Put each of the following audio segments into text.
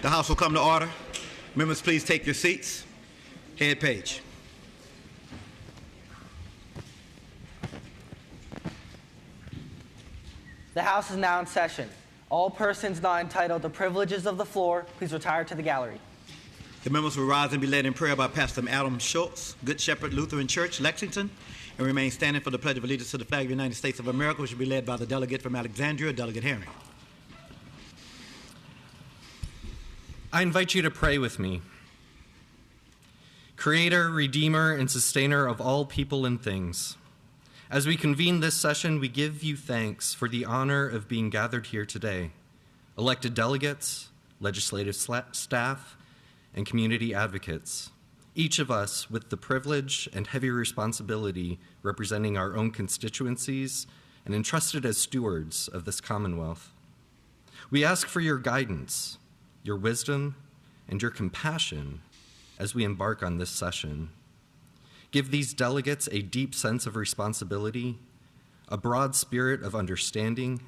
The House will come to order. Members, please take your seats. Head page. The House is now in session. All persons not entitled to privileges of the floor, please retire to the gallery. The members will rise and be led in prayer by Pastor Adam Schultz, Good Shepherd Lutheran Church, Lexington, and remain standing for the Pledge of Allegiance to the flag of the United States of America, which will be led by the delegate from Alexandria, Delegate Herring. I invite you to pray with me. Creator, Redeemer, and Sustainer of all people and things, as we convene this session, we give you thanks for the honor of being gathered here today. Elected delegates, legislative staff, and community advocates, each of us with the privilege and heavy responsibility representing our own constituencies and entrusted as stewards of this Commonwealth. We ask for your guidance, your wisdom, and your compassion as we embark on this session. Give these delegates a deep sense of responsibility, a broad spirit of understanding,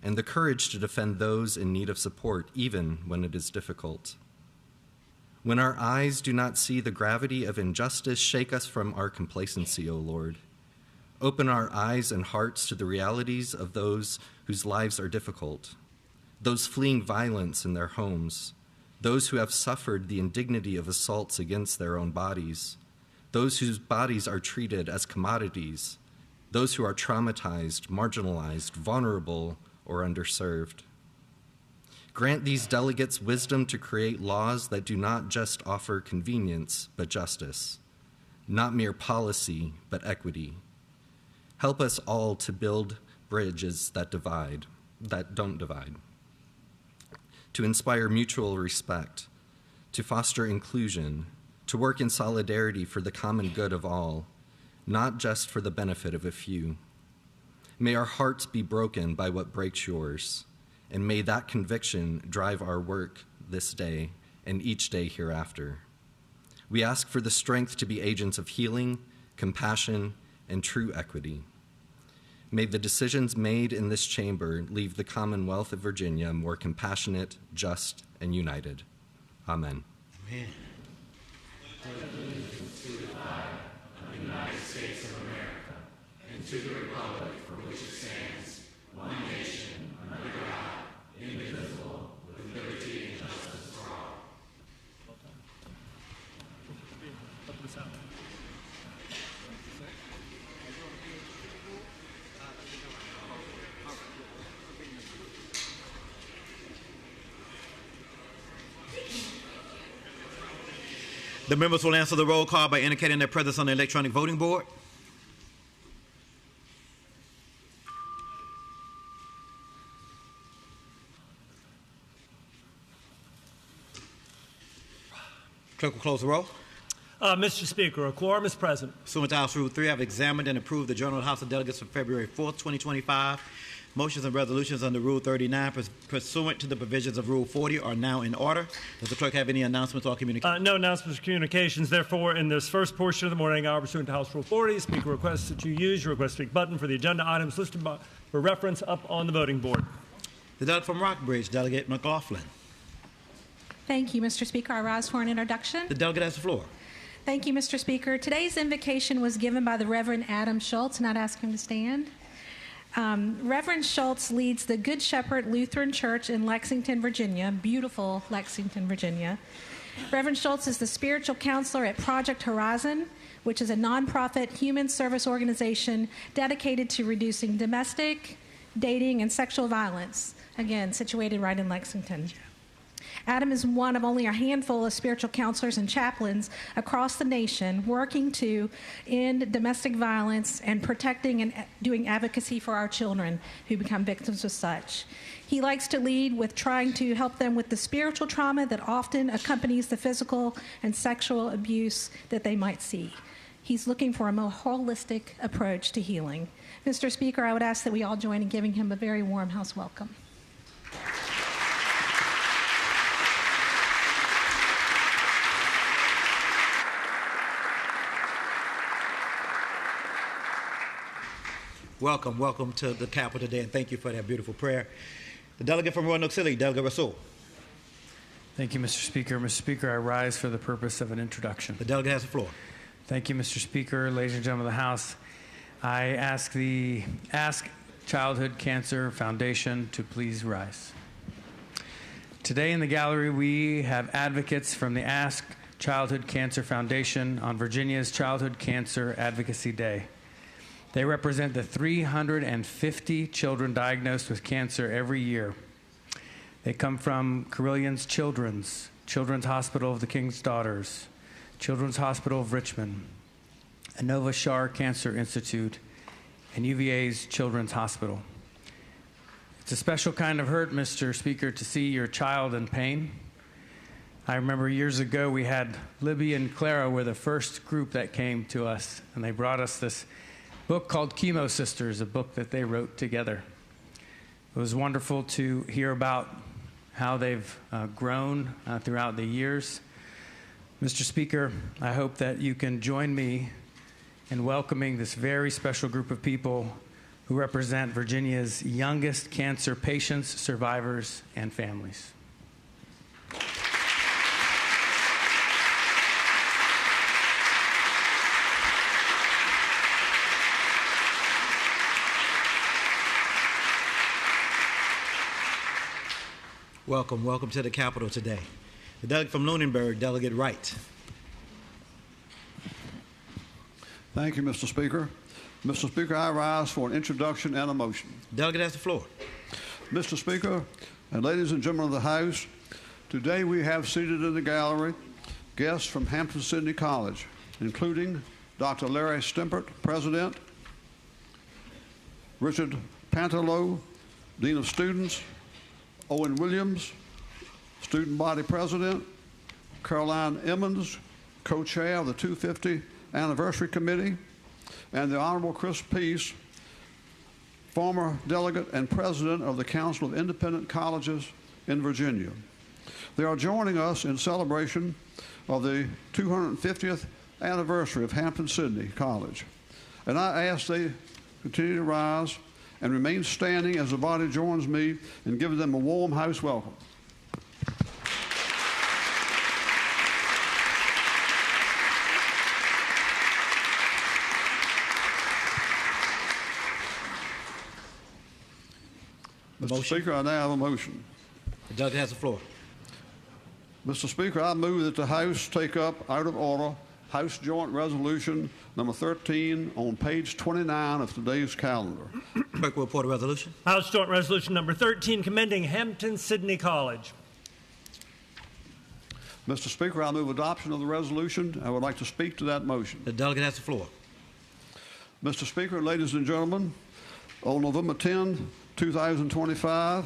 and the courage to defend those in need of support, even when it is difficult. When our eyes do not see the gravity of injustice, shake us from our complacency, O Lord. Open our eyes and hearts to the realities of those whose lives are difficult, those fleeing violence in their homes, those who have suffered the indignity of assaults against their own bodies, those whose bodies are treated as commodities, those who are traumatized, marginalized, vulnerable, or underserved. Grant these delegates wisdom to create laws that do not just offer convenience, but justice, not mere policy, but equity. Help us all to build bridges that don't divide, to inspire mutual respect, to foster inclusion, to work in solidarity for the common good of all, not just for the benefit of a few. May our hearts be broken by what breaks yours, and may that conviction drive our work this day and each day hereafter. We ask for the strength to be agents of healing, compassion, and true equity. May the decisions made in this chamber leave the Commonwealth of Virginia more compassionate, just, and united. Amen. Amen. Allegiance to the flag of the United States of America and to the republic for which it stands, one nation, under God, indivisible, with liberty and justice for all. The members will answer the roll call by indicating their presence on the electronic voting board. Clerk will close the roll. Mr. Speaker, a quorum is present. Pursuant to House Rule 3, I have examined and approved the Journal of the House of Delegates for February 4th, 2025. Motions and resolutions under Rule 39 pursuant to the provisions of Rule 40 are now in order. Does the clerk have any announcements or communications? No announcements or communications. Therefore, in this first portion of the morning hour, pursuant to House Rule 40, Speaker requests that you use your request to speak button for the agenda items listed for reference up on the voting board. The delegate from Rockbridge, Delegate McLaughlin. Thank you, Mr. Speaker. I rise for an introduction. The delegate has the floor. Thank you, Mr. Speaker. Today's invocation was given by the Reverend Adam Schultz, and I'd ask him to stand. Reverend Schultz leads the Good Shepherd Lutheran Church in Lexington, Virginia, beautiful Lexington, Virginia. Reverend Schultz is the spiritual counselor at Project Horizon, which is a nonprofit human service organization dedicated to reducing domestic, dating, and sexual violence, again, situated right in Lexington. Adam is one of only a handful of spiritual counselors and chaplains across the nation working to end domestic violence and protecting and doing advocacy for our children who become victims of such. He likes to lead with trying to help them with the spiritual trauma that often accompanies the physical and sexual abuse that they might see. He's looking for a more holistic approach to healing. Mr. Speaker, I would ask that we all join in giving him a very warm house welcome. Welcome to the Capitol today, and thank you for that beautiful prayer. The delegate from Roanoke City, Delegate Rasul. Thank you, Mr. Speaker. Mr. Speaker, I rise for the purpose of an introduction. The delegate has the floor. Thank you, Mr. Speaker. Ladies and gentlemen of the House, I ask the Ask Childhood Cancer Foundation to please rise. Today in the gallery, we have advocates from the Ask Childhood Cancer Foundation on Virginia's Childhood Cancer Advocacy Day. They represent the 350 children diagnosed with cancer every year. They come from Carillion's Children's Hospital of the King's Daughters, Children's Hospital of Richmond, Inova Shar Cancer Institute, and UVA's Children's Hospital. It's a special kind of hurt, Mr. Speaker, to see your child in pain. I remember years ago we had Libby and Clara were the first group that came to us, and they brought us this book called Chemo Sisters, a book that they wrote together. It was wonderful to hear about how they've grown throughout the years. Mr. Speaker, I hope that you can join me in welcoming this very special group of people who represent Virginia's youngest cancer patients, survivors, and families. Welcome to the Capitol today. The delegate from Lunenburg, Delegate Wright. Thank you, Mr. Speaker. Mr. Speaker, I rise for an introduction and a motion. Delegate has the floor. Mr. Speaker, and ladies and gentlemen of the House, today we have seated in the gallery guests from Hampton-Sydney College, including Dr. Larry Stempert, President, Richard Pantelow, Dean of Students, Owen Williams, Student Body President, Caroline Emmons, Co-Chair of the 250 Anniversary Committee, and the Honorable Chris Peace, former Delegate and President of the Council of Independent Colleges in Virginia. They are joining us in celebration of the 250th anniversary of Hampton-Sydney College. And I ask they continue to rise and remain standing as the body joins me in giving them a warm house welcome. Mr. Speaker, I now have a motion. The delegate has the floor. Mr. Speaker, I move that the House take up out of order House Joint Resolution number 13 on page 29 of today's calendar. Clerk will report a resolution. House Joint Resolution number 13, commending Hampton-Sydney College. Mr. Speaker, I move adoption of the resolution. I would like to speak to that motion. The delegate has the floor. Mr. Speaker, ladies and gentlemen, on November 10, 2025,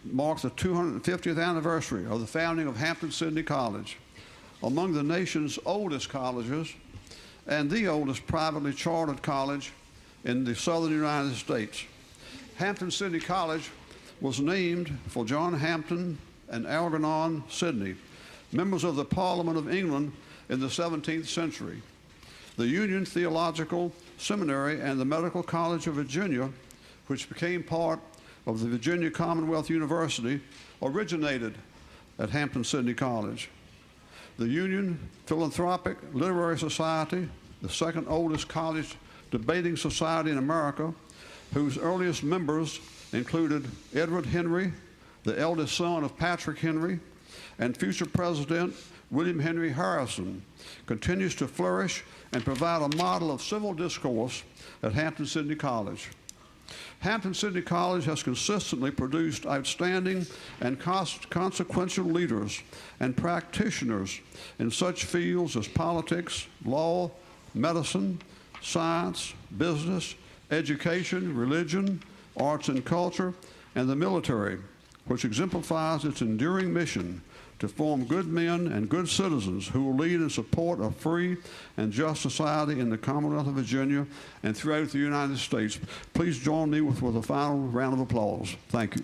marks the 250th anniversary of the founding of Hampton-Sydney College, among the nation's oldest colleges and the oldest privately chartered college in the southern United States. Hampton-Sydney College was named for John Hampton and Algernon Sidney, members of the Parliament of England in the 17th century. The Union Theological Seminary and the Medical College of Virginia, which became part of the Virginia Commonwealth University, originated at Hampton-Sydney College. The Union Philanthropic Literary Society, the second oldest college debating society in America, whose earliest members included Edward Henry, the eldest son of Patrick Henry, and future President William Henry Harrison, continues to flourish and provide a model of civil discourse at Hampton-Sydney College. Hampton-Sydney College has consistently produced outstanding and consequential leaders and practitioners in such fields as politics, law, medicine, science, business, education, religion, arts and culture, and the military, which exemplifies its enduring mission to form good men and good citizens who will lead in support of free and just society in the Commonwealth of Virginia and throughout the United States. Please join me with a final round of applause. Thank you.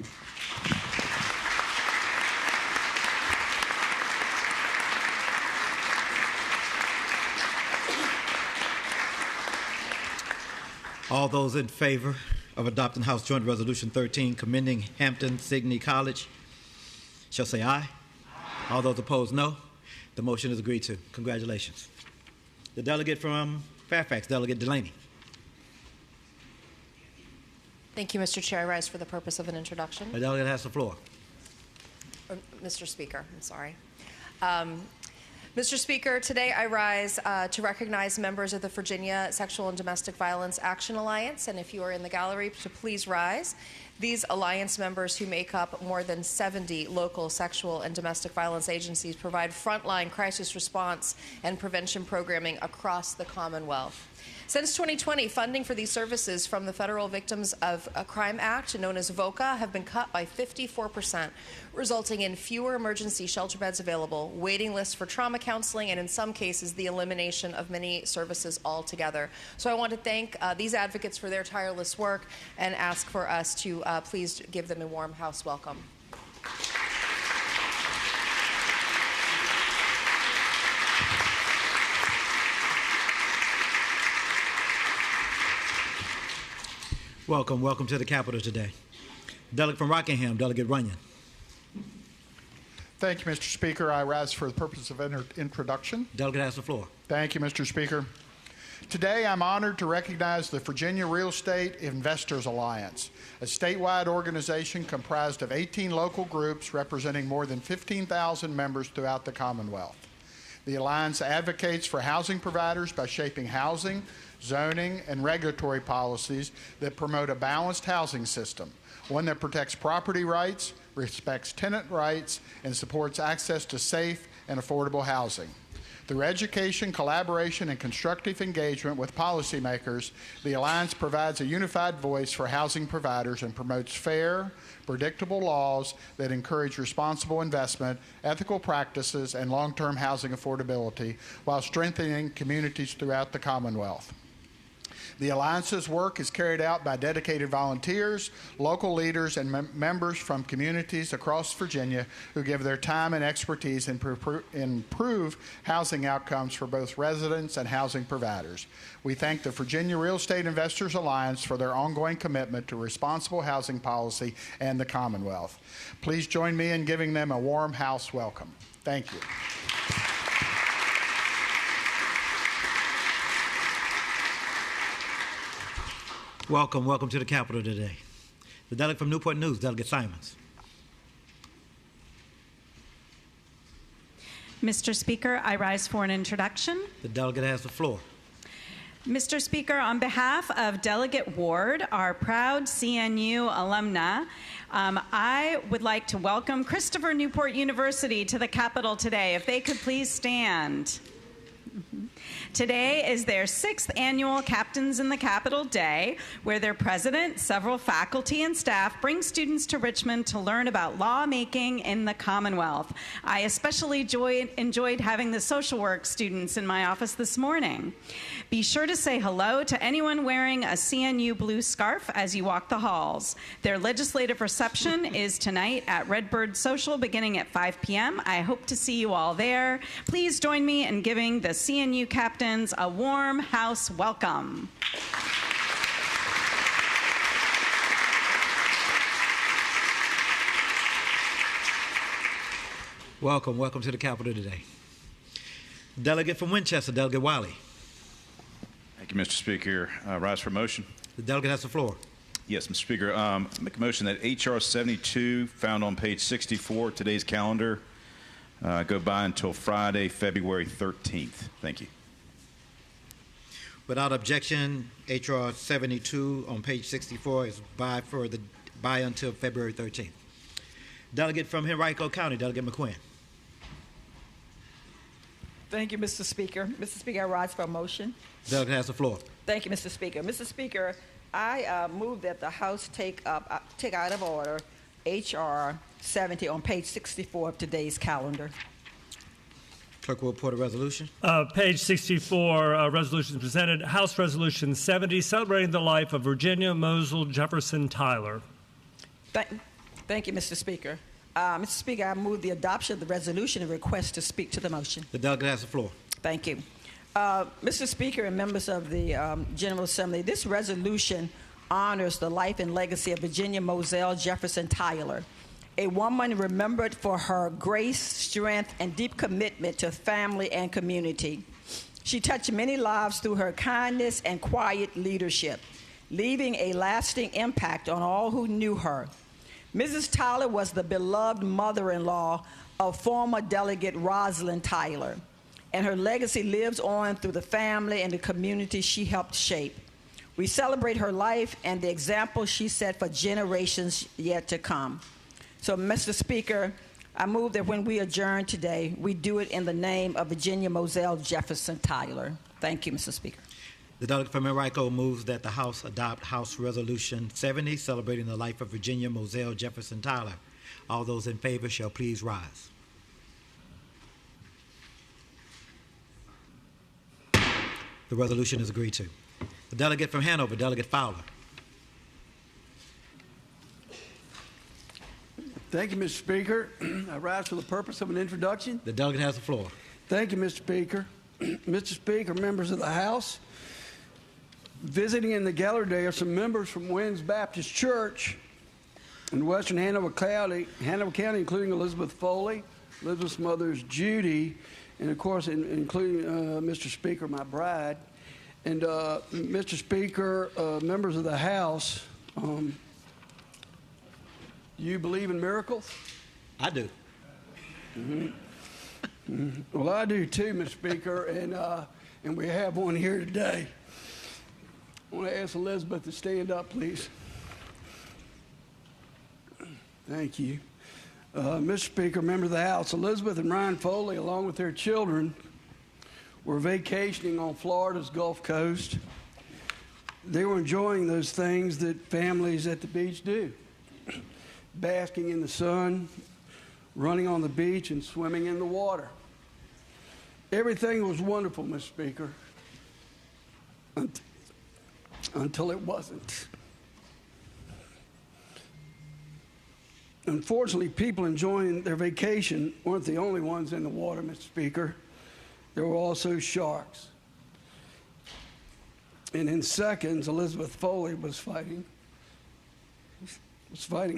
All those in favor of adopting House Joint Resolution 13 commending Hampton-Sydney College shall say aye. Aye. All those opposed, no. The motion is agreed to. Congratulations. The delegate from Fairfax, Delegate Delaney. Thank you, Mr. Chair. I rise for the purpose of an introduction. The delegate has the floor. Mr. Speaker, I'm sorry. Mr. Speaker, today I rise to recognize members of the Virginia Sexual and Domestic Violence Action Alliance, and if you are in the gallery, to please rise. These alliance members, who make up more than 70 local sexual and domestic violence agencies, provide frontline crisis response and prevention programming across the Commonwealth. Since 2020, funding for these services from the Federal Victims of Crime Act, known as VOCA, have been cut by 54%, resulting in fewer emergency shelter beds available, waiting lists for trauma counseling, and in some cases, the elimination of many services altogether. So I want to thank these advocates for their tireless work and ask for us to please give them a warm house welcome. Welcome, welcome to the Capitol today. Delegate from Rockingham, Delegate Runyon. Thank you, Mr. Speaker. I rise for the purpose of introduction. Delegate has the floor. Thank you, Mr. Speaker. Today, I'm honored to recognize the Virginia Real Estate Investors Alliance, a statewide organization comprised of 18 local groups representing more than 15,000 members throughout the Commonwealth. The Alliance advocates for housing providers by shaping housing, zoning, and regulatory policies that promote a balanced housing system, one that protects property rights, respects tenant rights, and supports access to safe and affordable housing. Through education, collaboration, and constructive engagement with policymakers, the Alliance provides a unified voice for housing providers and promotes fair, predictable laws that encourage responsible investment, ethical practices, and long-term housing affordability while strengthening communities throughout the Commonwealth. The Alliance's work is carried out by dedicated volunteers, local leaders, and members from communities across Virginia who give their time and expertise and improve housing outcomes for both residents and housing providers. We thank the Virginia Real Estate Investors Alliance for their ongoing commitment to responsible housing policy and the Commonwealth. Please join me in giving them a warm house welcome. Thank you. Welcome, welcome to the Capitol today. The delegate from Newport News, Delegate Simons. Mr. Speaker, I rise for an introduction. The delegate has the floor. Mr. Speaker, on behalf of Delegate Ward, our proud CNU alumna, I would like to welcome Christopher Newport University to the Capitol today. If they could please stand. Today is their 6th annual Captains in the Capitol Day, where their president, several faculty and staff bring students to Richmond to learn about lawmaking in the Commonwealth. I especially enjoyed having the social work students in my office this morning. Be sure to say hello to anyone wearing a CNU blue scarf as you walk the halls. Their legislative reception is tonight at Redbird Social beginning at 5 p.m. I hope to see you all there. Please join me in giving the CNU captains a warm house welcome. Welcome, welcome to the Capitol today. Delegate from Winchester, Delegate Wiley. Thank you, Mr. Speaker. Rise for motion. The delegate has the floor. Yes, Mr. Speaker. Make a motion that H.R. 72, found on page 64 of today's calendar, go by until Friday, February 13th. Thank you. Without objection, H.R. 72 on page 64 is by until February 13th. Delegate from Henrico County, Delegate McQuinn. Thank you, Mr. Speaker. Mr. Speaker, I rise for a motion. Delegate has the floor. Thank you, Mr. Speaker. Mr. Speaker, I move that the House take out of order H.R. 70 on page 64 of today's calendar. Clerk will report a resolution. Page 64, resolution presented. House Resolution 70, celebrating the life of Virginia Mosel Jefferson Tyler. Thank you, Mr. Speaker. Mr. Speaker, I move the adoption of the resolution and request to speak to the motion. The delegate has the floor. Thank you. Mr. Speaker and members of the General Assembly, this resolution honors the life and legacy of Virginia Mosel Jefferson Tyler. a woman remembered for her grace, strength, and deep commitment to family and community. She touched many lives through her kindness and quiet leadership, leaving a lasting impact on all who knew her. Mrs. Tyler was the beloved mother-in-law of former Delegate Rosalind Tyler, and her legacy lives on through the family and the community she helped shape. We celebrate her life and the example she set for generations yet to come. So, Mr. Speaker, I move that when we adjourn today, we do it in the name of Virginia Moselle Jefferson Tyler. Thank you, Mr. Speaker. The delegate from Enrico moves that the House adopt House Resolution 70, celebrating the life of Virginia Moselle Jefferson Tyler. All those in favor shall please rise. The resolution is agreed to. The delegate from Hanover, Delegate Fowler. Thank you, Mr. Speaker. I rise for the purpose of an introduction. The delegate has the floor. Thank you, Mr. Speaker. Mr. Speaker, members of the House, visiting in the gallery today are some members from Wynns Baptist Church in western Hanover County, including Elizabeth Foley, Elizabeth's mother is Judy, and of course, including Mr. Speaker, my bride. And Mr. Speaker, members of the House, do you believe in miracles? I do. Mm-hmm. Mm-hmm. Well, I do too, Mr. Speaker, and we have one here today. I want to ask Elizabeth to stand up, please. Thank you. Mr. Speaker, members of the House, Elizabeth and Ryan Foley, along with their children, were vacationing on Florida's Gulf Coast. They were enjoying those things that families at the beach do. Basking in the sun, running on the beach, and swimming in the water. Everything was wonderful, Mr. Speaker, until it wasn't. Unfortunately, people enjoying their vacation weren't the only ones in the water, Mr. Speaker. There were also sharks. And in seconds, Elizabeth Foley was fighting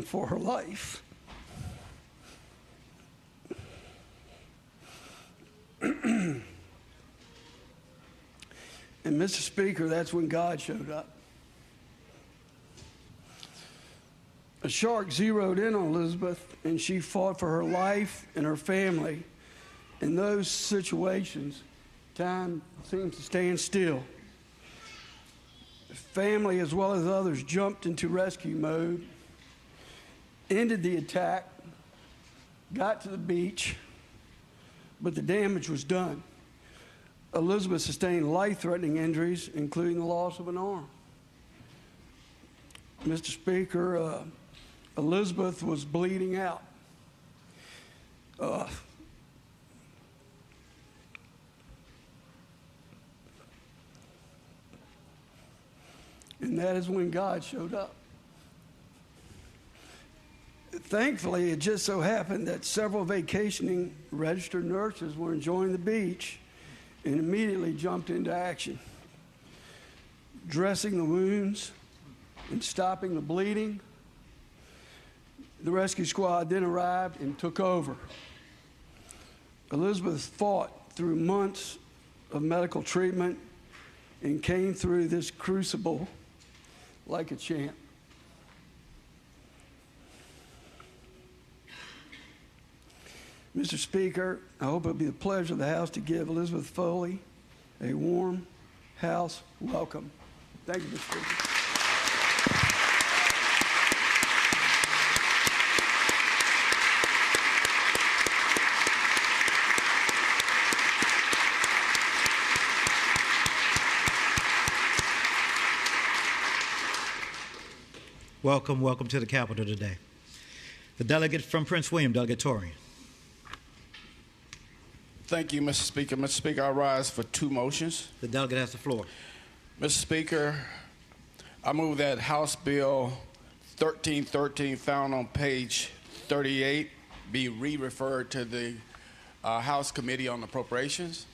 for her life. And Mr. Speaker, that's when God showed up. A shark zeroed in on Elizabeth, and she fought for her life and her family. In those situations, time seems to stand still. The family, as well as others, jumped into rescue mode, ended the attack, got to the beach, but the damage was done. Elizabeth sustained life-threatening injuries, including the loss of an arm. Mr. Speaker, Elizabeth was bleeding out. And that is when God showed up. Thankfully, it just so happened that several vacationing registered nurses were enjoying the beach and immediately jumped into action, dressing the wounds and stopping the bleeding. The rescue squad then arrived and took over. Elizabeth fought through months of medical treatment and came through this crucible like a champ. Mr. Speaker, I hope it'll be the pleasure of the House to give Elizabeth Foley a warm House welcome. Thank you, Mr. Speaker. Welcome, welcome to the Capitol today. The delegate from Prince William, Delegate Torian. Thank you, Mr. Speaker. Mr. Speaker, I rise for two motions. The delegate has the floor. Mr. Speaker, I move that House Bill 1313, found on page 38, be re-referred to the House Committee on Appropriations.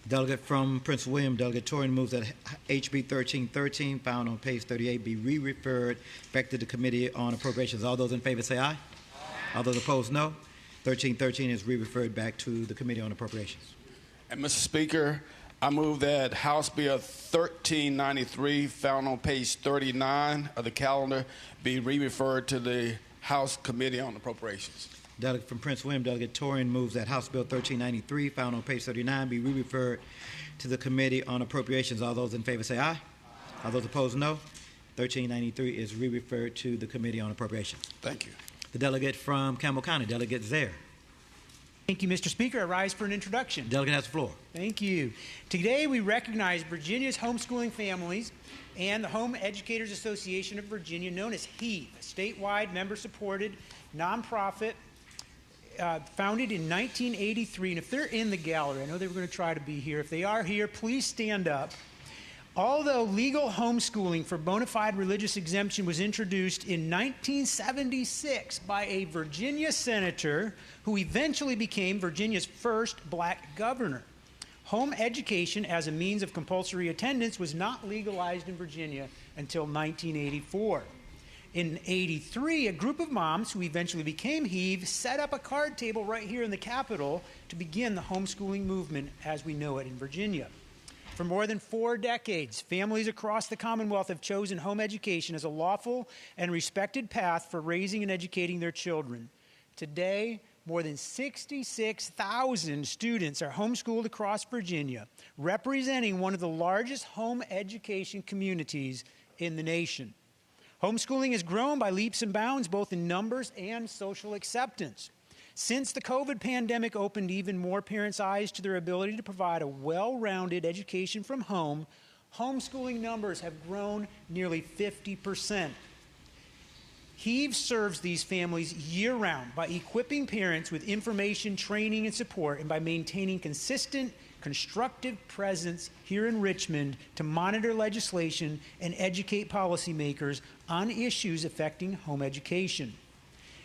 Delegate from Prince William, Delegate Torian, moves that HB 1313, found on page 38, be re-referred back to the Committee on Appropriations. All those in favor say aye. Aye. All those opposed, no. 1313 is re-referred back to the Committee on Appropriations. And Mr. Speaker, I move that House Bill 1393, found on page 39 of the calendar, be re-referred to the House Committee on Appropriations. Delegate from Prince William, Delegate Torian, moves that House Bill 1393, found on page 39, be re-referred to the Committee on Appropriations. All those in favor say aye. All those opposed, no. 1393 is re-referred to the Committee on Appropriations. Thank you. The delegate from Campbell County, Delegate Zaire. Thank you, Mr. Speaker. I rise for an introduction. Delegate has the floor. Thank you. Today we recognize Virginia's homeschooling families and the Home Educators Association of Virginia, known as HEAV, a statewide member-supported nonprofit founded in 1983. And if they're in the gallery, I know they were going to try to be here. If they are here, please stand up. Although legal homeschooling for bona fide religious exemption was introduced in 1976 by a Virginia senator who eventually became Virginia's first black governor, home education as a means of compulsory attendance was not legalized in Virginia until 1984. In 83, a group of moms who eventually became HEAV set up a card table right here in the Capitol to begin the homeschooling movement as we know it in Virginia. For more than 4 decades, families across the Commonwealth have chosen home education as a lawful and respected path for raising and educating their children. Today, more than 66,000 students are homeschooled across Virginia, representing one of the largest home education communities in the nation. Homeschooling has grown by leaps and bounds, both in numbers and social acceptance. Since the COVID pandemic opened even more parents' eyes to their ability to provide a well-rounded education from home, homeschooling numbers have grown nearly 50%. HEAV serves these families year-round by equipping parents with information, training, and support, and by maintaining consistent, constructive presence here in Richmond to monitor legislation and educate policymakers on issues affecting home education.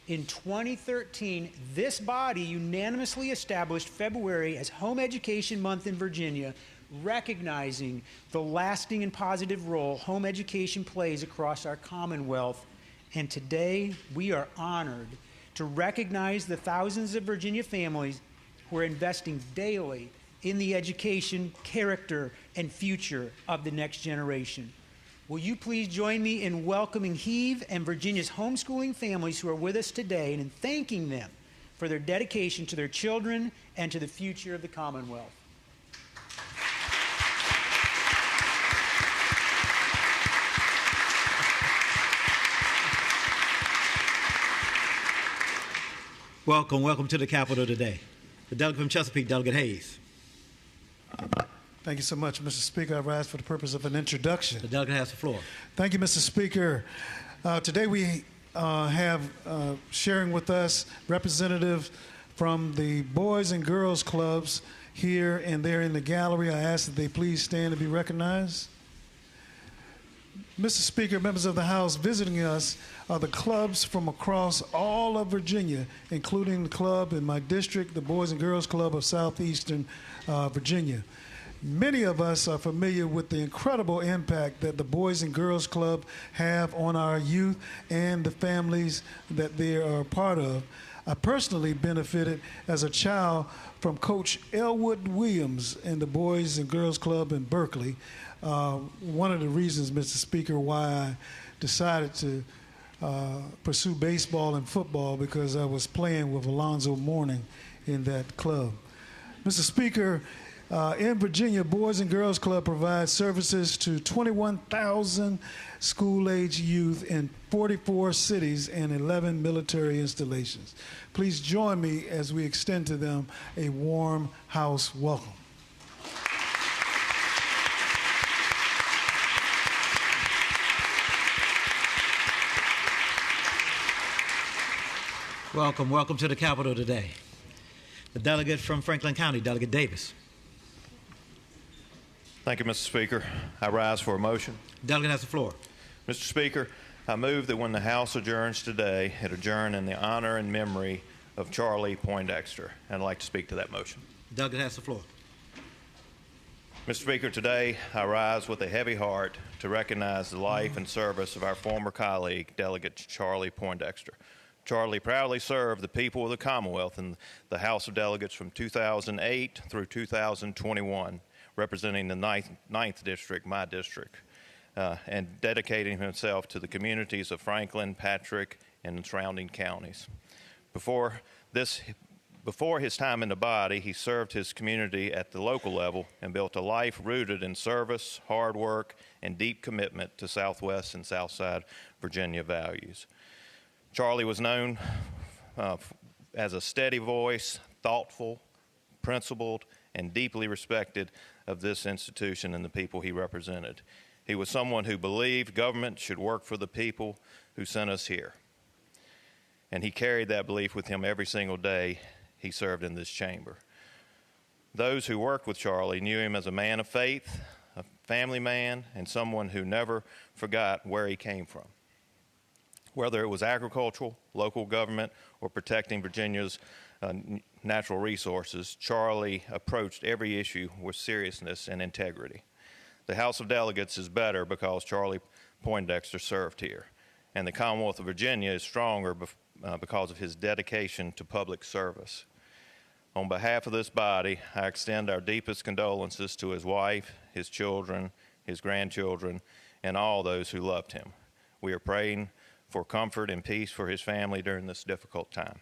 In 2013, this body unanimously established February as Home Education Month in Virginia, recognizing the lasting and positive role home education plays across our Commonwealth. And today, we are honored to recognize the thousands of Virginia families who are investing daily in the education, character, and future of the next generation. Will you please join me in welcoming HEAV and Virginia's homeschooling families who are with us today and in thanking them for their dedication to their children and to the future of the Commonwealth. Welcome, welcome to the Capitol today. The delegate from Chesapeake, Delegate Hayes. Thank you so much, Mr. Speaker. I rise for the purpose of an introduction. The delegate has the floor. Thank you, Mr. Speaker. Today we have sharing with us representatives from the Boys and Girls Clubs here and there in the gallery. I ask that they please stand and be recognized. Mr. Speaker, members of the House, visiting us are the clubs from across all of Virginia, including the club in my district, the Boys and Girls Club of Southeastern Virginia. Many of us are familiar with the incredible impact that the Boys and Girls Club have on our youth and the families that they are a part of. I personally benefited as a child from Coach Elwood Williams and the Boys and Girls Club in Berkeley. One of the reasons, Mr. Speaker, why I decided to pursue baseball and football, because I was playing with Alonzo Mourning in that club. Mr. Speaker, in Virginia, Boys and Girls Club provides services to 21,000 school-age youth in 44 cities and 11 military installations. Please join me as we extend to them a warm house welcome. Welcome, welcome to the Capitol today. The delegate from Franklin County, Delegate Davis. Thank you, Mr. Speaker. I rise for a motion. Delegate has the floor. Mr. Speaker, I move that when the House adjourns today, it adjourn in the honor and memory of Charlie Poindexter. And I'd like to speak to that motion. Delegate has the floor. Mr. Speaker, today I rise with a heavy heart to recognize the life and service of our former colleague, Delegate Charlie Poindexter. Charlie proudly served the people of the Commonwealth in the House of Delegates from 2008 through 2021, representing the 9th District, my district, and dedicating himself to the communities of Franklin, Patrick, and the surrounding counties. Before his time in the body, he served his community at the local level and built a life rooted in service, hard work, and deep commitment to Southwest and Southside Virginia values. Charlie was known as a steady voice, thoughtful, principled, and deeply respected of this institution and the people he represented. He was someone who believed government should work for the people who sent us here. And he carried that belief with him every single day he served in this chamber. Those who worked with Charlie knew him as a man of faith, a family man, and someone who never forgot where he came from. Whether it was agricultural, local government, or protecting Virginia's natural resources, Charlie approached every issue with seriousness and integrity. The House of Delegates is better because Charlie Poindexter served here, and the Commonwealth of Virginia is stronger because of his dedication to public service. On behalf of this body, I extend our deepest condolences to his wife, his children, his grandchildren, and all those who loved him. We are praying for comfort and peace for his family during this difficult time.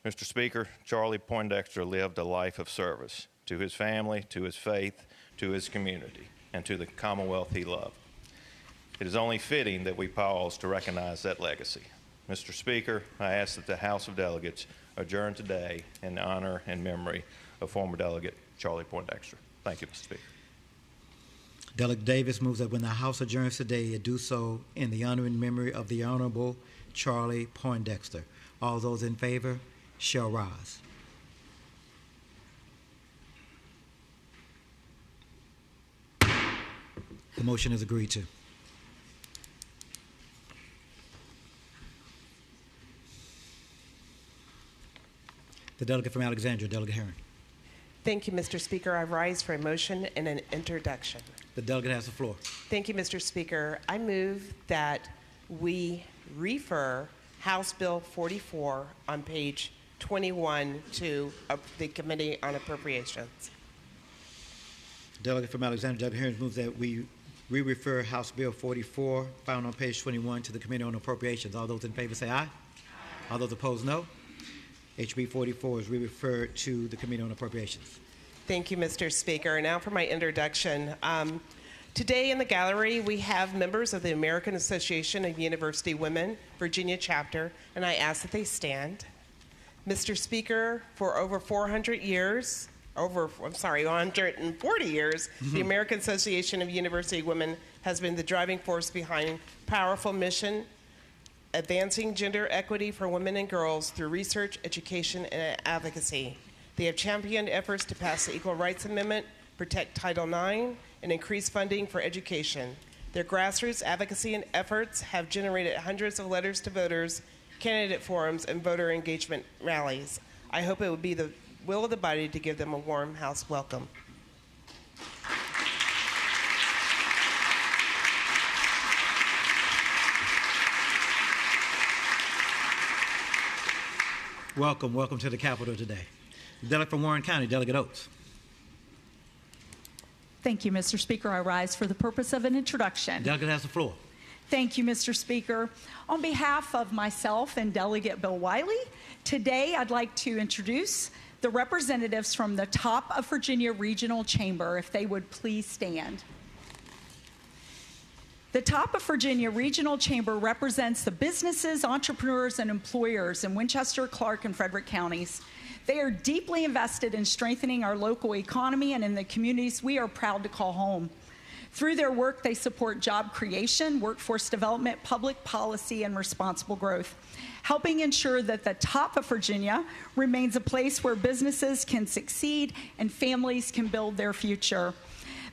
Mr. Speaker, Charlie Poindexter lived a life of service to his family, to his faith, to his community, and to the Commonwealth he loved. It is only fitting that we pause to recognize that legacy. Mr. Speaker, I ask that the House of Delegates adjourn today in honor and memory of former Delegate Charlie Poindexter. Thank you, Mr. Speaker. Delegate Davis moves that when the House adjourns today, it do so in the honor and memory of the Honorable Charlie Poindexter. All those in favor shall rise. The motion is agreed to. The delegate from Alexandria, Delegate Herron. Thank you, Mr. Speaker. I rise for a motion and an introduction. The delegate has the floor. Thank you, Mr. Speaker. I move that we refer House Bill 44 on page 21 to the Committee on Appropriations. Delegate from Alexandria, Delegate Herron, moves that we refer House Bill 44, found on page 21, to the Committee on Appropriations. All those in favor say aye. Aye. All those opposed, no. HB 44 is re-referred to the Committee on Appropriations. Thank you, Mr. Speaker. Now for my introduction. Today in the gallery, we have members of the American Association of University Women, Virginia chapter, and I ask that they stand. Mr. Speaker, for over 140 years, the American Association of University Women has been the driving force behind powerful mission advancing gender equity for women and girls through research, education, and advocacy. They have championed efforts to pass the Equal Rights Amendment, protect Title IX, and increase funding for education. Their grassroots advocacy and efforts have generated hundreds of letters to voters, candidate forums, and voter engagement rallies. I hope it will be the will of the body to give them a warm House welcome. Welcome to the Capitol today. The delegate from Warren County, Delegate Oates. Thank you, Mr. Speaker. I rise for the purpose of an introduction. Delegate has the floor. Thank you, Mr. Speaker. On behalf of myself and Delegate Bill Wiley, today I'd like to introduce the representatives from the top of Virginia Regional Chamber, if they would please stand. The top of Virginia Regional Chamber represents the businesses, entrepreneurs, and employers in Winchester, Clark, and Frederick counties. They are deeply invested in strengthening our local economy and in the communities we are proud to call home. Through their work, they support job creation, workforce development, public policy, and responsible growth, helping ensure that the top of Virginia remains a place where businesses can succeed and families can build their future.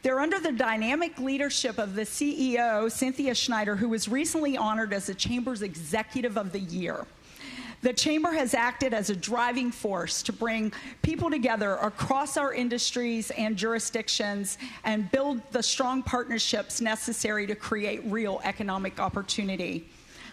They're under the dynamic leadership of the CEO, Cynthia Schneider, who was recently honored as the Chamber's Executive of the Year. The Chamber has acted as a driving force to bring people together across our industries and jurisdictions and build the strong partnerships necessary to create real economic opportunity.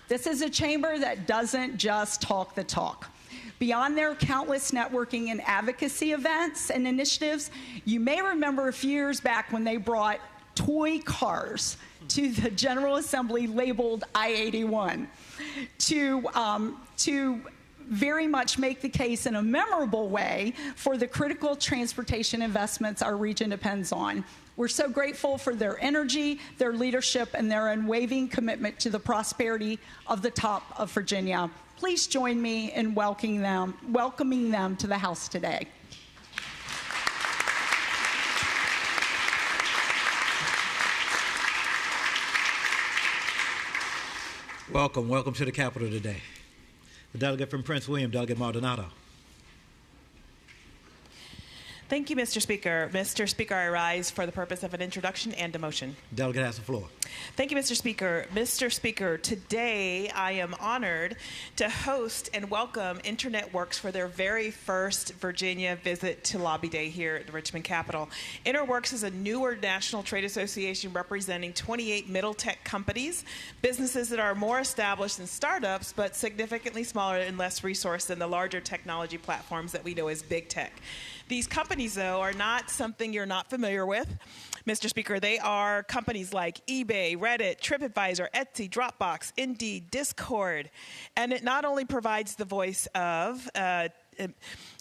This is a chamber that doesn't just talk the talk. Beyond their countless networking and advocacy events and initiatives, you may remember a few years back when they brought toy cars to the General Assembly labeled I-81 to very much make the case in a memorable way for the critical transportation investments our region depends on. We're so grateful for their energy, their leadership, and their unwavering commitment to the prosperity of the top of Virginia. Please join me in welcoming them to the House today. Welcome to the Capitol today. The delegate from Prince William, Delegate Maldonado. Thank you, Mr. Speaker. Mr. Speaker, I rise for the purpose of an introduction and a motion. Delegate has the floor. Thank you, Mr. Speaker. Mr. Speaker, today I am honored to host and welcome InterNetWorks for their very first Virginia visit to Lobby Day here at the Richmond Capitol. InterWorks is a newer national trade association representing 28 middle tech companies, businesses that are more established than startups, but significantly smaller and less resourced than the larger technology platforms that we know as big tech. These companies, though, are not something you're not familiar with. Mr. Speaker, they are companies like eBay, Reddit, TripAdvisor, Etsy, Dropbox, Indeed, Discord. And it not only provides the voice of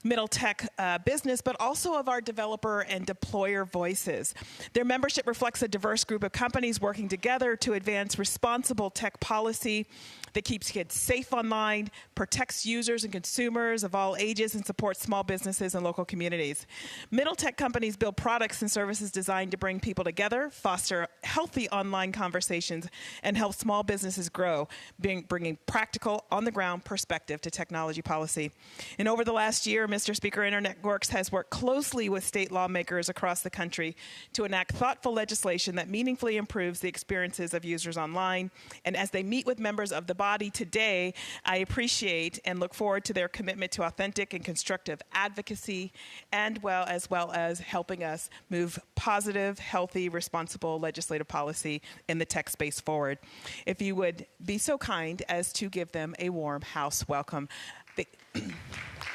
middle tech business, but also of our developer and deployer voices. Their membership reflects a diverse group of companies working together to advance responsible tech policy that keeps kids safe online, protects users and consumers of all ages, and supports small businesses and local communities. Middle tech companies build products and services designed to bring people together, foster healthy online conversations, and help small businesses grow, bringing practical, on-the-ground perspective to technology policy. And over the last year, Mr. Speaker, InterNetWorks has worked closely with state lawmakers across the country to enact thoughtful legislation that meaningfully improves the experiences of users online. And as they meet with members of the body today, I appreciate and look forward to their commitment to authentic and constructive advocacy, and as well as helping us move positive, healthy, responsible legislative policy in the tech space forward. If you would be so kind as to give them a warm House welcome.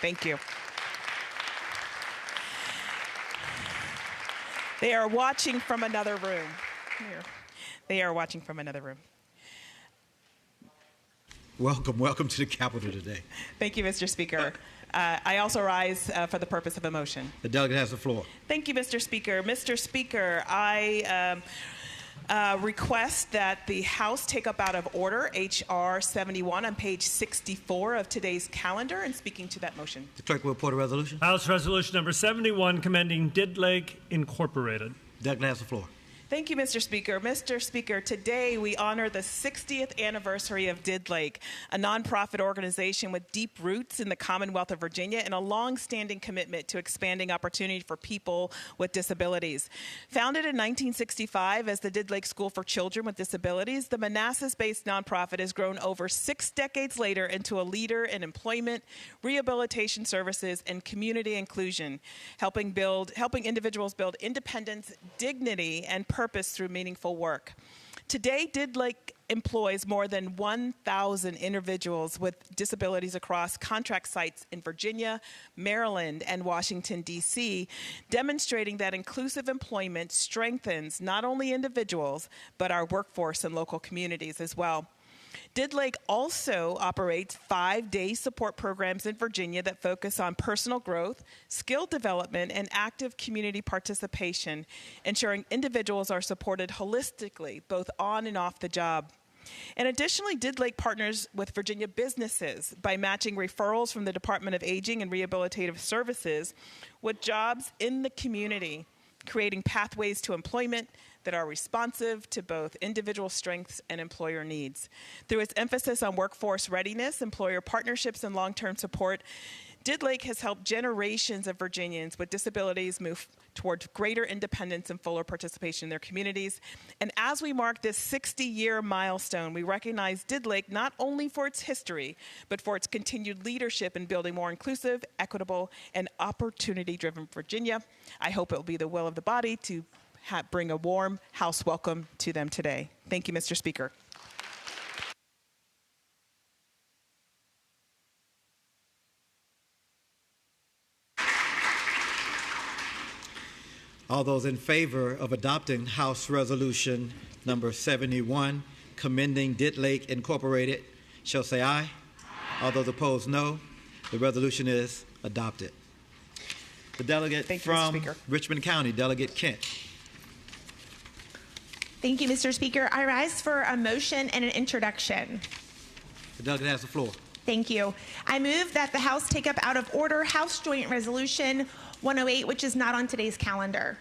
Thank you. They are watching from another room. They are watching from another room. Welcome to the Capitol today. Thank you, Mr. Speaker. I also rise for the purpose of a motion. The delegate has the floor. Thank you, Mr. Speaker. Mr. Speaker, I request that the House take up out of order H.R. 71 on page 64 of today's calendar, and speaking to that motion. The clerk will report a resolution. House Resolution number 71, commending Delegates Incorporated. Delegate has the floor. Thank you, Mr. Speaker. Mr. Speaker, today we honor the 60th anniversary of Delegates, a nonprofit organization with deep roots in the Commonwealth of Virginia and a long-standing commitment to expanding opportunity for people with disabilities. Founded in 1965 as the Delegates School for Children with Disabilities, the Manassas-based nonprofit has grown over 6 decades later into a leader in employment, rehabilitation services, and community inclusion, helping individuals build independence, dignity, and purpose through meaningful work. Today, Delegates employs more than 1,000 individuals with disabilities across contract sites in Virginia, Maryland, and Washington, D.C., demonstrating that inclusive employment strengthens not only individuals, but our workforce and local communities as well. Delegates also operates 5-day support programs in Virginia that focus on personal growth, skill development, and active community participation, ensuring individuals are supported holistically, both on and off the job. And additionally, Delegates partners with Virginia businesses by matching referrals from the Department of Aging and Rehabilitative Services with jobs in the community, creating pathways to employment that are responsive to both individual strengths and employer needs. Through its emphasis on workforce readiness, employer partnerships, and long-term support, Delegates has helped generations of Virginians with disabilities move toward greater independence and fuller participation in their communities. And as we mark this 60-year milestone, we recognize Delegates not only for its history, but for its continued leadership in building more inclusive, equitable, and opportunity-driven Virginia. I hope it will be the will of the body to bring a warm House welcome to them today. Thank you, Mr. Speaker. All those in favor of adopting House Resolution number 71, commending Did Lake Incorporated, shall say aye. All those opposed, no. The resolution is adopted. The delegate from Richmond County, Delegate Kent. Thank you, Mr. Speaker. I rise for a motion and an introduction. The delegate has the floor. Thank you. I move that the House take up out of order House Joint Resolution 108, which is not on today's calendar.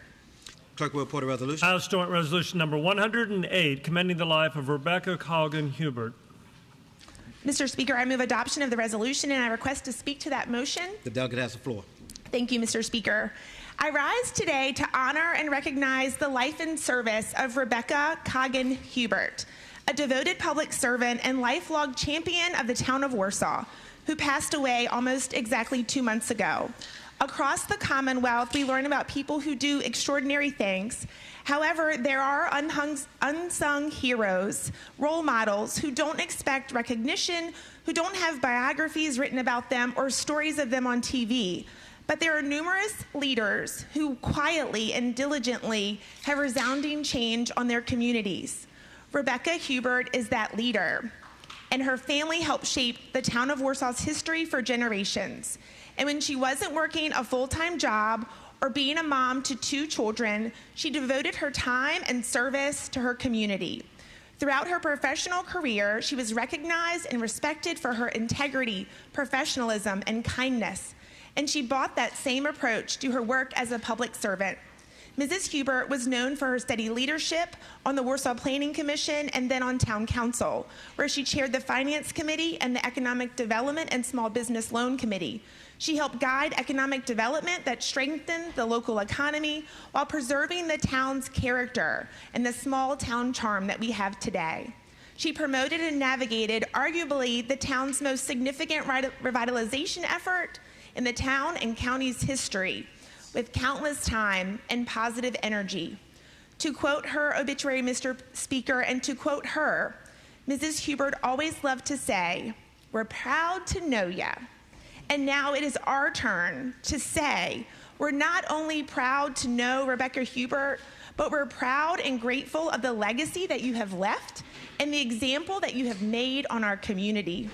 Clerk will report a resolution. House Joint Resolution number 108, commending the life of Rebecca Coggan Hubert. Mr. Speaker, I move adoption of the resolution, and I request to speak to that motion. The delegate has the floor. Thank you, Mr. Speaker. I rise today to honor and recognize the life and service of Rebecca Coggan Hubert, a devoted public servant and lifelong champion of the town of Warsaw, who passed away almost exactly 2 months ago. Across the Commonwealth, we learn about people who do extraordinary things. However, there are unsung heroes, role models who don't expect recognition, who don't have biographies written about them or stories of them on TV. But there are numerous leaders who quietly and diligently have resounding change on their communities. Rebecca Hubert is that leader, and her family helped shape the town of Warsaw's history for generations. And when she wasn't working a full-time job or being a mom to 2 children, she devoted her time and service to her community. Throughout her professional career, she was recognized and respected for her integrity, professionalism, and kindness. And she brought that same approach to her work as a public servant. Mrs. Hubert was known for her steady leadership on the Warsaw Planning Commission and then on Town Council, where she chaired the Finance Committee and the Economic Development and Small Business Loan Committee. She helped guide economic development that strengthened the local economy while preserving the town's character and the small town charm that we have today. She promoted and navigated arguably the town's most significant revitalization effort in the town and county's history, with countless time and positive energy. To quote her obituary, Mr. Speaker, and to quote her, Mrs. Hubert always loved to say, "We're proud to know ya." And now it is our turn to say, we're not only proud to know Rebecca Hubert, but we're proud and grateful of the legacy that you have left and the example that you have made on our community.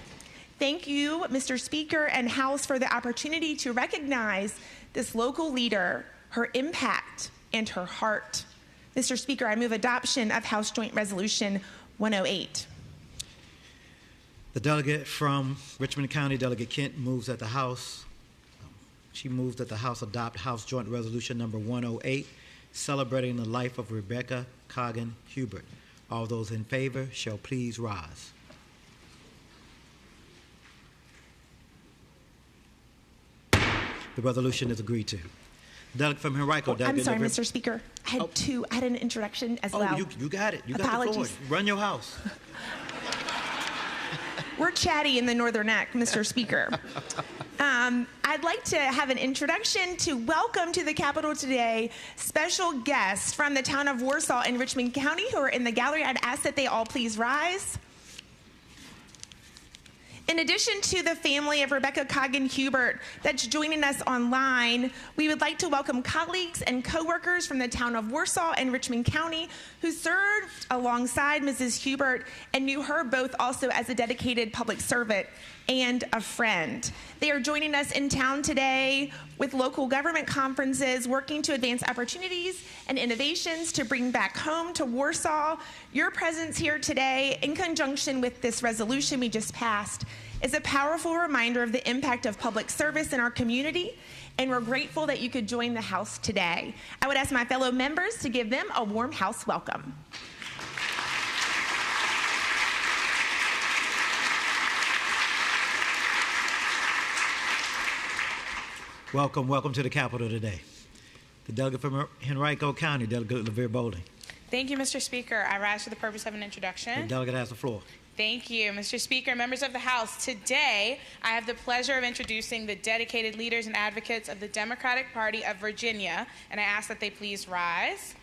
Thank you, Mr. Speaker and House, for the opportunity to recognize this local leader, her impact, and her heart. Mr. Speaker, I move adoption of House Joint Resolution 108. The delegate from Richmond County, Delegate Kent, moves that the House adopt House Joint Resolution number 108, celebrating the life of Rebecca Coggan Hubert. All those in favor shall please rise. The resolution is agreed to. Delegate from Henrico. I'm sorry, Mr. Speaker. I had an introduction as well. You got it. You got Apologies. the floor. Run your house. We're chatty in the Northern Neck, Mr. Speaker. I'd like to have an introduction to welcome to the Capitol today special guests from the town of Warsaw in Richmond County who are in the gallery. I'd ask that they all please rise. In addition to the family of Rebecca Coggan Hubert that's joining us online, we would like to welcome colleagues and coworkers from the town of Warsaw and Richmond County who served alongside Mrs. Hubert and knew her both also as a dedicated public servant and a friend. They are joining us in town today with local government conferences working to advance opportunities and innovations to bring back home to Warsaw. Your presence here today, in conjunction with this resolution we just passed, is a powerful reminder of the impact of public service in our community, and we're grateful that you could join the House today. I would ask my fellow members to give them a warm House welcome. Welcome to the Capitol today. The delegate from Henrico County, Delegate LaVere Boulding. Thank you, Mr. Speaker. I rise for the purpose of an introduction. The delegate has the floor. Thank you, Mr. Speaker, members of the House. Today, I have the pleasure of introducing the dedicated leaders and advocates of the Democratic Party of Virginia, and I ask that they please rise.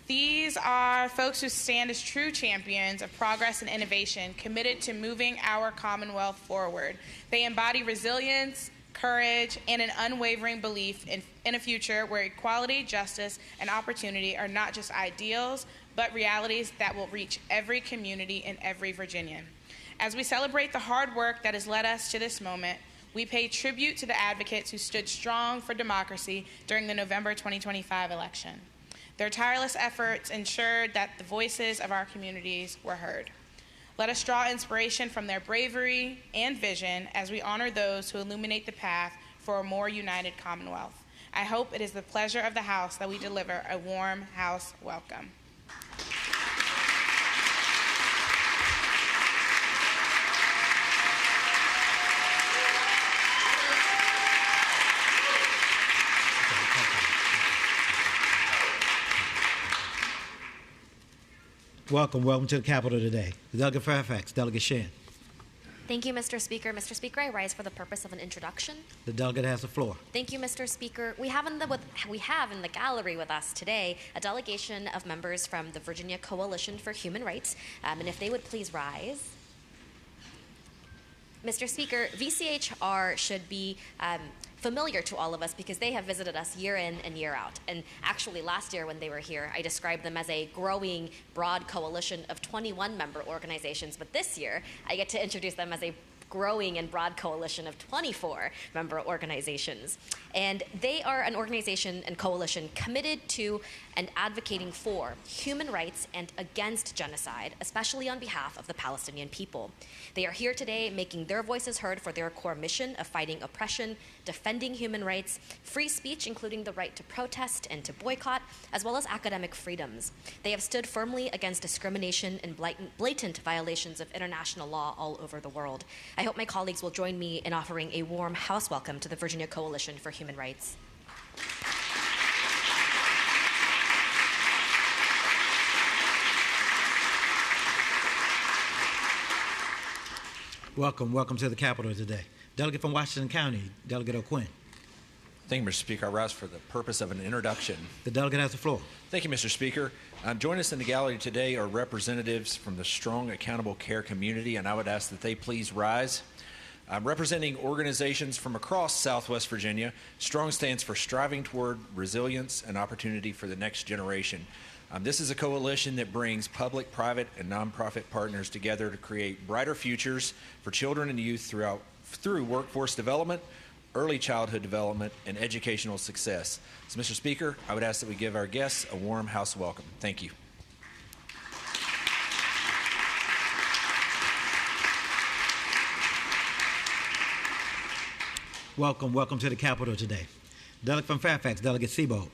These are folks who stand as true champions of progress and innovation, committed to moving our Commonwealth forward. They embody resilience, courage, and an unwavering belief in a future where equality, justice, and opportunity are not just ideals, but realities that will reach every community and every Virginian. As we celebrate the hard work that has led us to this moment, we pay tribute to the advocates who stood strong for democracy during the November 2025 election. Their tireless efforts ensured that the voices of our communities were heard. Let us draw inspiration from their bravery and vision as we honor those who illuminate the path for a more united Commonwealth. I hope it is the pleasure of the House that we deliver a warm House welcome. Welcome to the Capitol today. The Delegate Fairfax, Delegate Shan. Thank you, Mr. Speaker. Mr. Speaker, I rise for the purpose of an introduction. The delegate has the floor. Thank you, Mr. Speaker. We have in the gallery with us today a delegation of members from the Virginia Coalition for Human Rights, and if they would please rise. Mr. Speaker, VCHR should be familiar to all of us because they have visited us year in and year out. And actually last year when they were here, I described them as a growing, broad coalition of 21 member organizations. But this year, I get to introduce them as a growing and broad coalition of 24 member organizations. And they are an organization and coalition committed to and advocating for human rights and against genocide, especially on behalf of the Palestinian people. They are here today making their voices heard for their core mission of fighting oppression, defending human rights, free speech, including the right to protest and to boycott, as well as academic freedoms. They have stood firmly against discrimination and blatant violations of international law all over the world. I hope my colleagues will join me in offering a warm House welcome to the Virginia Coalition for Human Rights. Welcome to the Capitol today. Delegate from Washington County, Delegate O'Quinn. Thank you, Mr. Speaker. I rise for the purpose of an introduction. The delegate has the floor. Thank you, Mr. Speaker. Joining us in the gallery today are representatives from the Strong Accountable Care community, and I would ask that they please rise. Representing organizations from across Southwest Virginia, STRONG stands for Striving Toward Resilience and Opportunity for the Next Generation. This is a coalition that brings public, private, and nonprofit partners together to create brighter futures for children and youth through workforce development, early childhood development, and educational success. So, Mr. Speaker, I would ask that we give our guests a warm House welcome. Thank you. Welcome to the Capitol today. Delegate from Fairfax, Delegate Seabold.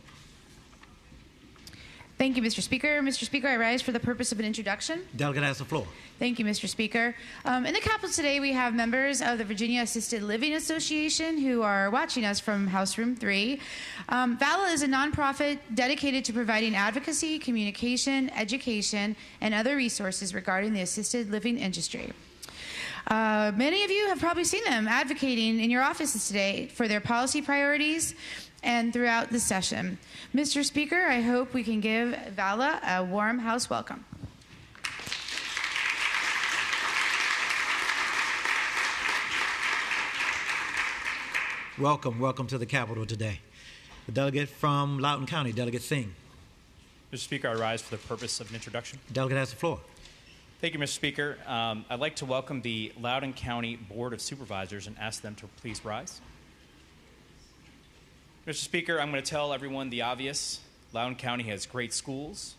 Thank you, Mr. Speaker. Mr. Speaker, I rise for the purpose of an introduction. Delegate has the floor. Thank you, Mr. Speaker. In the Capitol today, we have members of the Virginia Assisted Living Association who are watching us from House Room 3. VALA is a nonprofit dedicated to providing advocacy, communication, education, and other resources regarding the assisted living industry. Many of you have probably seen them advocating in your offices today for their policy priorities and throughout the session. Mr. Speaker, I hope we can give VALA a warm House welcome. Welcome to the Capitol today. The delegate from Loudoun County, Delegate Singh. Mr. Speaker, I rise for the purpose of an introduction. Delegate has the floor. Thank you, Mr. Speaker. I'd like to welcome the Loudoun County Board of Supervisors and ask them to please rise. Mr. Speaker, I'm going to tell everyone the obvious. Loudoun County has great schools,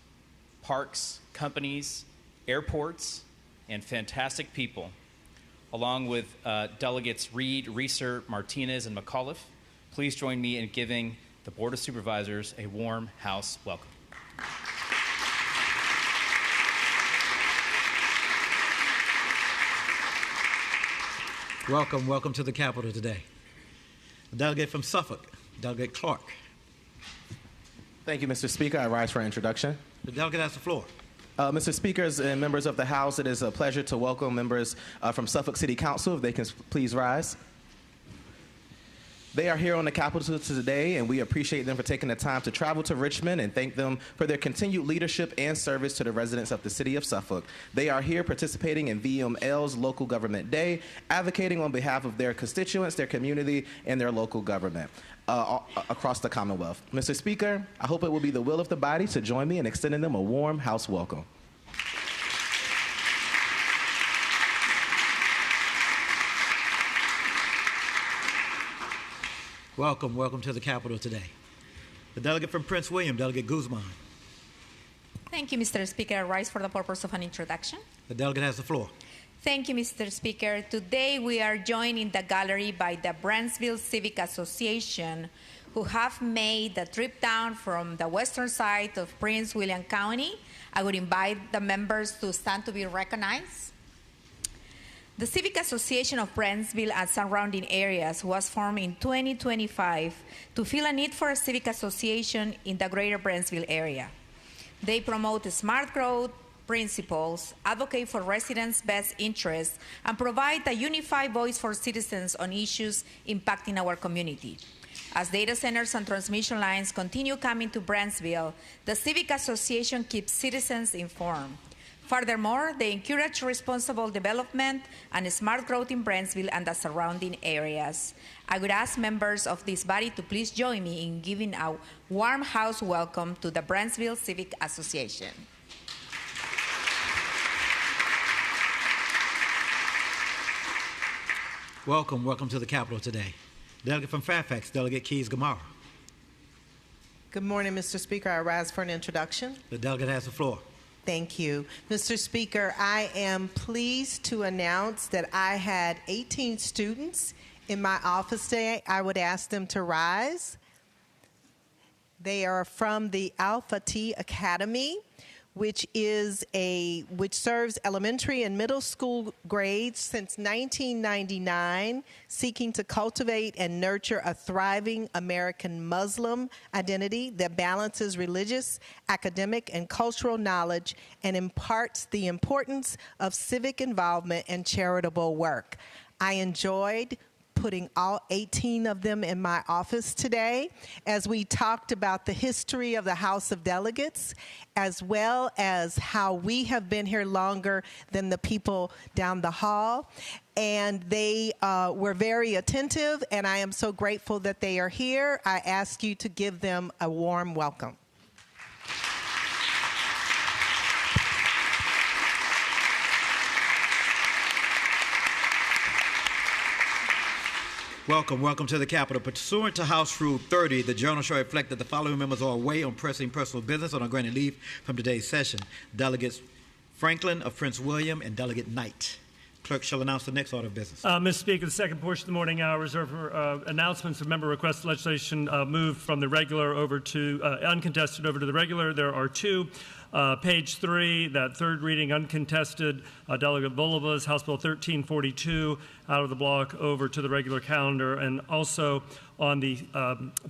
parks, companies, airports, and fantastic people. Along with Delegates Reed, Reeser, Martinez, and McAuliffe, please join me in giving the Board of Supervisors a warm House welcome. Welcome to the Capitol today. The delegate from Suffolk, Delegate Clark. Thank you, Mr. Speaker. I rise for introduction. The delegate has the floor. Mr. Speakers and members of the House, it is a pleasure to welcome members from Suffolk City Council. If they can please rise. They are here on the Capitol today, and we appreciate them for taking the time to travel to Richmond and thank them for their continued leadership and service to the residents of the city of Suffolk. They are here participating in VML's Local Government Day, advocating on behalf of their constituents, their community, and their local government across the Commonwealth. Mr. Speaker, I hope it will be the will of the body to join me in extending them a warm House welcome. Welcome, welcome to the Capitol today. The delegate from Prince William, Delegate Guzman. Thank you, Mr. Speaker. I rise for the purpose of an introduction. The delegate has the floor. Thank you, Mr. Speaker. Today we are joined in the gallery by the Branchville Civic Association, who have made the trip down from the western side of Prince William County. I would invite the members to stand to be recognized. The Civic Association of Branchville and surrounding areas was formed in 2025 to fill a need for a civic association in the greater Branchville area. They promote smart growth principles, advocate for residents' best interests, and provide a unified voice for citizens on issues impacting our community. As data centers and transmission lines continue coming to Branchville, the Civic Association keeps citizens informed. Furthermore, they encourage responsible development and smart growth in Branchville and the surrounding areas. I would ask members of this body to please join me in giving a warm house welcome to the Branchville Civic Association. Welcome, welcome to the Capitol today. Delegate from Fairfax, Delegate Keys-Gamarra. Good morning, Mr. Speaker. I rise for an introduction. The delegate has the floor. Thank you. Mr. Speaker, I am pleased to announce that I had 18 students in my office today. I would ask them to rise. They are from the Alpha T Academy, which serves elementary and middle school grades since 1999, seeking to cultivate and nurture a thriving American Muslim identity that balances religious, academic, and cultural knowledge and imparts the importance of civic involvement and charitable work. I enjoyed putting all 18 of them in my office today as we talked about the history of the House of Delegates, as well as how we have been here longer than the people down the hall. And they were very attentive, and I am so grateful that they are here. I ask you to give them a warm welcome. Welcome, welcome to the Capitol. Pursuant to House Rule 30, the journal shall reflect that the following members are away on pressing personal business and are granted leave from today's session. Delegates Franklin of Prince William and Delegate Knight. Clerk shall announce the next order of business. Mr. Speaker, the second portion of the morning hour reserved for announcements of member requested legislation moved from the regular over to uncontested over to the regular. There are two. Page 3, that third reading uncontested, Delegate Bulava's House Bill 1342 out of the block over to the regular calendar, and also on the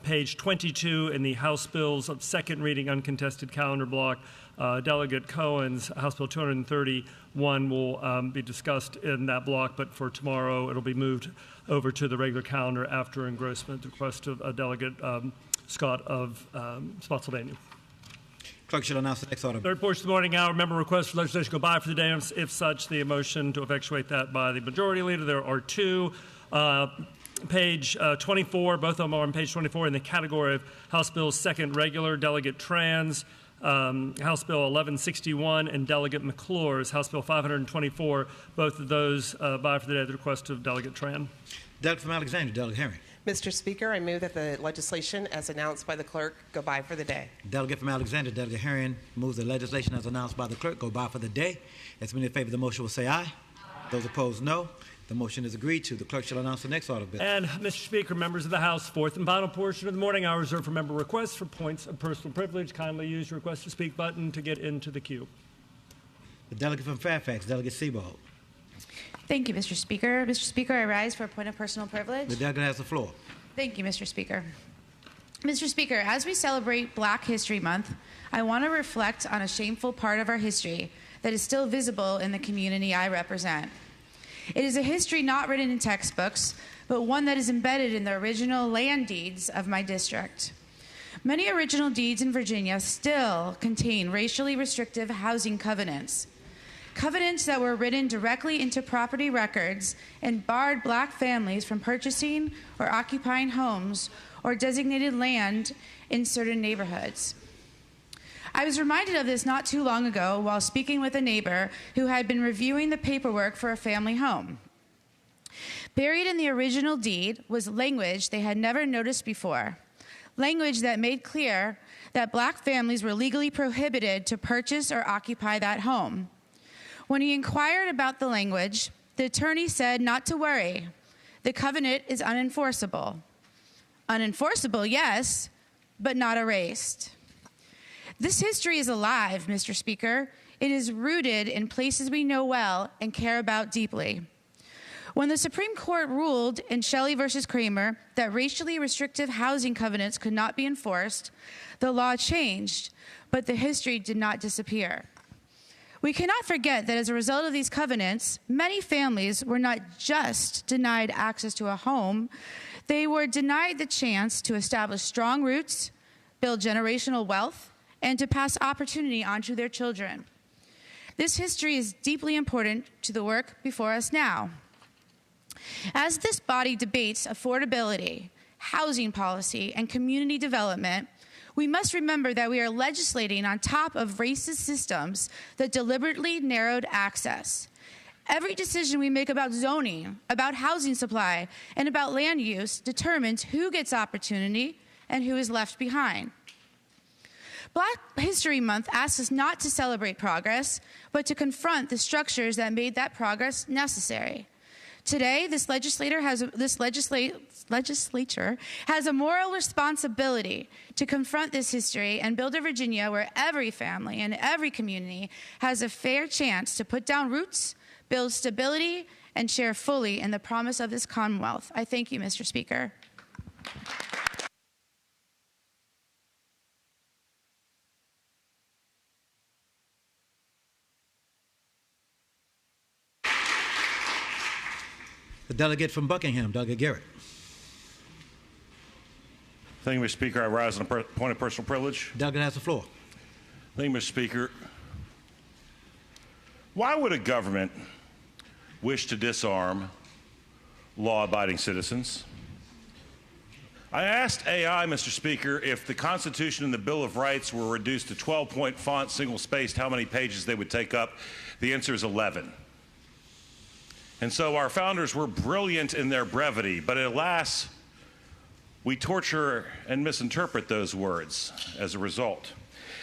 page 22 in the House Bills of second reading uncontested calendar block, Delegate Cohen's House Bill 231 will be discussed in that block, but for tomorrow it'll be moved over to the regular calendar after engrossment, the request of Delegate Scott of Spotsylvania. Clerk shall announce the next order. Third portion of the morning hour, member requests for legislation go by for the day. If such, the motion to effectuate that by the majority leader. There are two. Page 24, both of them are on page 24 in the category of House Bills second regular, Delegate Trans, House Bill 1161, and Delegate McClure's House Bill 524. Both of those by for the day at the request of Delegate Tran. Delegate from Alexandria, Delegate Herring. Mr. Speaker, I move that the legislation as announced by the clerk go by for the day. Delegate from Alexandria, Delegate Herring, moves the legislation as announced by the clerk go by for the day. As many in favor of the motion will say aye. Aye. Those opposed, no. The motion is agreed to. The clerk shall announce the next order of business. And, Mr. Speaker, members of the House, fourth and final portion of the morning hour reserved for member requests for points of personal privilege. Kindly use your request to speak button to get into the queue. The delegate from Fairfax, Delegate Seabold. Thank you, Mr. Speaker. Mr. Speaker, I rise for a point of personal privilege. The delegate has the floor. Thank you, Mr. Speaker. Mr. Speaker, as we celebrate Black History Month, I want to reflect on a shameful part of our history that is still visible in the community I represent. It is a history not written in textbooks, but one that is embedded in the original land deeds of my district. Many original deeds in Virginia still contain racially restrictive housing covenants. Covenants that were written directly into property records and barred black families from purchasing or occupying homes or designated land in certain neighborhoods. I was reminded of this not too long ago while speaking with a neighbor who had been reviewing the paperwork for a family home. Buried in the original deed was language they had never noticed before, language that made clear that black families were legally prohibited to purchase or occupy that home. When he inquired about the language, the attorney said not to worry. The covenant is unenforceable. Unenforceable, yes, but not erased. This history is alive, Mr. Speaker. It is rooted in places we know well and care about deeply. When the Supreme Court ruled in Shelley versus Kramer that racially restrictive housing covenants could not be enforced, the law changed, but the history did not disappear. We cannot forget that as a result of these covenants, many families were not just denied access to a home, they were denied the chance to establish strong roots, build generational wealth, and to pass opportunity on to their children. This history is deeply important to the work before us now. As this body debates affordability, housing policy, and community development, we must remember that we are legislating on top of racist systems that deliberately narrowed access. Every decision we make about zoning, about housing supply, and about land use determines who gets opportunity and who is left behind. Black History Month asks us not to celebrate progress, but to confront the structures that made that progress necessary. Today, this legislature has a moral responsibility to confront this history and build a Virginia where every family and every community has a fair chance to put down roots, build stability, and share fully in the promise of this Commonwealth. I thank you, Mr. Speaker. The delegate from Buckingham, Doug Garrett. Thank you, Mr. Speaker. I rise on a point of personal privilege. Delegate has the floor. Thank you, Mr. Speaker. Why would a government wish to disarm law-abiding citizens? I asked AI, Mr. Speaker, if the Constitution and the Bill of Rights were reduced to 12-point font, single-spaced, how many pages they would take up. The answer is 11. And so our founders were brilliant in their brevity, but alas, we torture and misinterpret those words as a result.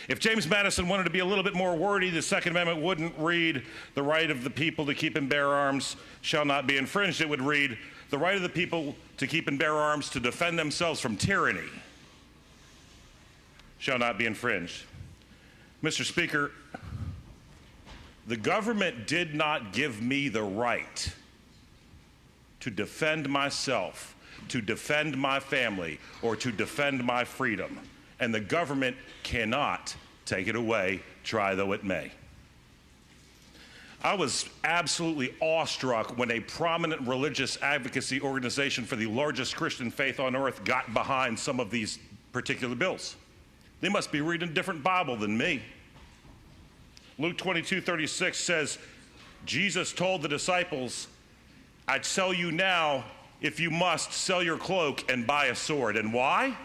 If James Madison wanted to be a little bit more wordy, the Second Amendment wouldn't read, "The right of the people to keep and bear arms shall not be infringed." It would read, "The right of the people to keep and bear arms to defend themselves from tyranny shall not be infringed." Mr. Speaker, the government did not give me the right to defend myself, to defend my family, or to defend my freedom. And the government cannot take it away, try though it may. I was absolutely awestruck when a prominent religious advocacy organization for the largest Christian faith on earth got behind some of these particular bills. They must be reading a different Bible than me. Luke 22:36 says, Jesus told the disciples, "I tell you now, if you must, sell your cloak and buy a sword." And why?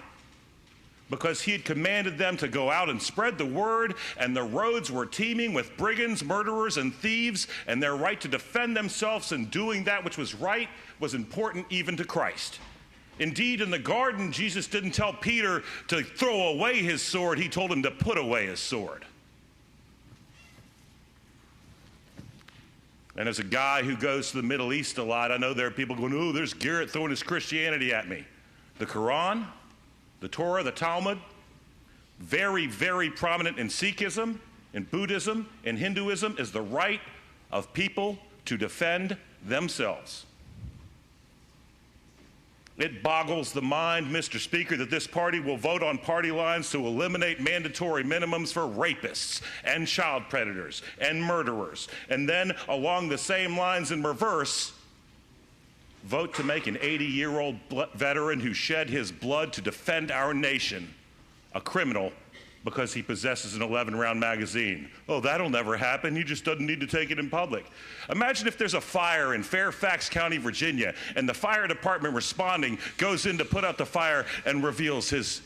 Because he had commanded them to go out and spread the word, and the roads were teeming with brigands, murderers, and thieves, and their right to defend themselves in doing that which was right was important even to Christ. Indeed, in the garden, Jesus didn't tell Peter to throw away his sword. He told him to put away his sword. And as a guy who goes to the Middle East a lot, I know there are people going, "Oh, there's Garrett throwing his Christianity at me." The Quran, the Torah, the Talmud, very, very prominent in Sikhism, in Buddhism, in Hinduism, is the right of people to defend themselves. It boggles the mind, Mr. Speaker, that this party will vote on party lines to eliminate mandatory minimums for rapists and child predators and murderers. And then along the same lines in reverse, vote to make an 80-year-old veteran who shed his blood to defend our nation a criminal because he possesses an 11-round magazine. Oh, that'll never happen. He just doesn't need to take it in public. Imagine if there's a fire in Fairfax County, Virginia, and the fire department responding goes in to put out the fire and reveals his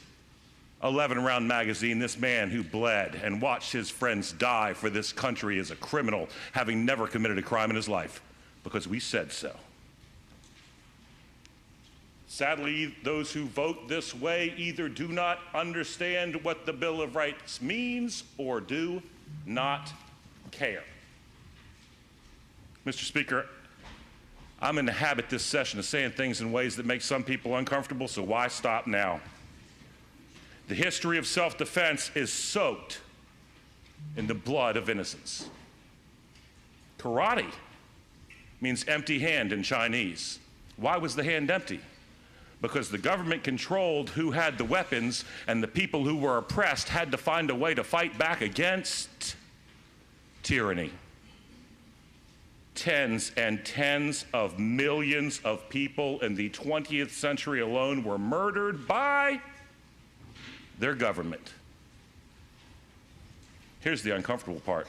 11-round magazine. This man who bled and watched his friends die for this country is a criminal, having never committed a crime in his life, because we said so. Sadly, those who vote this way either do not understand what the Bill of Rights means or do not care. Mr. Speaker, I'm in the habit this session of saying things in ways that make some people uncomfortable, so why stop now? The history of self-defense is soaked in the blood of innocents. Karate means empty hand in Chinese. Why was the hand empty? Because the government controlled who had the weapons, and the people who were oppressed had to find a way to fight back against tyranny. Tens and tens of millions of people in the 20th century alone were murdered by their government. Here's the uncomfortable part.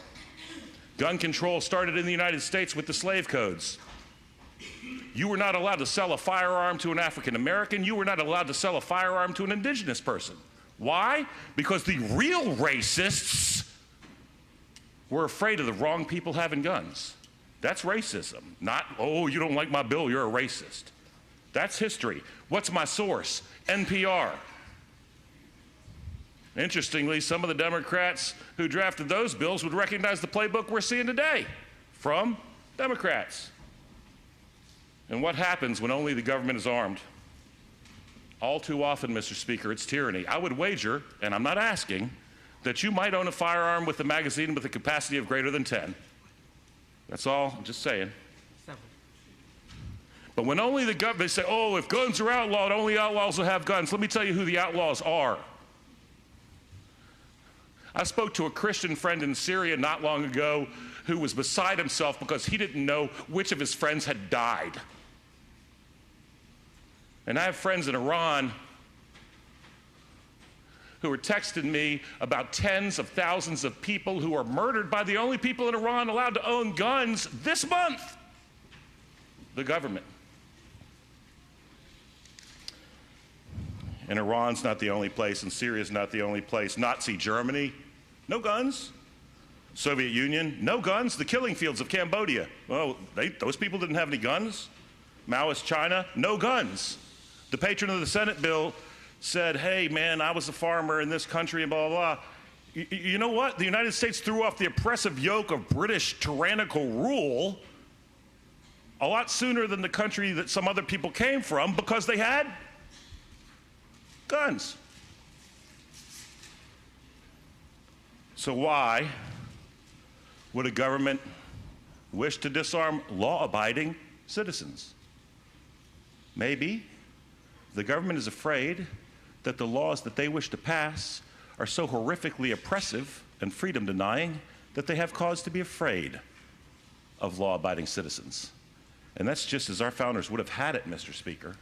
Gun control started in the United States with the slave codes. You were not allowed to sell a firearm to an African American. You were not allowed to sell a firearm to an indigenous person. Why? Because the real racists were afraid of the wrong people having guns. That's racism, not, oh, you don't like my bill, you're a racist. That's history. What's my source? NPR. Interestingly, some of the Democrats who drafted those bills would recognize the playbook we're seeing today from Democrats. And what happens when only the government is armed? All too often, Mr. Speaker, it's tyranny. I would wager, and I'm not asking, that you might own a firearm with a magazine with a capacity of greater than 10. That's all, I'm just saying. But when only the government, they say, oh, if guns are outlawed, only outlaws will have guns. Let me tell you who the outlaws are. I spoke to a Christian friend in Syria not long ago who was beside himself because he didn't know which of his friends had died. And I have friends in Iran who are texting me about tens of thousands of people who are murdered by the only people in Iran allowed to own guns this month, the government. And Iran's not the only place, and Syria's not the only place. Nazi Germany, no guns. Soviet Union, no guns. The killing fields of Cambodia, well, those people didn't have any guns. Maoist China, no guns. The patron of the Senate bill said, hey, man, I was a farmer in this country and blah, blah, blah. You know what? The United States threw off the oppressive yoke of British tyrannical rule a lot sooner than the country that some other people came from because they had guns. So why would a government wish to disarm law-abiding citizens? Maybe the government is afraid that the laws that they wish to pass are so horrifically oppressive and freedom-denying that they have cause to be afraid of law-abiding citizens. And that's just as our founders would have had it, Mr. Speaker.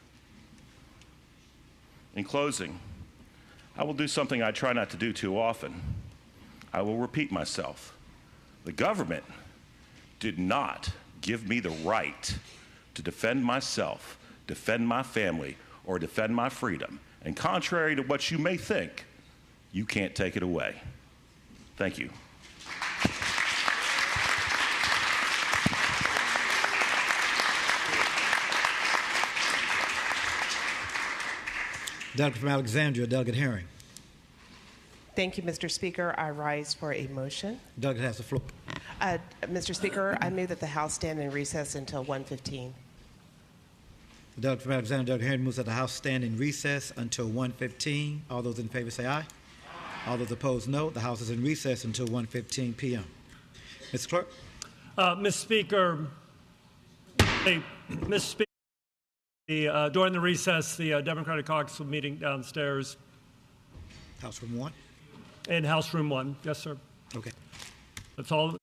In closing, I will do something I try not to do too often. I will repeat myself. The government did not give me the right to defend myself, defend my family, or defend my freedom. And contrary to what you may think, you can't take it away. Thank you. Delegate from Alexandria, Delegate Herring. Thank you, Mr. Speaker. I rise for a motion. Delegate has the floor. Mr. Speaker, I move that the House stand in recess until 1:15. The delegate from Alexandria, Delegate Herring, moves that the House stand in recess until 1:15. All those in favor say aye. Aye. All those opposed, no. The House is in recess until 1:15 p.m. Mr. Clerk. Mr. Speaker, during the recess, the Democratic caucus will be meeting downstairs. House Room 1? In House Room 1, yes, sir. Okay. That's all.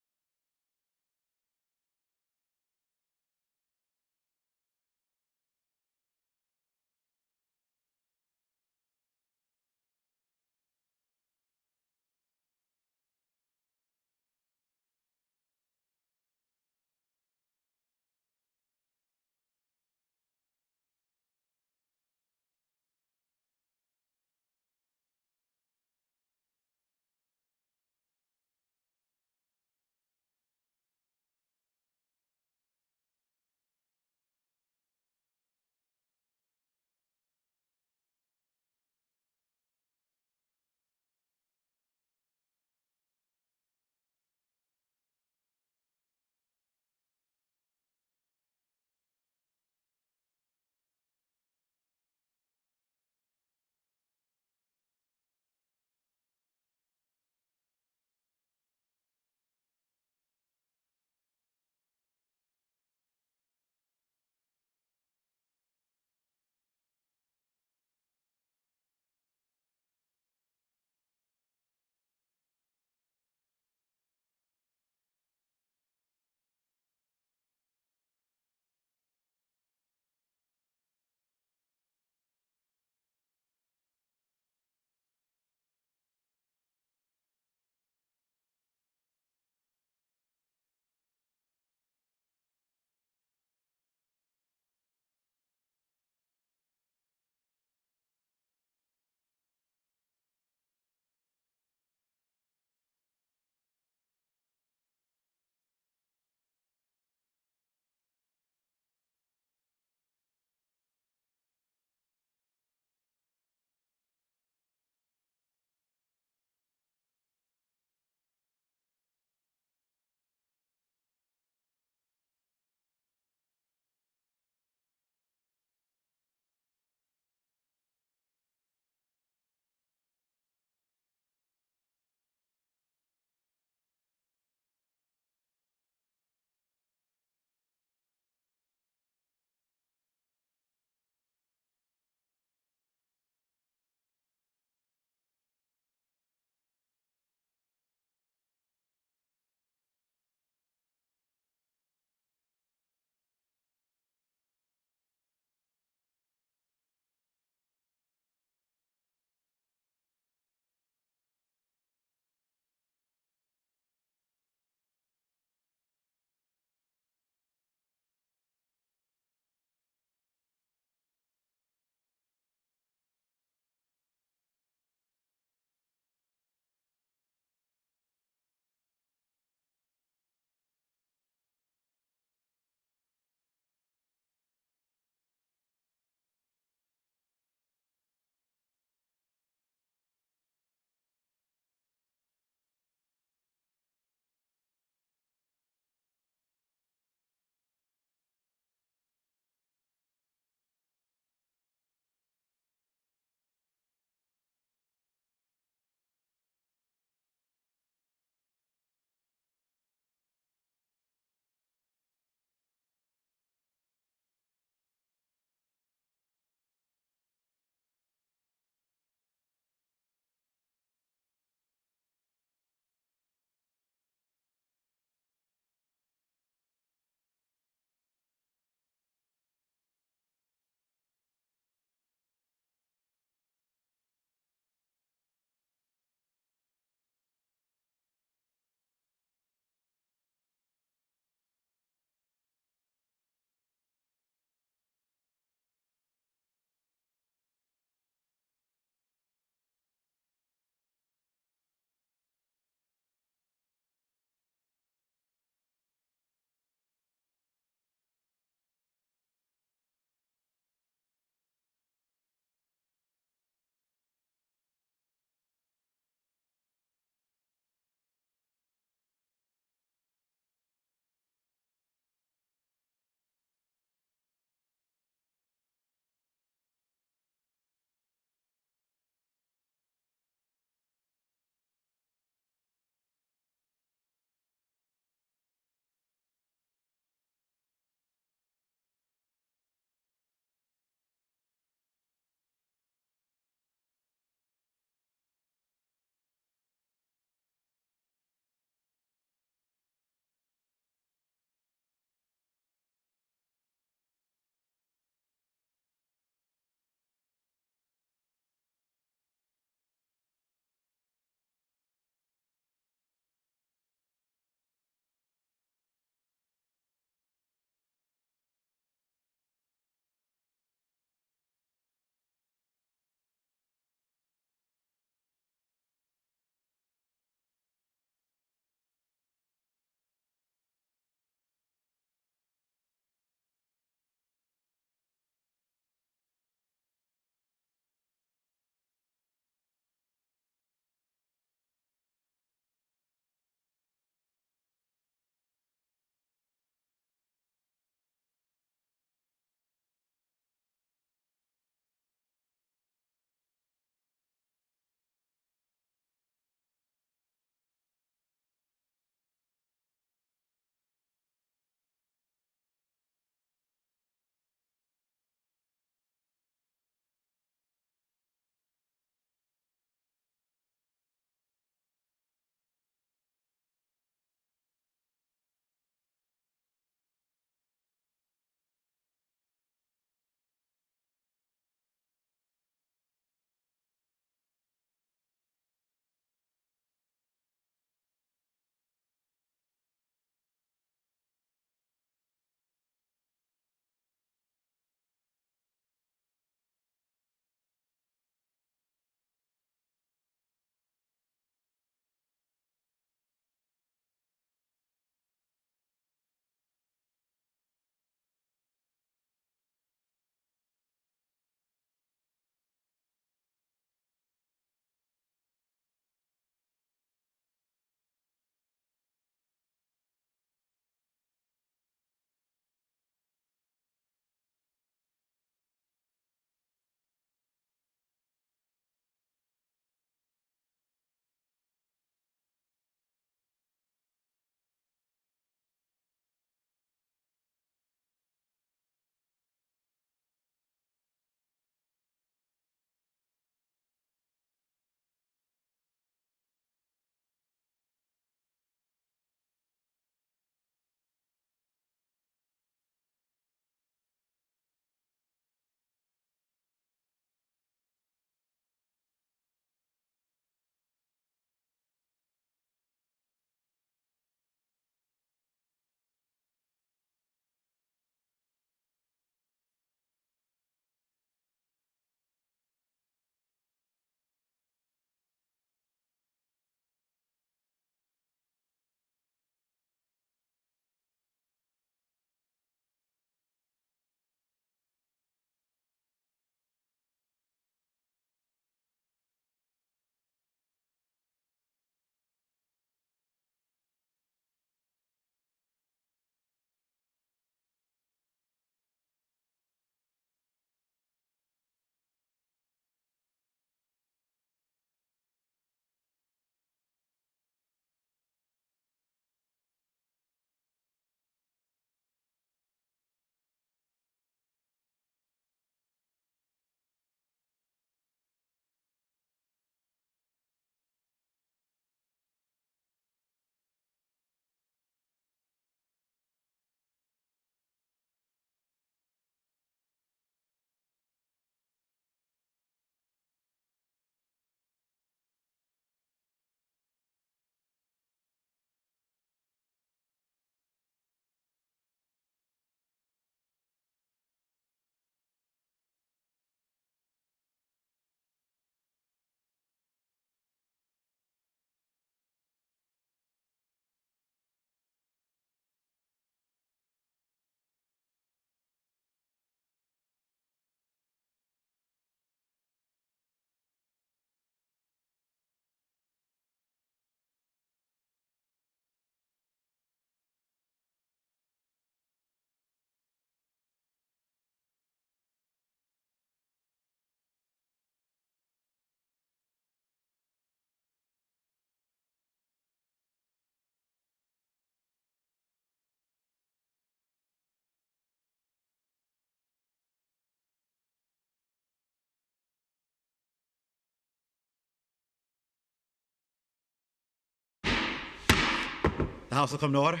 The House will come to order.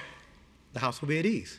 The House will be at ease.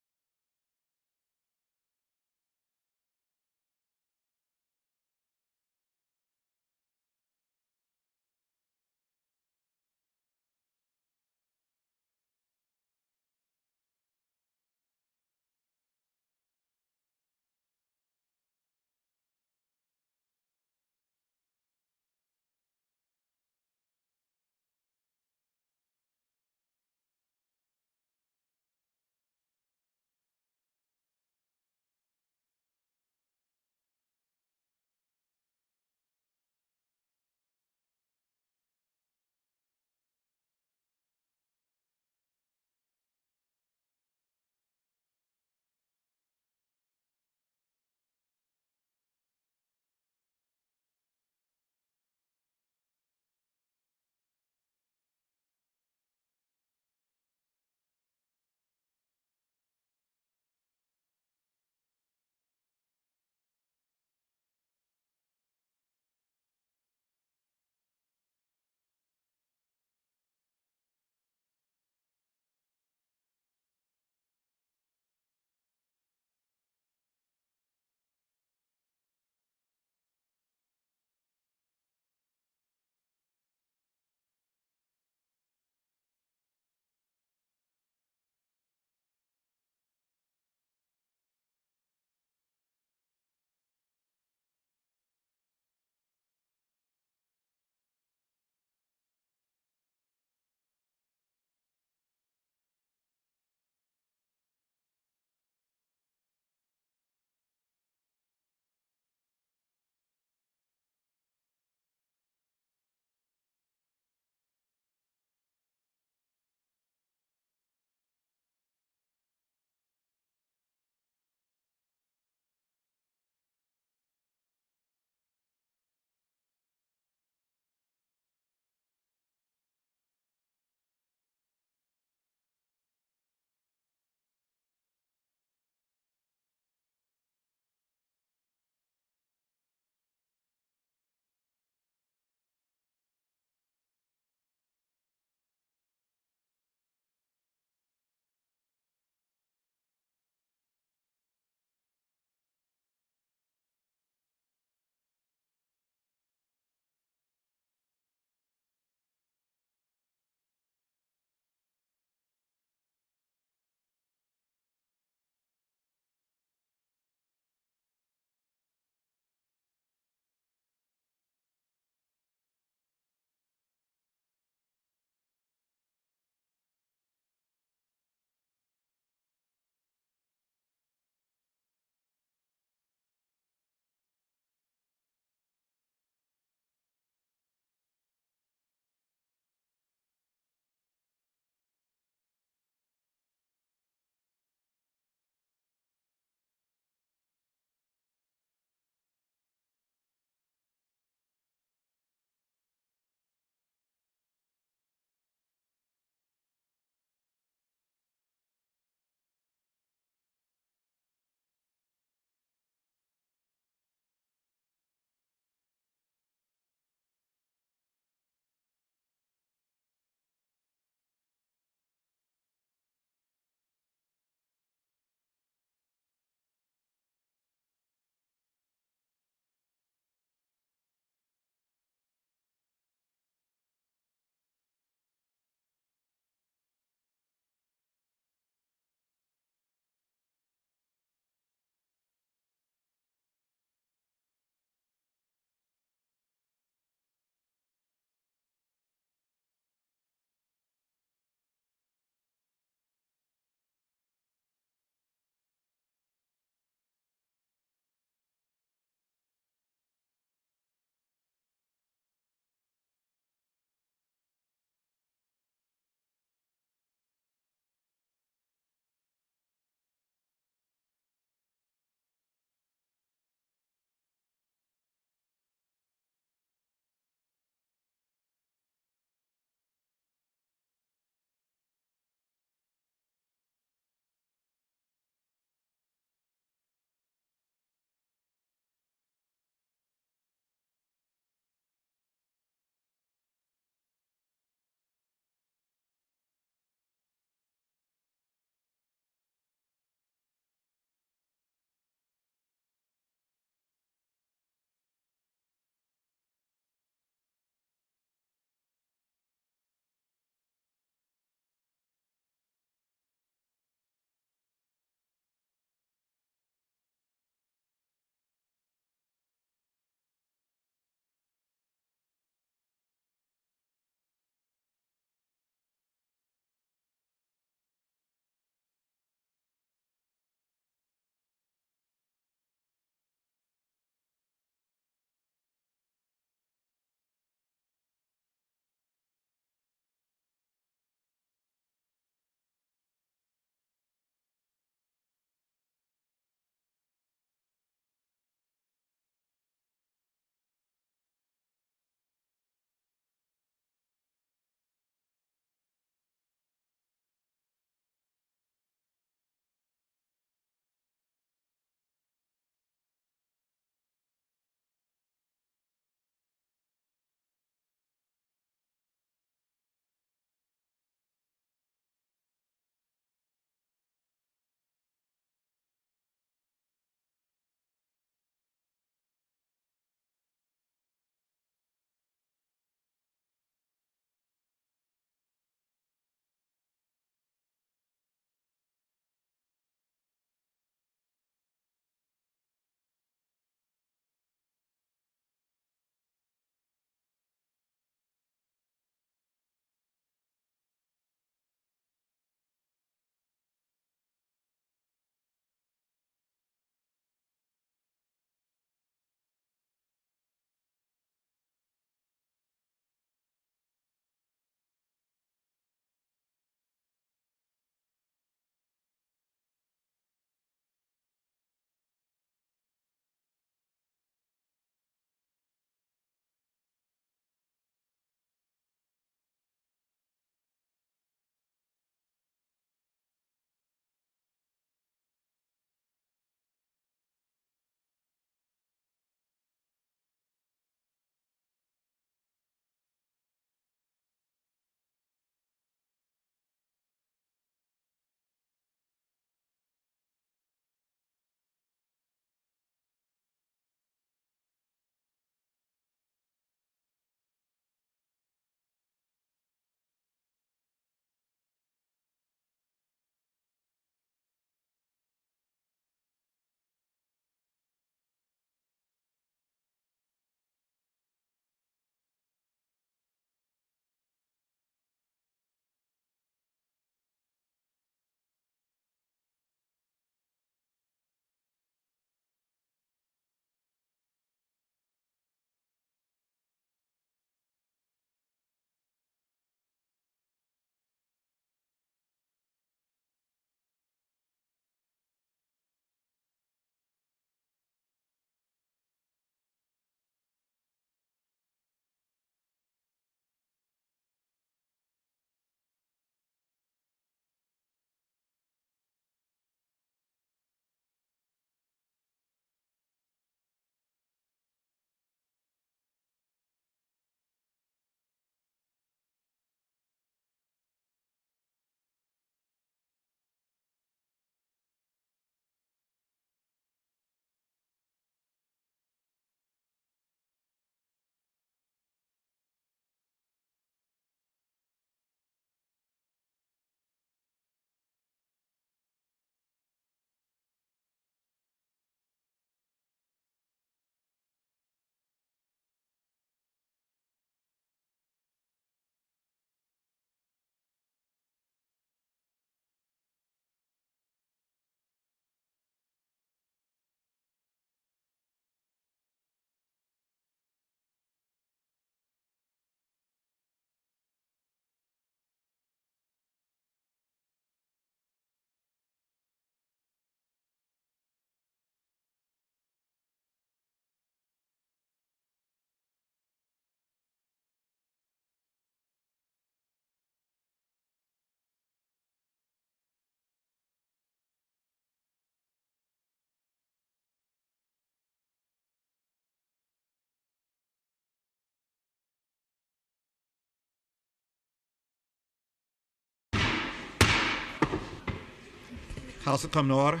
House will come to order.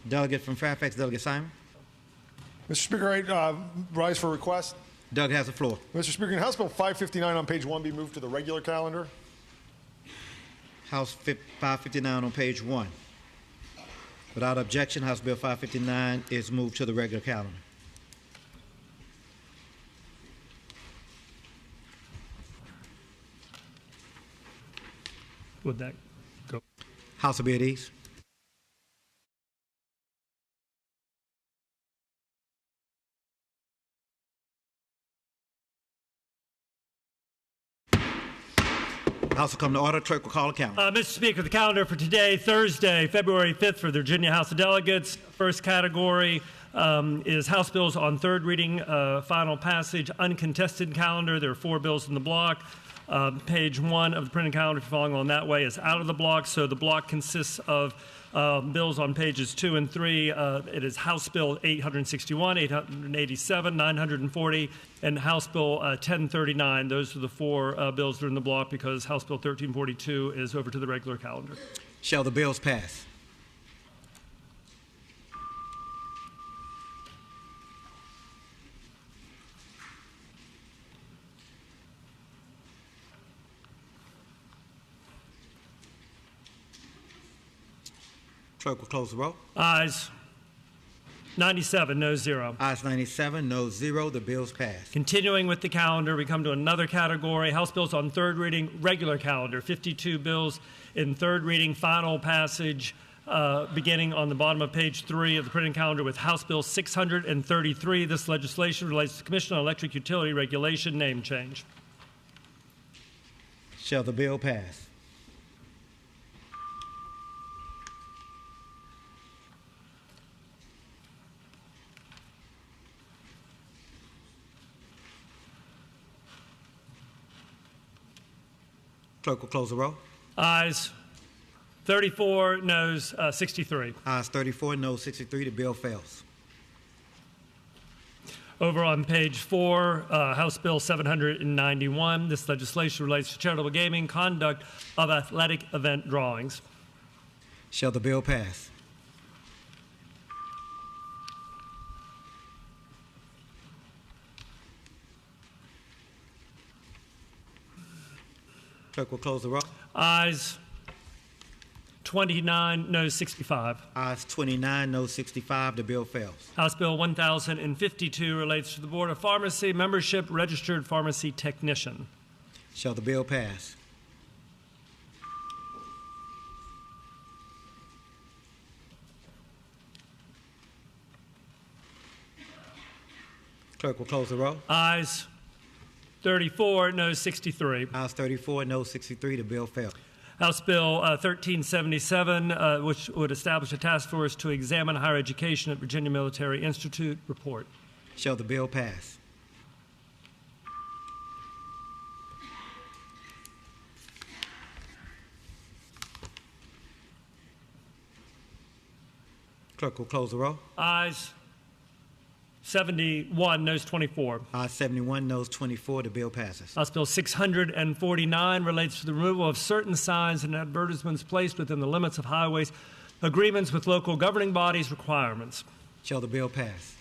Delegate from Fairfax, Delegate Simon. Mr. Speaker, I rise for request. Doug has the floor. Mr. Speaker, can House Bill 559 on page 1 be moved to the regular calendar? House 559 on page 1. Without objection, House Bill 559 is moved to the regular calendar. Would that go? House will be at ease. House will come to order. Clerk will call the calendar. Mr. Speaker, the calendar for today, Thursday, February 5th, for the Virginia House of Delegates. First category is House bills on third reading, final passage, uncontested calendar. There are 4 bills in the block. Page 1 of the printed calendar, if you're following along that way, is out of the block. So the block consists of bills on pages 2 and 3. It is House Bill 861, 887, 940, and House Bill 1039. Those are the 4 bills that are in the block because House Bill 1342 is over to the regular calendar. Shall the bills pass? Clerk will close the roll. Ayes 97, no 0. Ayes 97, no 0. The bills pass. Continuing with the calendar, we come to another category, House bills on third reading, regular calendar, 52 bills in third reading, final passage, beginning on the bottom of page 3 of the printed calendar with House Bill 633. This legislation relates to the Commission on Electric Utility Regulation name change. Shall the bill pass? Clerk will close the roll. Ayes 34, noes 63. Ayes 34, noes 63. The bill fails. Over on page 4, House Bill 791. This legislation relates to charitable gaming, conduct of athletic event drawings. Shall the bill pass? Clerk will close the roll. Ayes 29, noes 65. Ayes 29, noes 65. The bill fails. House Bill 1052 relates to the Board of Pharmacy membership, registered pharmacy technician. Shall the bill pass? Clerk will close the roll. Ayes 34, noes 63. Ayes 34, noes 63. The bill fails. House Bill 1377, which would establish a task force to examine higher education at Virginia Military Institute. Report. Shall the bill pass? Clerk will close the roll. Ayes 71, noes 24. Ayes 71, noes 24. The bill passes. House Bill 649 relates to the removal of certain signs and advertisements placed within the limits of highways, agreements with local governing bodies, requirements. Shall the bill pass?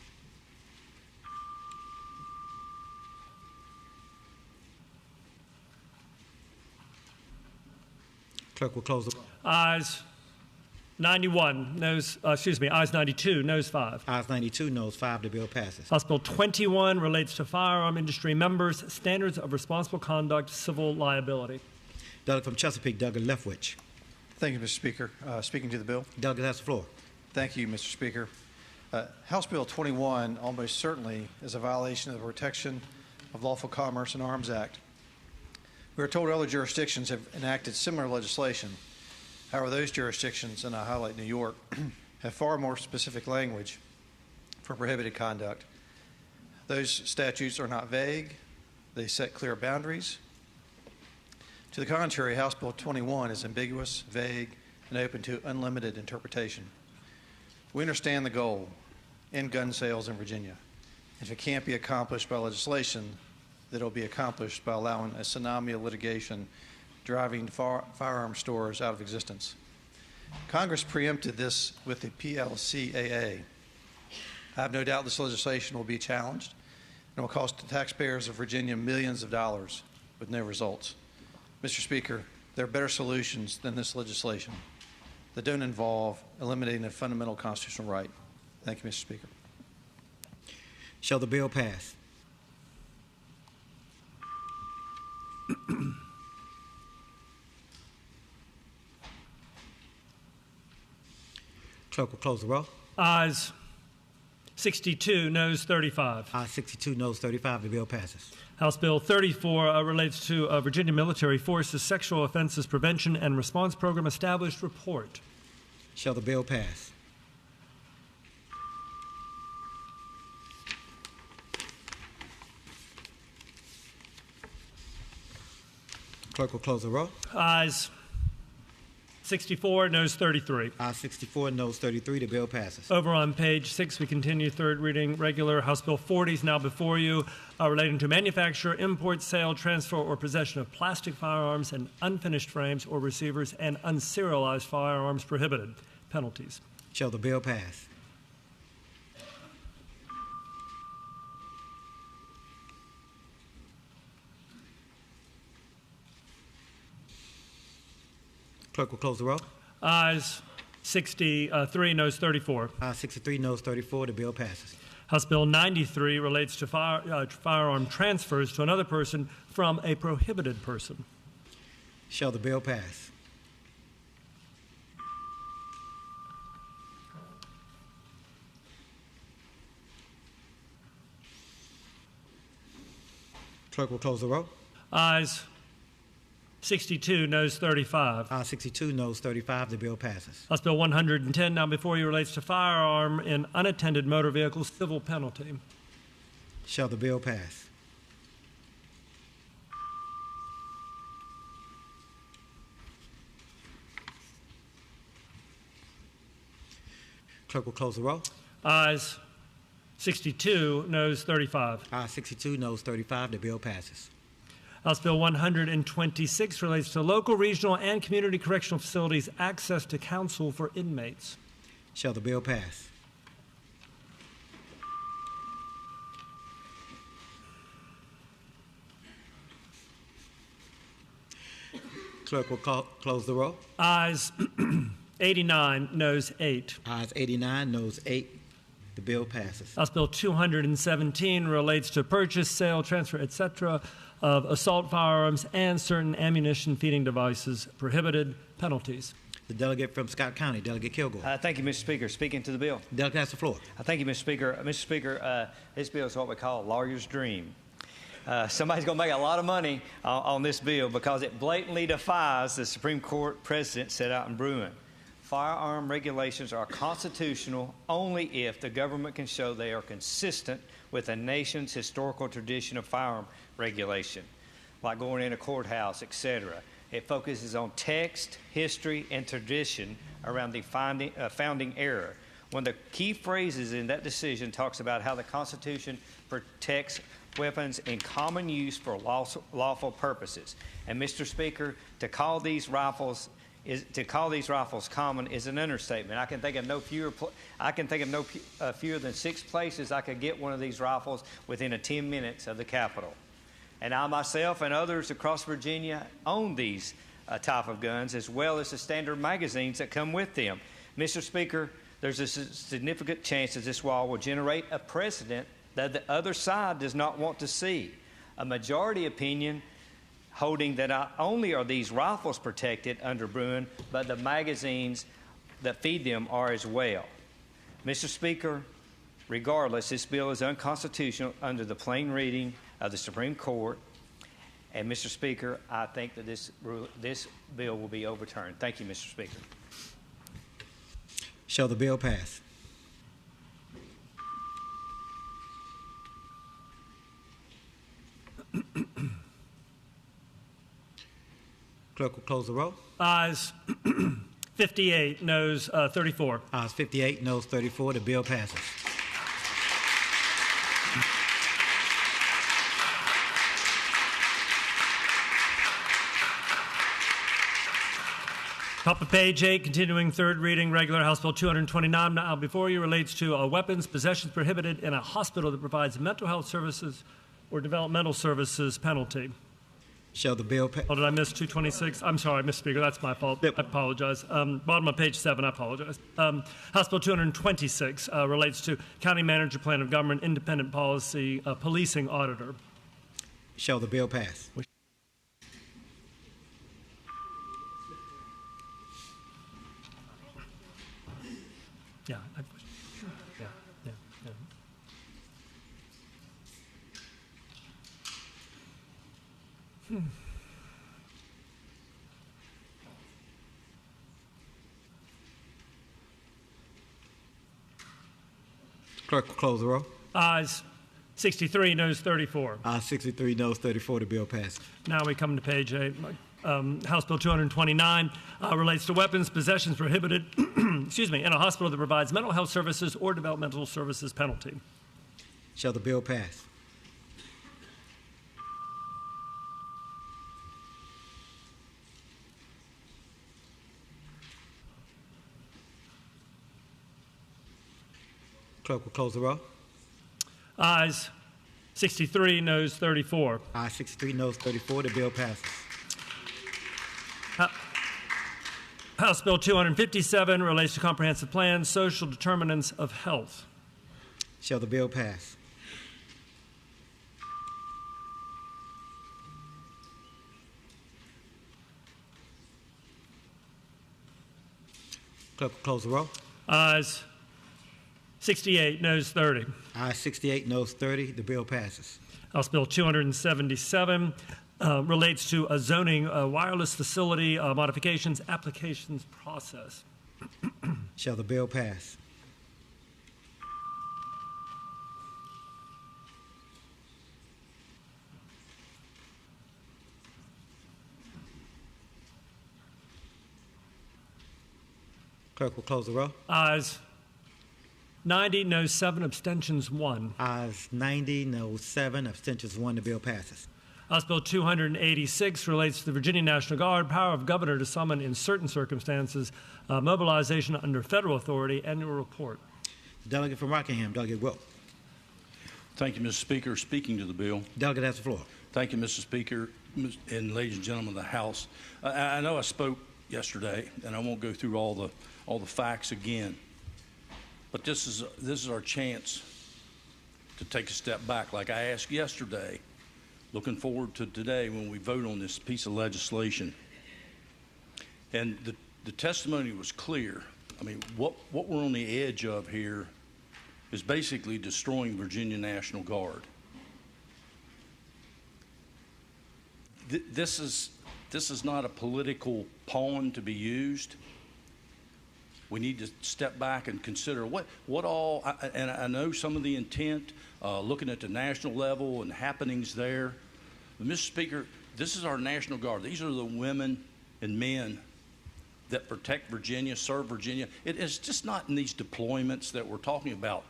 Clerk will close the roll. Ayes 91, noes, ayes 92, noes 5. Ayes 92, noes 5. The bill passes. House Bill 21 relates to firearm industry members, standards of responsible conduct, civil liability. Delegate from Chesapeake, Douglas Leftwich. Thank you, Mr. Speaker. Speaking to the bill. Delegate has the floor. Thank you, Mr. Speaker. House Bill 21 almost certainly is a violation of the Protection of Lawful Commerce and Arms Act. We are told other jurisdictions have enacted similar legislation. However, those jurisdictions, and I highlight New York, have far more specific language for prohibited conduct. Those statutes are not vague. They set clear boundaries. To the contrary, House Bill 21 is ambiguous, vague, and open to unlimited interpretation. We understand the goal, end gun sales in Virginia. If it can't be accomplished by legislation, that it will be accomplished by allowing a tsunami of litigation driving firearm stores out of existence. Congress preempted this with the PLCAA. I have no doubt this legislation will be challenged and will cost the taxpayers of Virginia millions of dollars with no results. Mr. Speaker, there are better solutions than this legislation that don't involve eliminating a fundamental constitutional right. Thank you, Mr. Speaker. Shall the bill pass? Clerk will close the roll. Ayes 62, noes 35. Ayes 62, noes 35. The bill passes. House Bill 34 relates to Virginia Military Forces Sexual Offenses Prevention and Response Program established report. Shall the bill pass? Clerk will close the roll. Ayes 64, noes 33. Ayes 64, noes 33. The bill passes. Over on page 6, we continue third reading regular. House Bill 40 is now before you, relating to manufacture, import, sale, transfer, or possession of plastic firearms and unfinished frames or receivers and unserialized firearms prohibited. Penalties. Shall the bill pass? Clerk will close the roll. Ayes 63, noes 34. Ayes 63, noes 34. The bill passes. House Bill 93 relates to firearm transfers to another person from a prohibited person. Shall the bill pass? Clerk will close the roll. Ayes 62, noes 35. Ayes 62, noes 35. The bill passes. House Bill 110 now before you relates to firearm in unattended motor vehicle civil penalty. Shall the bill pass? Clerk will close the roll. Ayes 62, noes 35. Ayes 62, noes 35. The bill passes. House Bill 126 relates to local, regional, and community correctional facilities' access to counsel for inmates. Shall the bill pass? Clerk will close the roll. Ayes 89, noes 8. Ayes 89, noes 8. The bill passes. House Bill 217 relates to purchase, sale, transfer, etc. of assault firearms and certain ammunition feeding devices, prohibited. Penalties. The delegate from Scott County, Delegate Kilgore. Thank you, Mr. Speaker. Speaking to the bill. Delegate has the floor. Thank you, Mr. Speaker. Mr. Speaker, this bill is what we call a lawyer's dream. Somebody's going to make a lot of money on this bill because it blatantly defies the Supreme Court precedent set out in Bruin. Firearm regulations are constitutional only if the government can show they are consistent with a nation's historical tradition of firearm regulation, like going in a courthouse, etc. It focuses on text, history, and tradition around the founding era. One of the key phrases in that decision talks about how the Constitution protects weapons in common use for lawful purposes. And, Mr. Speaker, to call these rifles common is an understatement. I can think of no fewer than 6 places I could get one of these rifles within 10 minutes of the Capitol. And I myself and others across Virginia own these type of guns, as well as the standard magazines that come with them. Mr. Speaker, there's a significant chance that this law will generate a precedent that the other side does not want to see. A majority opinion holding that not only are these rifles protected under Bruin, but the magazines that feed them are as well. Mr. Speaker, regardless, this bill is unconstitutional under the plain reading of the Supreme Court. And, Mr. Speaker, I think that this bill will be overturned. Thank you, Mr. Speaker. Shall the bill pass? Clerk will close the roll. Ayes 58, noes 34. Ayes 58, noes 34. The bill passes. Top of page 8, continuing third reading, regular House Bill 229 now before you, relates to weapons possessions prohibited in a hospital that provides mental health services or developmental services penalty. Shall the bill pass? Oh, did I miss 226? I'm sorry, Mr. Speaker, that's my fault. I apologize. Bottom of page 7, I apologize. House Bill 226 relates to County Manager Plan of Government Independent Policy Policing Auditor. Shall the bill pass? Yeah. Clerk will close the roll. Ayes 63, noes 34. Ayes 63, noes 34. The bill passes. Now we come to page 8. House Bill 229 relates to weapons possessions prohibited excuse me, in a hospital that provides mental health services or developmental services penalty. Shall the bill pass? Clerk will close the roll. Ayes 63, noes 34. Ayes 63, noes 34. The bill passes. House Bill 257 relates to comprehensive plans, social determinants of health. Shall the bill pass? Clerk will close the roll. Ayes 68, noes 30. Ayes 68, noes 30. The bill passes. House Bill 277 relates to a zoning wireless facility modifications applications process. Shall the bill pass? Clerk will close the roll. Ayes 90, noes 7, abstentions 1. Ayes 90, noes 7, abstentions 1. The bill passes. House Bill 286 relates to the Virginia National Guard, power of governor to summon in certain circumstances, mobilization under federal authority, annual report. Delegate from Rockingham, Delegate Wilk. Thank you, Mr. Speaker. Speaking to the bill. Delegate has the floor. Thank you, Mr. Speaker, and ladies and gentlemen of the House. I know I spoke yesterday, and I won't go through all the facts again, but this is our chance to take a step back, like I asked yesterday. Looking forward to today when we vote on this piece of legislation. And the testimony was clear. I mean, what we're on the edge of here is basically destroying Virginia National Guard. This is not a political pawn to be used. We need to step back and consider what all, and I know some of the intent, looking at the national level and happenings there. But Mr. Speaker, this is our National Guard. These are the women and men that protect Virginia, serve Virginia. It is just not in these deployments that we're talking about.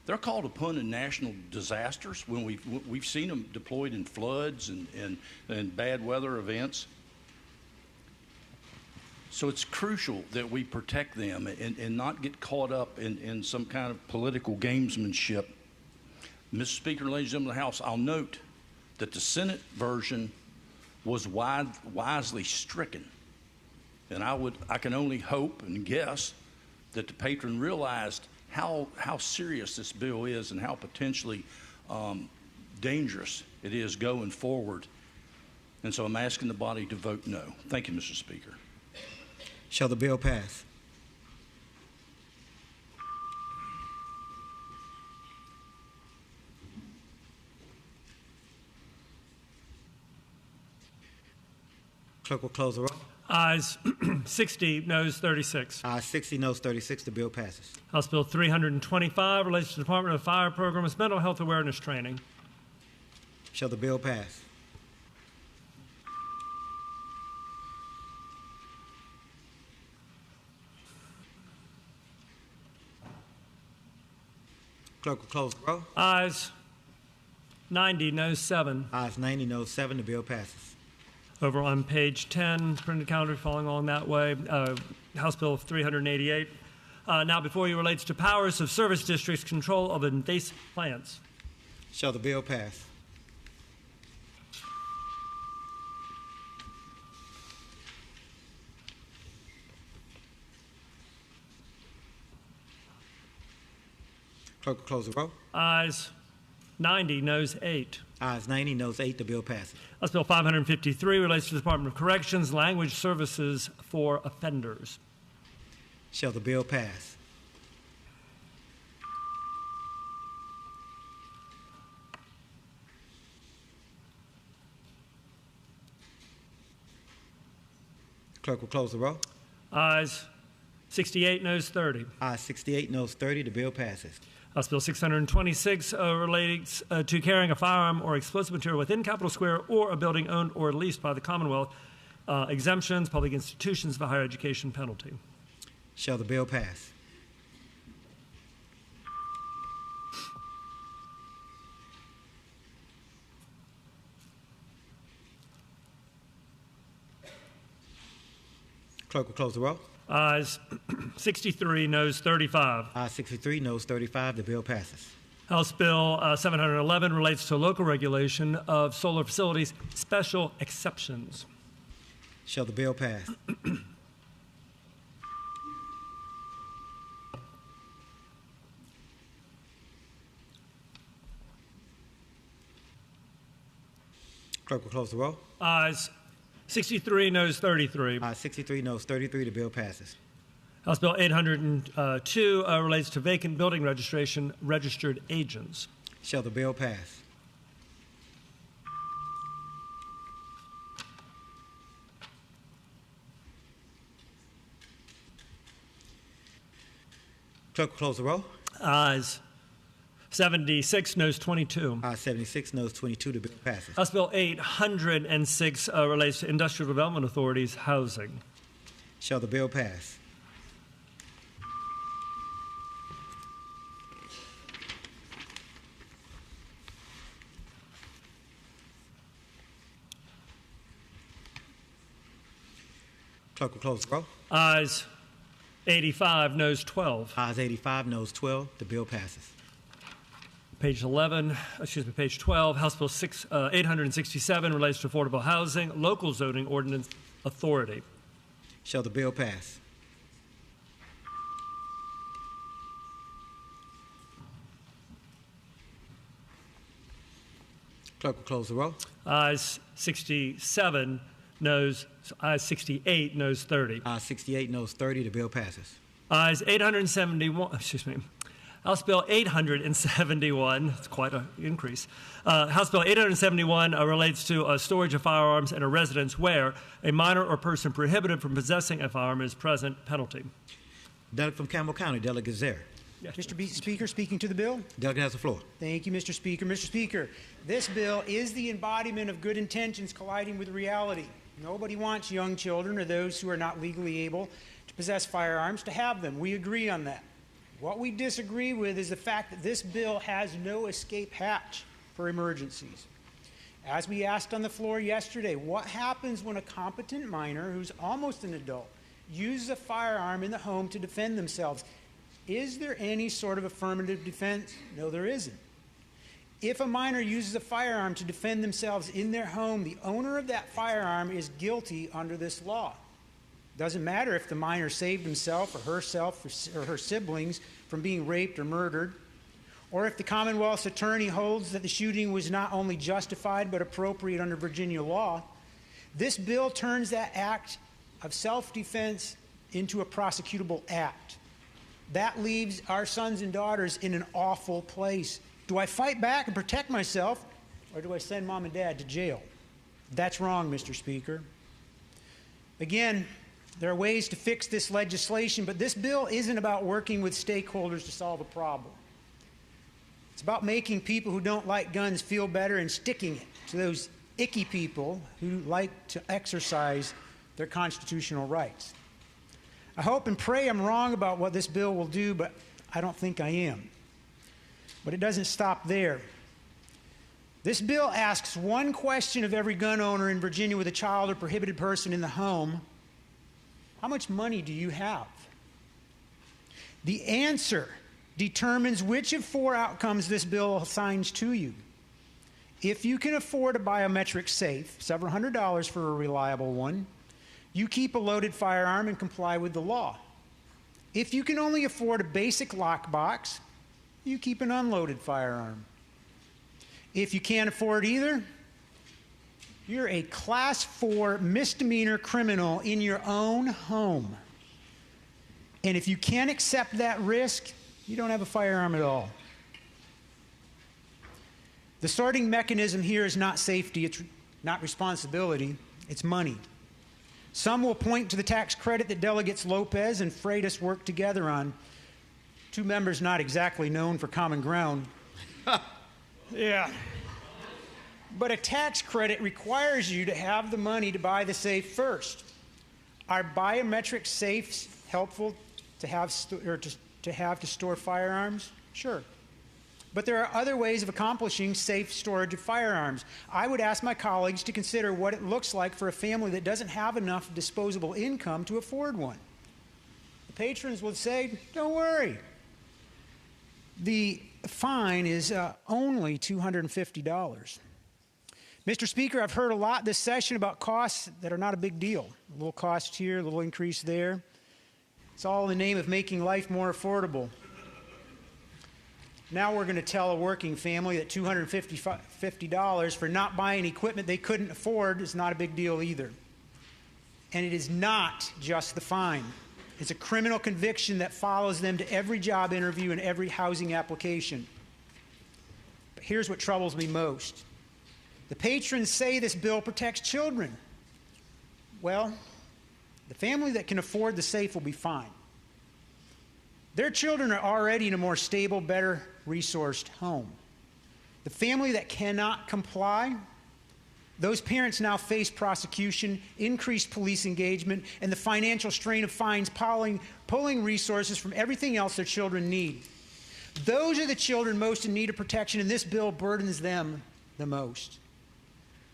They're called upon in national disasters when we've seen them deployed in floods and bad weather events. So it's crucial that we protect them and not get caught up in some kind of political gamesmanship. Mr. Speaker, ladies and gentlemen of the House, I'll note that the Senate version was wisely stricken. And I can only hope and guess that the patron realized how serious this bill is and how potentially dangerous it is going forward. And so I'm asking the body to vote no. Thank you, Mr. Speaker. Shall the bill pass? Clerk will close the roll. Ayes 60, noes 36. Ayes 60, noes 36. The bill passes. House Bill 325 relates to the Department of Fire Program's mental health awareness training. Shall the bill pass? Clerk will close the roll. Ayes 90, noes 7. Ayes 90, noes 7. The bill passes. Over on page 10, printed calendar following along that way, House Bill 388. Now before you relates to powers of service districts, control of invasive plants. Shall the bill pass? Clerk will close the roll. Ayes 90, noes 8. Ayes 90, noes 8. The bill passes. House Bill 553 relates to the Department of Corrections, language services for offenders. Shall the bill pass? Clerk will close the roll. Ayes 68, noes 30. Ayes 68, noes 30. The bill passes. House Bill 626 relates to carrying a firearm or explosive material within Capitol Square or a building owned or leased by the Commonwealth. Exemptions, public institutions of a higher education penalty. Shall the bill pass? Clerk will close the roll. Ayes 63, noes 35. Ayes 63, noes 35. The bill passes. House Bill 711 relates to local regulation of solar facilities, special exceptions. Shall the bill pass? Clerk will close the roll. Ayes 63, noes 33. Ayes 63, noes 33. The bill passes. House Bill 802 relates to vacant building registration, registered agents. Shall the bill pass? Clerk will close the roll. Ayes 76, noes 22. Ayes 76, noes 22. The bill passes. House Bill 806 relates to Industrial Development Authority's housing. Shall the bill pass? Clerk will close the roll. Ayes 85, noes 12. Ayes 85, noes 12. The bill passes. Page 12, House Bill 867 relates to affordable housing, local zoning ordinance authority. Shall the bill pass? Clerk will close the roll. Ayes 67, ayes 68, noes 30. Ayes 68, noes 30. The bill passes. Ayes 871, House Bill 871, it's quite an increase. House Bill 871 relates to storage of firearms in a residence where a minor or person prohibited from possessing a firearm is present. Penalty. Delegate from Campbell County, Delegate Zare. Yes. Mr. Speaker, speaking to the bill. Delegate has the floor. Thank you, Mr. Speaker. Mr. Speaker, this bill is the embodiment of good intentions colliding with reality. Nobody wants young children or those who are not legally able to possess firearms to have them. We agree on that. What we disagree with is the fact that this bill has no escape hatch for emergencies. As we asked on the floor yesterday, what happens when a competent minor who's almost an adult uses a firearm in the home to defend themselves? Is there any sort of affirmative defense? No, there isn't. If a minor uses a firearm to defend themselves in their home, the owner of that firearm is guilty under this law. Doesn't matter if the minor saved himself or herself or her siblings from being raped or murdered, or if the Commonwealth's attorney holds that the shooting was not only justified but appropriate under Virginia law. This bill turns that act of self-defense into a prosecutable act. That leaves our sons and daughters in an awful place. Do I fight back and protect myself, or do I send mom and dad to jail? That's wrong, Mr. Speaker. Again, there are ways to fix this legislation, but this bill isn't about working with stakeholders to solve a problem. It's about making people who don't like guns feel better and sticking it to those icky people who like to exercise their constitutional rights. I hope and pray I'm wrong about what this bill will do, but I don't think I am. But it doesn't stop there. This bill asks one question of every gun owner in Virginia with a child or prohibited person in the home: how much money do you have? The answer determines which of four outcomes this bill assigns to you. If you can afford a biometric safe, several $100s for a reliable one, you keep a loaded firearm and comply with the law. If you can only afford a basic lockbox, you keep an unloaded firearm. If you can't afford either, you're a Class 4 misdemeanor criminal in your own home. And if you can't accept that risk, you don't have a firearm at all. The sorting mechanism here is not safety, it's not responsibility, it's money. Some will point to the tax credit that Delegates Lopez and Freitas worked together on, two members not exactly known for common ground. Yeah. But a tax credit requires you to have the money to buy the safe first. Are biometric safes helpful to have to store firearms? Sure. But there are other ways of accomplishing safe storage of firearms. I would ask my colleagues to consider what it looks like for a family that doesn't have enough disposable income to afford one. The patrons would say, don't worry. The fine is only $250. Mr. Speaker, I've heard a lot this session about costs that are not a big deal. A little cost here, a little increase there. It's all in the name of making life more affordable. Now we're going to tell a working family that $250 for not buying equipment they couldn't afford is not a big deal either. And it is not just the fine. It's a criminal conviction that follows them to every job interview and every housing application. But here's what troubles me most. The patrons say this bill protects children. Well, the family that can afford the safe will be fine. Their children are already in a more stable, better resourced home. The family that cannot comply, those parents now face prosecution, increased police engagement, and the financial strain of fines pulling resources from everything else their children need. Those are the children most in need of protection, and this bill burdens them the most.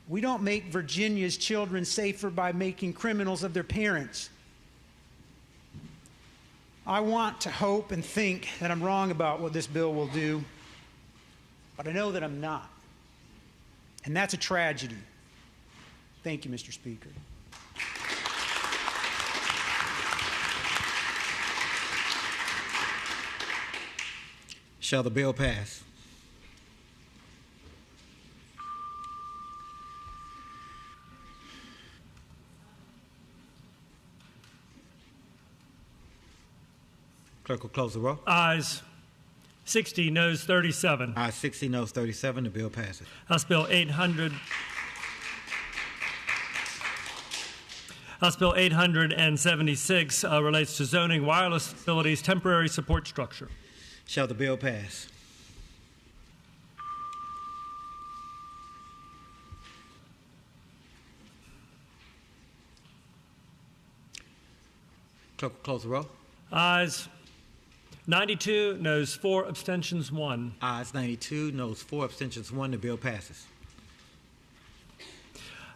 We don't make Virginia's children safer by making criminals of their parents. I want to hope and think that I'm wrong about what this bill will do, but I know that I'm not. And that's a tragedy. Thank you, Mr. Speaker. Shall the bill pass? Clerk will close the roll. Ayes 60, noes 37. Ayes 60, noes 37. The bill passes. House Bill 800. House Bill 876 relates to zoning wireless facilities temporary support structure. Shall the bill pass? Clerk will close the roll. Ayes 92, noes 4, abstentions 1. Ayes 92, noes 4, abstentions 1. The bill passes.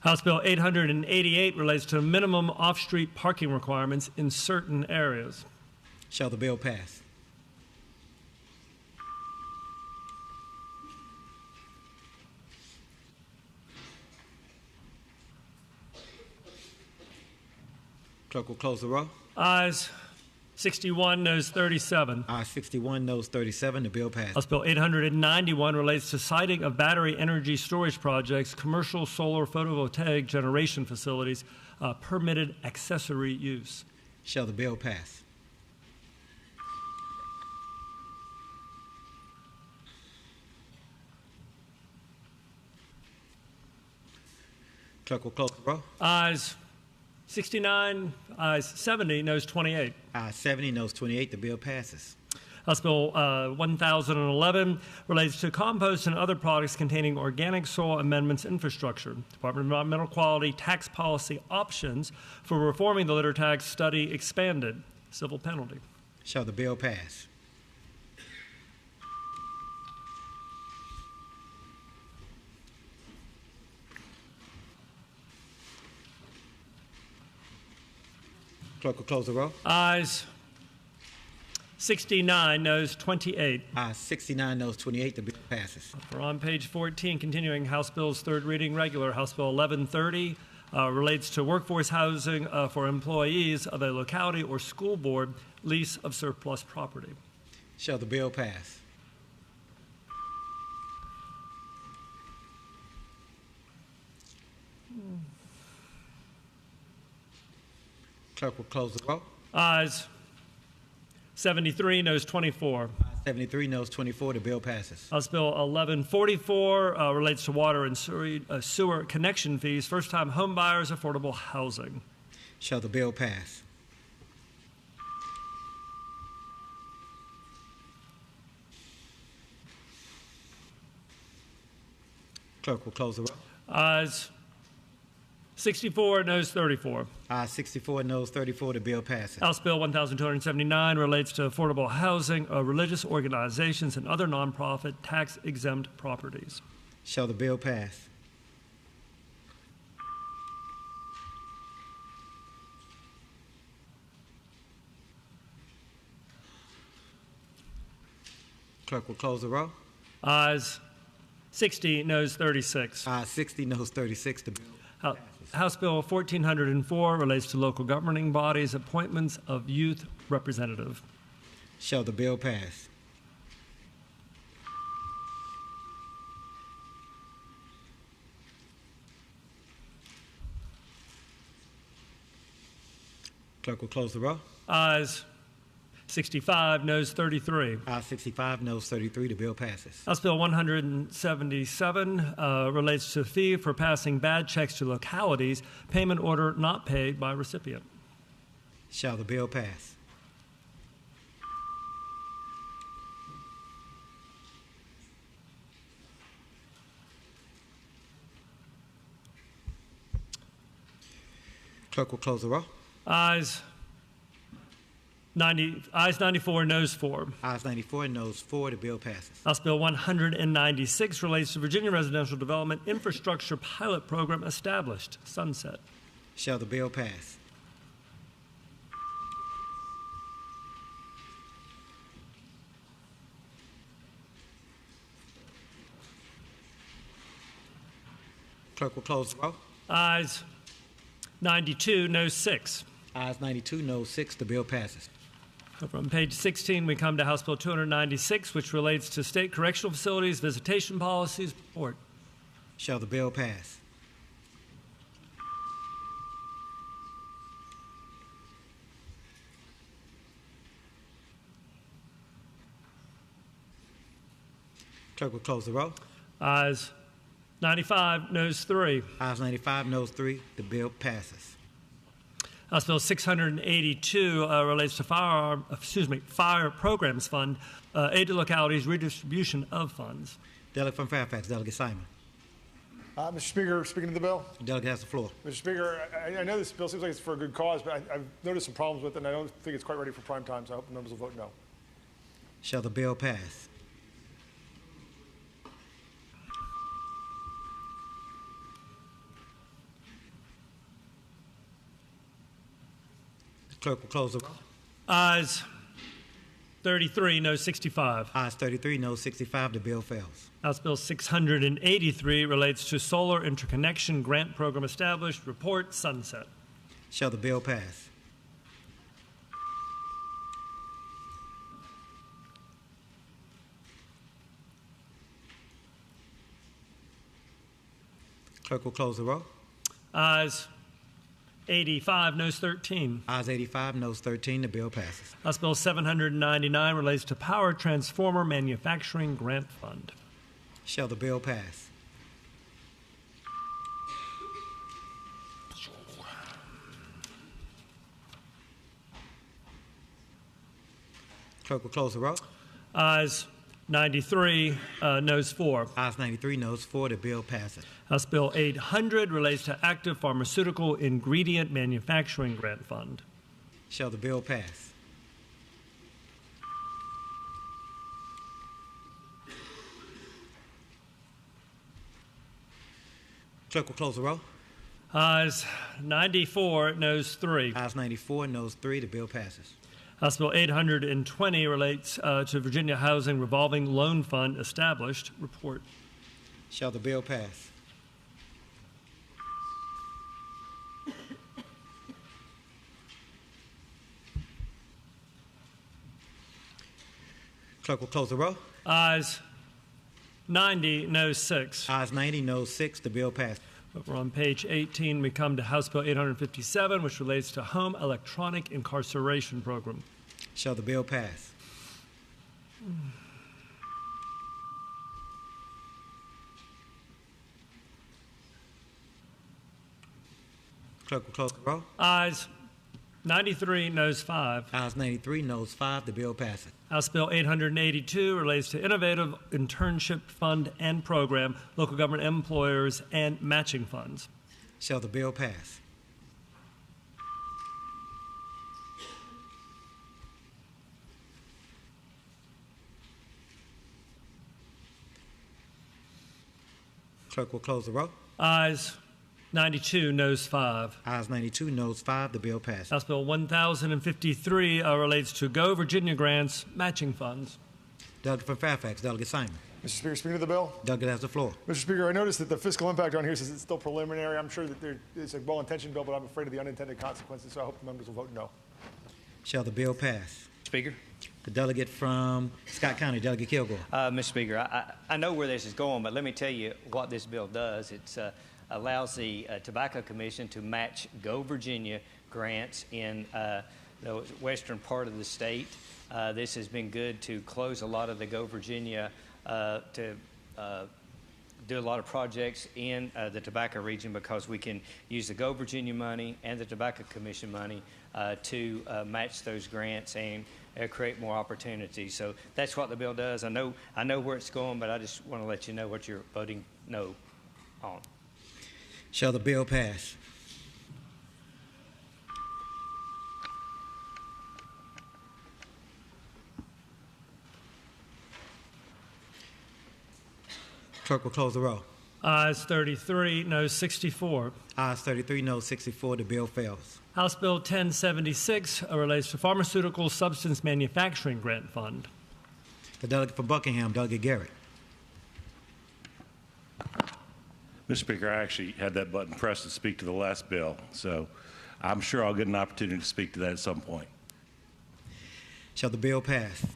House Bill 888 relates to minimum off-street parking requirements in certain areas. Shall the bill pass? Clerk will close the roll. Ayes 61, noes 37. Ayes 61, noes 37. The bill passes. House Bill 891 relates to siting of battery energy storage projects, commercial solar photovoltaic generation facilities, permitted accessory use. Shall the bill pass? Clerk will close the roll. Ayes 69, ayes 70, noes 28. Ayes 70, noes 28. The bill passes. House Bill 1011 relates to compost and other products containing organic soil amendments infrastructure. Department of Environmental Quality tax policy options for reforming the litter tax study expanded. Civil penalty. Shall the bill pass? Clerk will close the roll. Ayes 69, noes 28. Ayes 69, noes 28. The bill passes. We're on page 14, continuing House Bills third reading regular. House Bill 1130 relates to workforce housing for employees of a locality or school board lease of surplus property. Shall the bill pass? Clerk will close the roll. Ayes 73, noes 24. 73, noes 24. The bill passes. House Bill 1144 relates to water and sewer connection fees, first-time home buyers, affordable housing. Shall the bill pass? Clerk will close the roll. Ayes 64, noes 34. Ayes 64, noes 34. The bill passes. House Bill 1279 relates to affordable housing, religious organizations, and other nonprofit tax-exempt properties. Shall the bill pass? Clerk will close the roll. Ayes 60, noes 36. Ayes 60, noes 36. The bill passes. House Bill 1404 relates to local governing bodies' appointments of youth representative. Shall the bill pass? Clerk will close the roll. Ayes 65, noes 33. Ayes 65, noes 33. The bill passes. House Bill 177 relates to fee for passing bad checks to localities, payment order not paid by recipient. Shall the bill pass? Clerk will close the roll. Ayes 94, noes 4. Ayes 94, noes 4. The bill passes. House Bill 196 relates to Virginia Residential Development Infrastructure Pilot Program established, sunset. Shall the bill pass? Clerk will close the roll. Ayes 92, noes 6. Ayes 92, noes 6. The bill passes. From page 16, we come to House Bill 296, which relates to state correctional facilities, visitation policies. Report. Shall the bill pass? Clerk will close the roll. Ayes 95, noes 3. Ayes 95, noes 3. The bill passes. House Bill 682 relates to Fire Programs Fund, aid to localities, redistribution of funds. Delegate from Fairfax, Delegate Simon. Mr. Speaker, speaking to the bill. The delegate has the floor. Mr. Speaker, I know this bill seems like it's for a good cause, but I've noticed some problems with it, and I don't think it's quite ready for prime time, so I hope the members will vote no. Shall the bill pass? Clerk will close the roll. Ayes 33, no 65. Ayes 33, no 65. The bill fails. House Bill 683 relates to solar interconnection grant program established. Report sunset. Shall the bill pass? Clerk will close the roll. Ayes 85, noes 13. Ayes 85, noes 13. The bill passes. House Bill 799 relates to Power Transformer Manufacturing Grant Fund. Shall the bill pass? Clerk will close the roll. Ayes 93, noes 4. Ayes 93, noes 4. The bill passes. House Bill 800 relates to Active Pharmaceutical Ingredient Manufacturing Grant Fund. Shall the bill pass? Clerk will close the roll. Ayes 94, noes 3. Ayes 94, noes 3. The bill passes. House Bill 820 relates to Virginia Housing Revolving Loan Fund established. Report. Shall the bill pass? Clerk will close the roll. Ayes 90, noes 6. Ayes 90, noes 6. The bill passes. Over on page 18, we come to House Bill 857, which relates to Home Electronic Incarceration Program. Shall the bill pass? Clerk will close the roll. Ayes 93, noes 5. Ayes 93, noes 5. The bill passes. House Bill 882 relates to Innovative Internship Fund and Program, local government employers, and matching funds. Shall the bill pass? Clerk will close the roll. Ayes 92, noes 5. Ayes 92, noes 5. The bill passes. House Bill 1053 relates to Go Virginia grants, matching funds. Delegate from Fairfax, Delegate Simon. Mr. Speaker, speaking to the bill. Delegate has the floor. Mr. Speaker, I noticed that the fiscal impact on here says it's still preliminary. I'm sure that it's a well-intentioned bill, but I'm afraid of the unintended consequences, so I hope the members will vote no. Shall the bill pass? Speaker. The delegate from Scott County, Delegate Kilgore. Mr. Speaker, I know where this is going, but let me tell you what this bill does. It allows the Tobacco Commission to match Go Virginia grants in the western part of the state. This has been good to close a lot of the Go Virginia to do a lot of projects in the tobacco region because we can use the Go Virginia money and the Tobacco Commission money to match those grants and create more opportunities. So that's what the bill does. I know where it's going, but I just want to let you know what you're voting no on. Shall the bill pass? Clerk will close the roll. Ayes 33, noes 64. Ayes 33, noes 64. The bill fails. House Bill 1076 relates to Pharmaceutical Substance Manufacturing Grant Fund. The delegate from Buckingham, Delegate Garrett. Mr. Speaker, I actually had that button pressed to speak to the last bill, so I'm sure I'll get an opportunity to speak to that at some point. Shall the bill pass?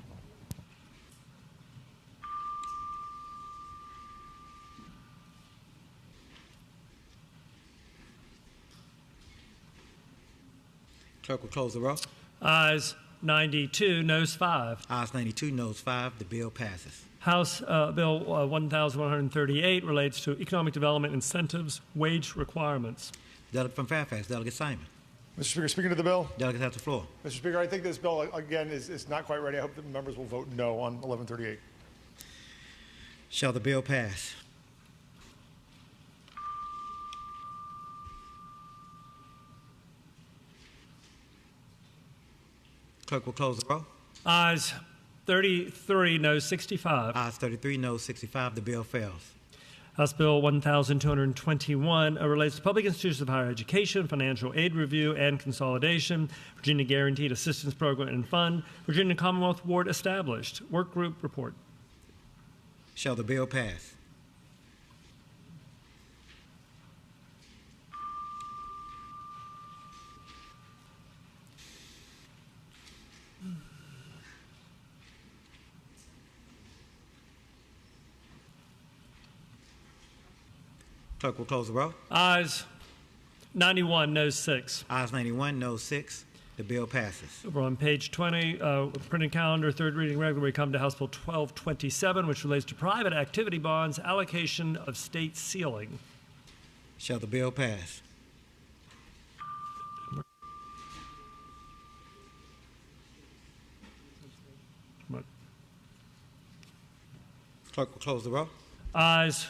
Clerk will close the roll. Ayes 92, noes 5. Ayes 92, noes 5. The bill passes. House Bill 1138 relates to economic development incentives, wage requirements. Delegate from Fairfax, Delegate Simon. Mr. Speaker, speaking to the bill. Delegate has the floor. Mr. Speaker, I think this bill, again, is not quite ready. I hope the members will vote no on 1138. Shall the bill pass? Clerk will close the roll. Ayes 33, noes 65. Ayes 33, noes 65. The bill fails. House Bill 1221 relates to public institutions of higher education, financial aid review and consolidation, Virginia Guaranteed Assistance Program and Fund, Virginia Commonwealth Board established. Work group report. Shall the bill pass? Clerk will close the roll. Ayes 91, noes 6. Ayes 91, noes 6. The bill passes. Over on page 20, printed calendar, third reading regular, we come to House Bill 1227, which relates to private activity bonds, allocation of state ceiling. Shall the bill pass? Clerk will close the roll. Ayes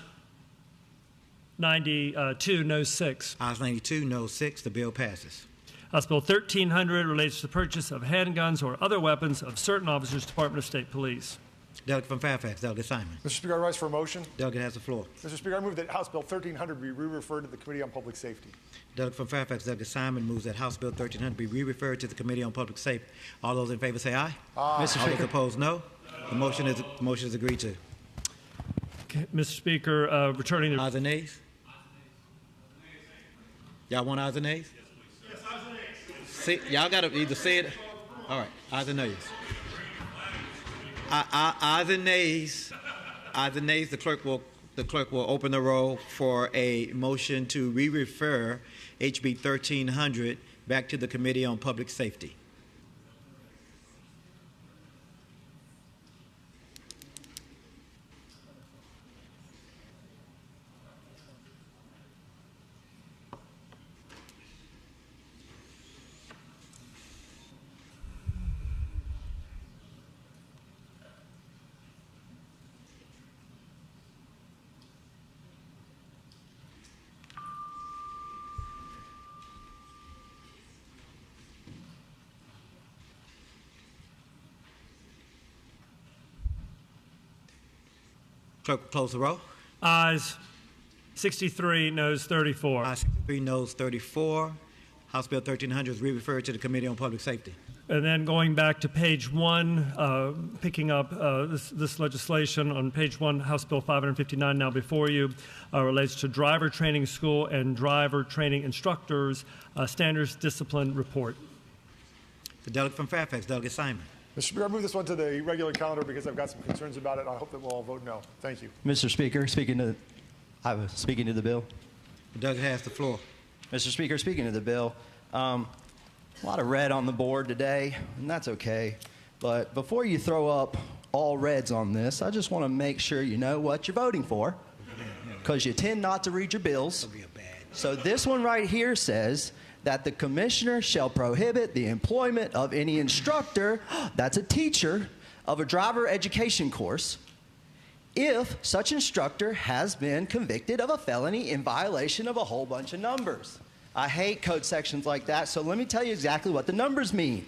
92, noes 6. Ayes 92, noes 6. The bill passes. House Bill 1300 relates to the purchase of handguns or other weapons of certain officers, Department of State Police. Delegate from Fairfax, Delegate Simon. Mr. Speaker, I rise for a motion. Delegate has the floor. Mr. Speaker, I move that House Bill 1300 be re-referred to the Committee on Public Safety. Delegate from Fairfax, Delegate Simon moves that House Bill 1300 be re-referred to the Committee on Public Safety. All those in favor say aye. Aye. All those opposed, no. The motion is agreed to. Okay, Mr. Speaker, returning to... Ayes and nays? Y'all want ayes and nays? Yes, ayes and nays. See, y'all got to either say it. All right, ayes and nays. Ayes and nays. Ayes and nays. The clerk will open the roll for a motion to re-refer HB 1300 back to the Committee on Public Safety. Clerk will close the roll. Ayes 63, noes 34. Ayes 63, noes 34. House Bill 1300 is re-referred to the Committee on Public Safety. And then going back to page 1, picking up this legislation on page 1, House Bill 559 now before you, relates to driver training school and driver training instructors standards discipline report. The delegate from Fairfax, Delegate Simon. Mr. Speaker, I move this one to the regular calendar because I've got some concerns about it. I hope that we'll all vote no. Thank you. Mr. Speaker, speaking to the bill. The delegate has the floor. Mr. Speaker, speaking of the bill, a lot of red on the board today, and that's okay. But before you throw up all reds on this, I just want to make sure you know what you're voting for, because you tend not to read your bills. So this one right here says that the commissioner shall prohibit the employment of any instructor, that's a teacher, of a driver education course, if such instructor has been convicted of a felony in violation of a whole bunch of numbers. I hate code sections like that, so let me tell you exactly what the numbers mean.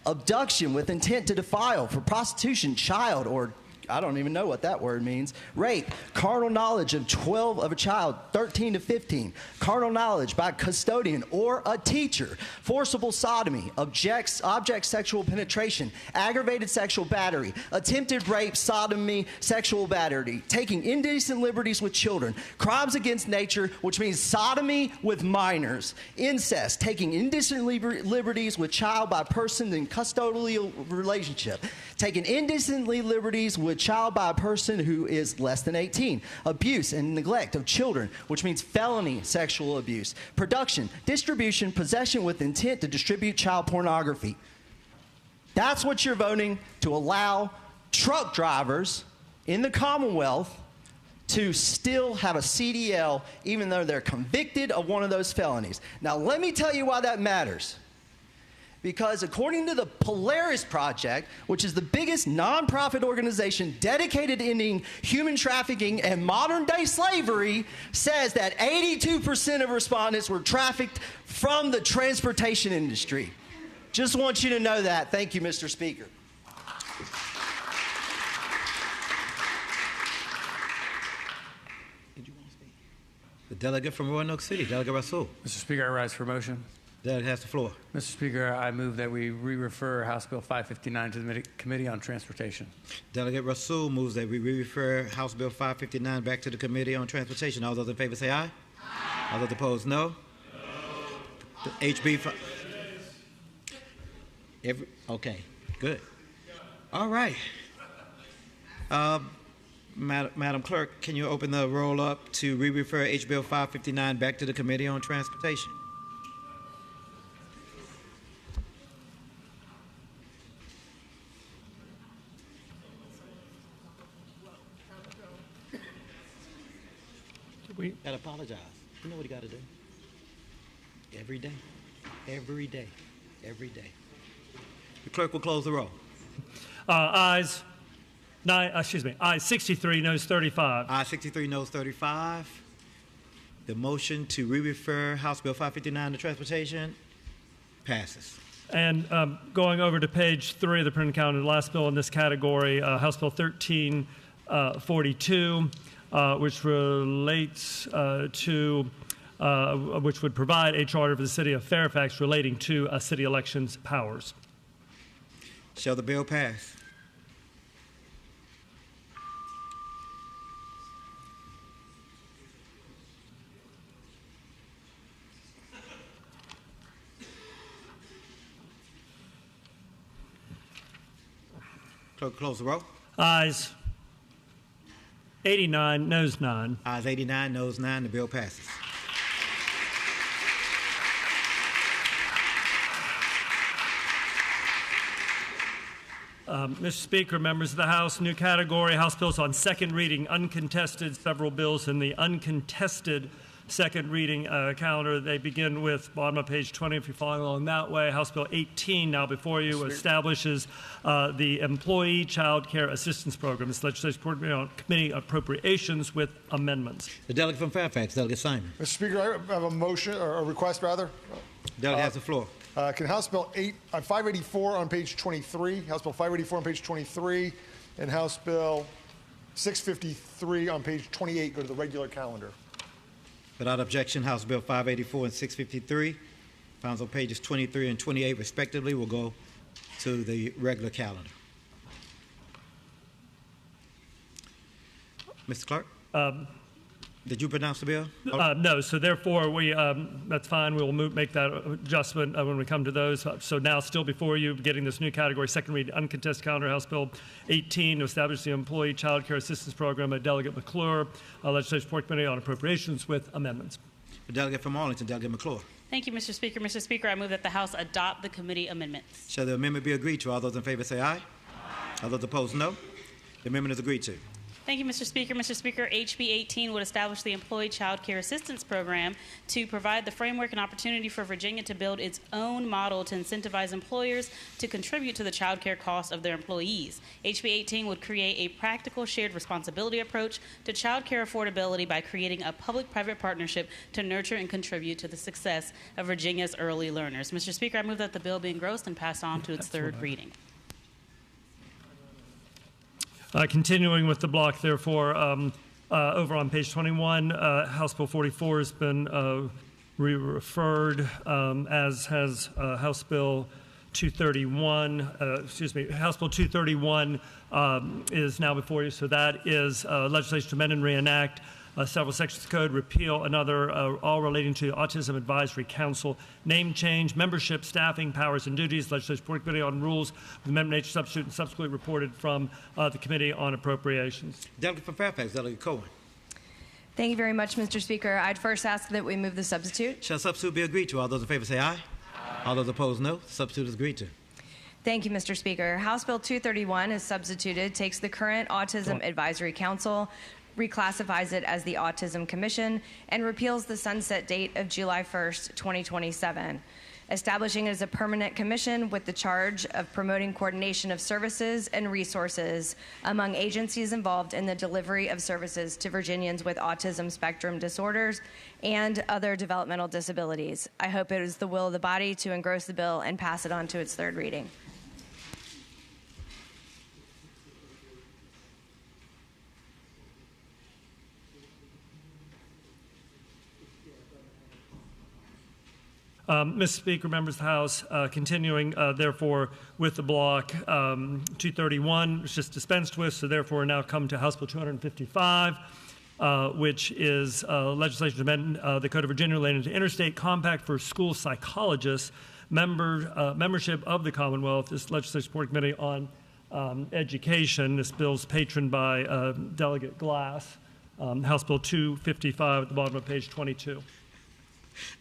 Abduction with intent to defile, for prostitution, child, or I don't even know what that word means. Rape, carnal knowledge of a child 13 to 15, carnal knowledge by a custodian or a teacher, forcible sodomy, object sexual penetration, aggravated sexual battery, attempted rape, sodomy, sexual battery, taking indecent liberties with children, crimes against nature, which means sodomy with minors, incest, taking indecent liberties with child by person in custodial relationship, taking indecent liberties with child by a person who is less than 18, abuse and neglect of children, which means felony sexual abuse, production, distribution, possession with intent to distribute child pornography. That's what you're voting to allow truck drivers in the Commonwealth to still have a CDL even though they're convicted of one of those felonies. Now let me tell you why that matters. Because according to the Polaris Project, which is the biggest nonprofit organization dedicated to ending human trafficking and modern-day slavery, says that 82% of respondents were trafficked from the transportation industry. Just want you to know that. Thank you, Mr. Speaker. The delegate from Roanoke City, Delegate Rasool. Mr. Speaker, I rise for motion. Delegate has the floor. Mr. Speaker, I move that we re-refer House Bill 559 to the Committee on Transportation. Delegate Rasool moves that we re-refer House Bill 559 back to the Committee on Transportation. All those in favor say aye. Aye. All those opposed, no. The HB. Okay, good. All right. Madam Clerk, can you open the roll up to re-refer H Bill 559 back to the Committee on Transportation? We gotta apologize. You know what you gotta do? Every day. Every day. Every day. The clerk will close the roll. Ayes 63, noes 35. Ayes 63, noes 35. The motion to re-refer House Bill 559 to Transportation passes. And going over to page 3 of the printed calendar, the last bill in this category, House Bill 1342, which relates to, which would provide a charter for the city of Fairfax relating to city elections powers. Shall the bill pass? Clerk, close the roll. Ayes 89, noes 9. Ayes 89, noes 9. The bill passes. Mr. Speaker, members of the House, new category, House bills on second reading, uncontested, several bills in the uncontested second reading calendar. They begin with, bottom of page 20, if you're following along that way, House Bill 18, now before you, establishes the Employee Child Care Assistance Program. This legislation reported on committee appropriations with amendments. The delegate from Fairfax, Delegate Simon. Mr. Speaker, I have a motion, or a request, rather. Delegate has the floor. Can House Bill 584 on page 23, House Bill 584 on page 23, and House Bill 653 on page 28 go to the regular calendar? Without objection, House Bill 584 and 653, found on pages 23 and 28 respectively, will go to the regular calendar. Mr. Clerk? Did you pronounce the bill? No, so therefore, that's fine. We will make that adjustment when we come to those. So now, still before you, getting this new category, second read, uncontested calendar, House Bill 18, to establish the Employee Child Care Assistance Program by Delegate McClure, Legislative Support Committee on Appropriations with amendments. The delegate from Arlington, Delegate McClure. Thank you, Mr. Speaker. Mr. Speaker, I move that the House adopt the committee amendments. Shall the amendment be agreed to? All those in favor say aye. All those opposed, no. The amendment is agreed to. Thank you, Mr. Speaker. Mr. Speaker, HB 18 would establish the Employee Child Care Assistance Program to provide the framework and opportunity for Virginia to build its own model to incentivize employers to contribute to the child care costs of their employees. HB 18 would create a practical shared responsibility approach to child care affordability by creating a public-private partnership to nurture and contribute to the success of Virginia's early learners. Mr. Speaker, I move that the bill be engrossed and passed on to its third reading. Continuing with the block, therefore, over on page 21, House Bill 44 has been re-referred, as has House Bill 231. House Bill 231 is now before you. So that is legislation to amend and reenact several sections of code, repeal another, all relating to Autism Advisory Council, name change, membership, staffing, powers and duties, Legislative Support Committee on Rules, with amendment nature substitute, and subsequently reported from the Committee on Appropriations. Delegate from Fairfax, Delegate Cohen. Thank you very much, Mr. Speaker. I'd first ask that we move the substitute. Shall substitute be agreed to? All those in favor say aye. All those opposed, no. Substitute is agreed to. Thank you, Mr. Speaker. House Bill 231 is substituted, takes the current Autism Advisory Council, reclassifies it as the Autism Commission, and repeals the sunset date of July 1st, 2027, establishing it as a permanent commission with the charge of promoting coordination of services and resources among agencies involved in the delivery of services to Virginians with autism spectrum disorders and other developmental disabilities. I hope it is the will of the body to engross the bill and pass it on to its third reading. Mr. Speaker, members of the House, continuing, therefore, with the block 231, which is dispensed with, so therefore now come to House Bill 255, which is legislation to amend the Code of Virginia relating to interstate compact for school psychologists, membership of the Commonwealth. This Legislative Support Committee on Education. This bill is patroned by Delegate Glass. House Bill 255 at the bottom of page 22.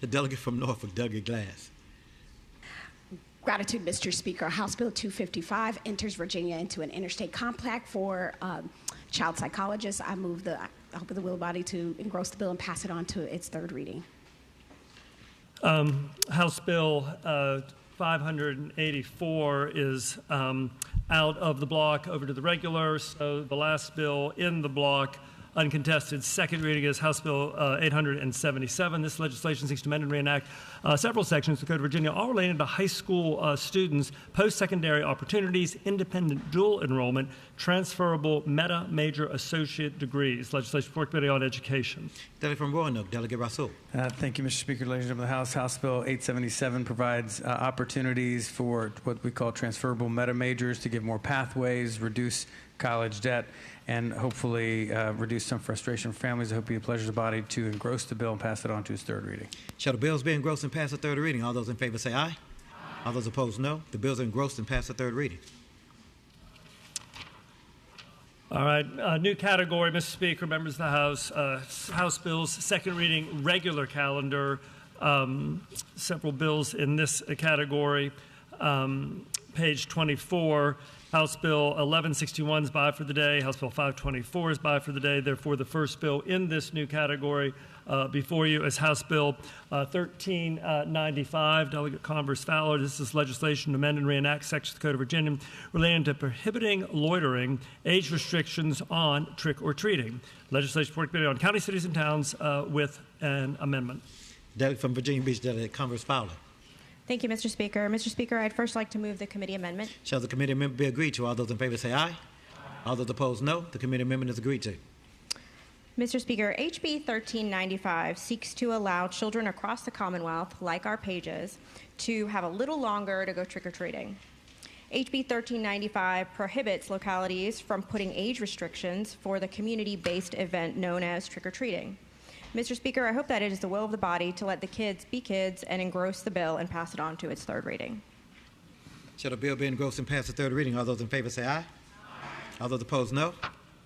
The delegate from Norfolk, Delegate Glass. Gratitude, Mr. Speaker. House Bill 255 enters Virginia into an interstate compact for child psychologists. I hope of the will of the body to engross the bill and pass it on to its third reading. House Bill 584 is out of the block over to the regular. So the last bill in the block uncontested. Second reading is House Bill 877. This legislation seeks to amend and reenact several sections of the Code of Virginia, all related to high school students' post-secondary opportunities, independent dual enrollment, transferable meta major associate degrees. Legislation before Committee on Education. Delegate from Roanoke, Delegate Rasool. Thank you, Mr. Speaker. Ladies and gentlemen of the House, House Bill 877 provides opportunities for what we call transferable meta majors to give more pathways, reduce college debt, and hopefully reduce some frustration from families. I hope it be a pleasure to the body to engross the bill and pass it on to its third reading. Shall the bills be engrossed and pass the third reading? All those in favor say aye. Aye. All those opposed, no. The bills are engrossed and pass the third reading. All right, new category, Mr. Speaker, members of the House. House bills, second reading, regular calendar. Several bills in this category. Page 24, House Bill 1161 is by for the day. House Bill 524 is by for the day. Therefore, the first bill in this new category before you is House Bill 1395. Delegate Converse Fowler. This is legislation to amend and reenact sections of the Code of Virginia relating to prohibiting loitering, age restrictions on trick-or-treating. Legislation for Committee on County, Cities, and Towns with an amendment. Delegate from Virginia Beach, Delegate Converse Fowler. Thank you, Mr. Speaker. Mr. Speaker, I'd first like to move the committee amendment. Shall the committee amendment be agreed to? All those in favor say aye. Aye. All those opposed, no. The committee amendment is agreed to. Mr. Speaker, HB 1395 seeks to allow children across the Commonwealth, like our pages, to have a little longer to go trick-or-treating. HB 1395 prohibits localities from putting age restrictions for the community-based event known as trick-or-treating. Mr. Speaker, I hope that it is the will of the body to let the kids be kids and engross the bill and pass it on to its third reading. Shall the bill be engrossed and pass the third reading? All those in favor say aye. Aye. All those opposed, no.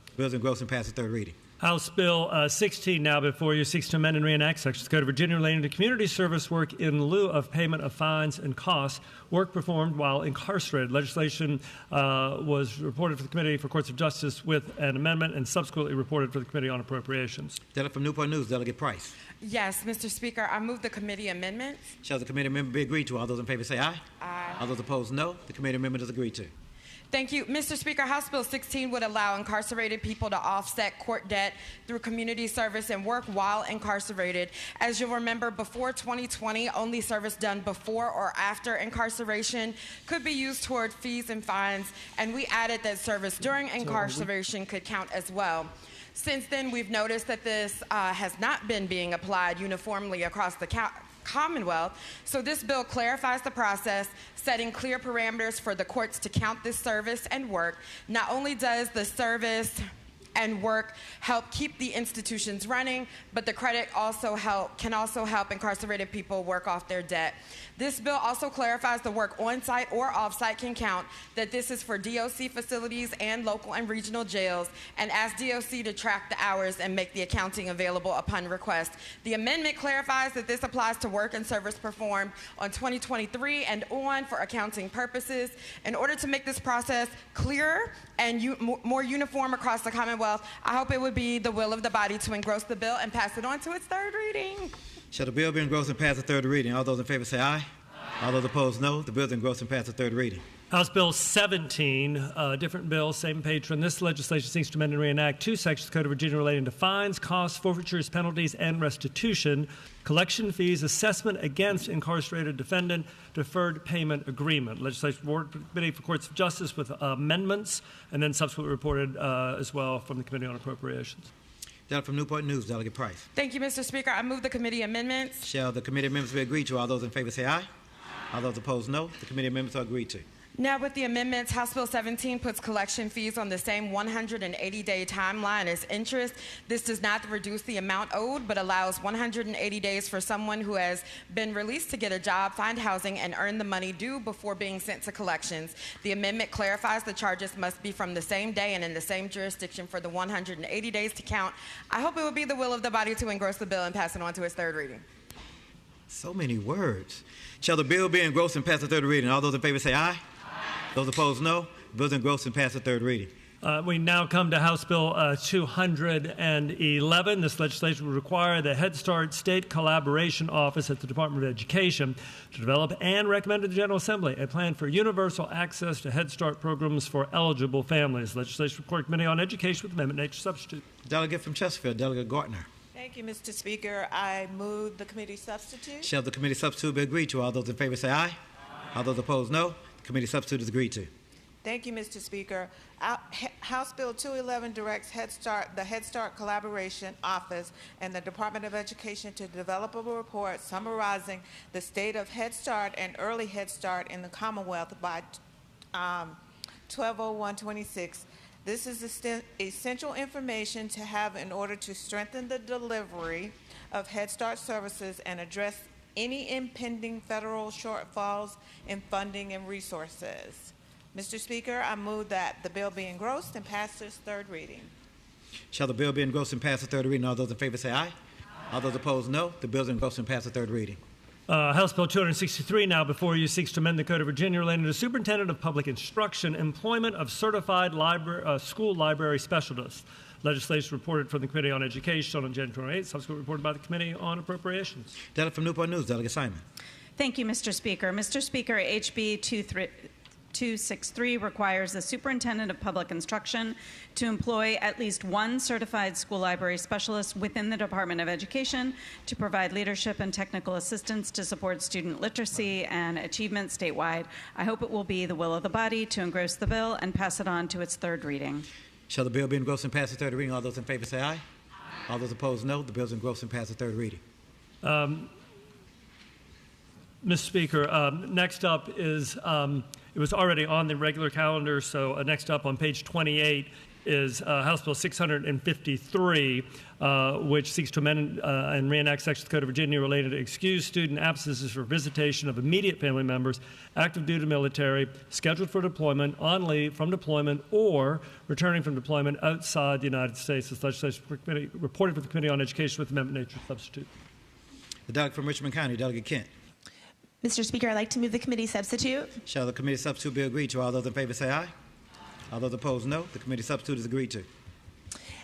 The bill is engrossed and pass the third reading. House Bill 16 now before you seeks to amend and reenact sections of the Code of Virginia relating to community service work in lieu of payment of fines and costs, work performed while incarcerated. Legislation was reported for the Committee for Courts of Justice with an amendment and subsequently reported for the Committee on Appropriations. Delegate from Newport News, Delegate Price. Yes, Mr. Speaker, I move the committee amendments. Shall the committee amendment be agreed to? All those in favor say aye. Aye. All those opposed, no. The committee amendment is agreed to. Thank you. Mr. Speaker, House Bill 16 would allow incarcerated people to offset court debt through community service and work while incarcerated. As you'll remember, before 2020, only service done before or after incarceration could be used toward fees and fines, and we added that service during incarceration could count as well. Since then, we've noticed that this has not been being applied uniformly across the Commonwealth, so this bill clarifies the process, setting clear parameters for the courts to count this service and work. Not only does the service and work help keep the institutions running, but the credit can also help incarcerated people work off their debt. This bill also clarifies the work on-site or off-site can count, that this is for DOC facilities and local and regional jails, and asks DOC to track the hours and make the accounting available upon request. The amendment clarifies that this applies to work and service performed on 2023 and on for accounting purposes. In order to make this process clearer and more uniform across the Commonwealth, I hope it would be the will of the body to engross the bill and pass it on to its third reading. Shall the bill be engrossed and pass the third reading? All those in favor say aye. Aye. All those opposed, no. The bill is engrossed and pass the third reading. House Bill 17, different bill, same patron. This legislation seeks to amend and reenact two sections of the Code of Virginia relating to fines, costs, forfeitures, penalties, and restitution, collection fees, assessment against incarcerated defendant, deferred payment agreement. Legislation Board Committee for Courts of Justice with amendments, and then subsequently reported as well from the Committee on Appropriations. Delegate from Newport News, Delegate Price. Thank you, Mr. Speaker. I move the committee amendments. Shall the committee amendments be agreed to? All those in favor say aye. Aye. All those opposed, no. The committee amendments are agreed to. Now with the amendments, House Bill 17 puts collection fees on the same 180-day timeline as interest. This does not reduce the amount owed, but allows 180 days for someone who has been released to get a job, find housing, and earn the money due before being sent to collections. The amendment clarifies the charges must be from the same day and in the same jurisdiction for the 180 days to count. I hope it would be the will of the body to engross the bill and pass it on to its third reading. So many words. Shall the bill be engrossed and pass the third reading? All those in favor say aye. Those opposed, no. The bill is engrossed and pass the third reading. We now come to House Bill 211. This legislation will require the Head Start State Collaboration Office at the Department of Education to develop and recommend to the General Assembly a plan for universal access to Head Start programs for eligible families. Legislation Report Committee on Education with Amendment Nature Substitute. Delegate from Chesterfield, Delegate Gartner. Thank you, Mr. Speaker. I move the committee substitute. Shall the committee substitute be agreed to? All those in favor say aye. Aye. All those opposed, no. The committee substitute is agreed to. Thank you, Mr. Speaker. House Bill 211 directs the Head Start Collaboration Office and the Department of Education to develop a report summarizing the state of Head Start and early Head Start in the Commonwealth by 12/01/26. This is essential information to have in order to strengthen the delivery of Head Start services and address any impending federal shortfalls in funding and resources. Mr. Speaker, I move that the bill be engrossed and passed its third reading. Shall the bill be engrossed and passed the third reading? All those in favor say aye. Aye. All those opposed, no. The bill is engrossed and passed the third reading. House Bill 263 now before you seeks to amend the Code of Virginia relating to Superintendent of Public Instruction, employment of certified school library specialists. Legislation reported from the Committee on Education on January 28th, subsequently reported by the Committee on Appropriations. Delegate from Newport News, Delegate Simon. Thank you, Mr. Speaker. Mr. Speaker, HB 263 requires the Superintendent of Public Instruction to employ at least one certified school library specialist within the Department of Education to provide leadership and technical assistance to support student literacy and achievement statewide. I hope it will be the will of the body to engross the bill and pass it on to its third reading. Shall the bill be engrossed and pass the third reading? All those in favor say aye. Aye. All those opposed, no. The bill is engrossed and passed the third reading. Mr. Speaker, next up is, it was already on the regular calendar, so next up on page 28 is House Bill 653, which seeks to amend and reenact sections of the Code of Virginia related to excused student absences for visitation of immediate family members, active duty military, scheduled for deployment, on leave from deployment, or returning from deployment outside the United States. This legislation reported for the Committee on Education with Amendment Nature Substitute. The delegate from Richmond County, Delegate Kent. Mr. Speaker, I'd like to move the committee substitute. Shall the committee substitute be agreed to? All those in favor say aye. All those opposed, no. The committee substitute is agreed to.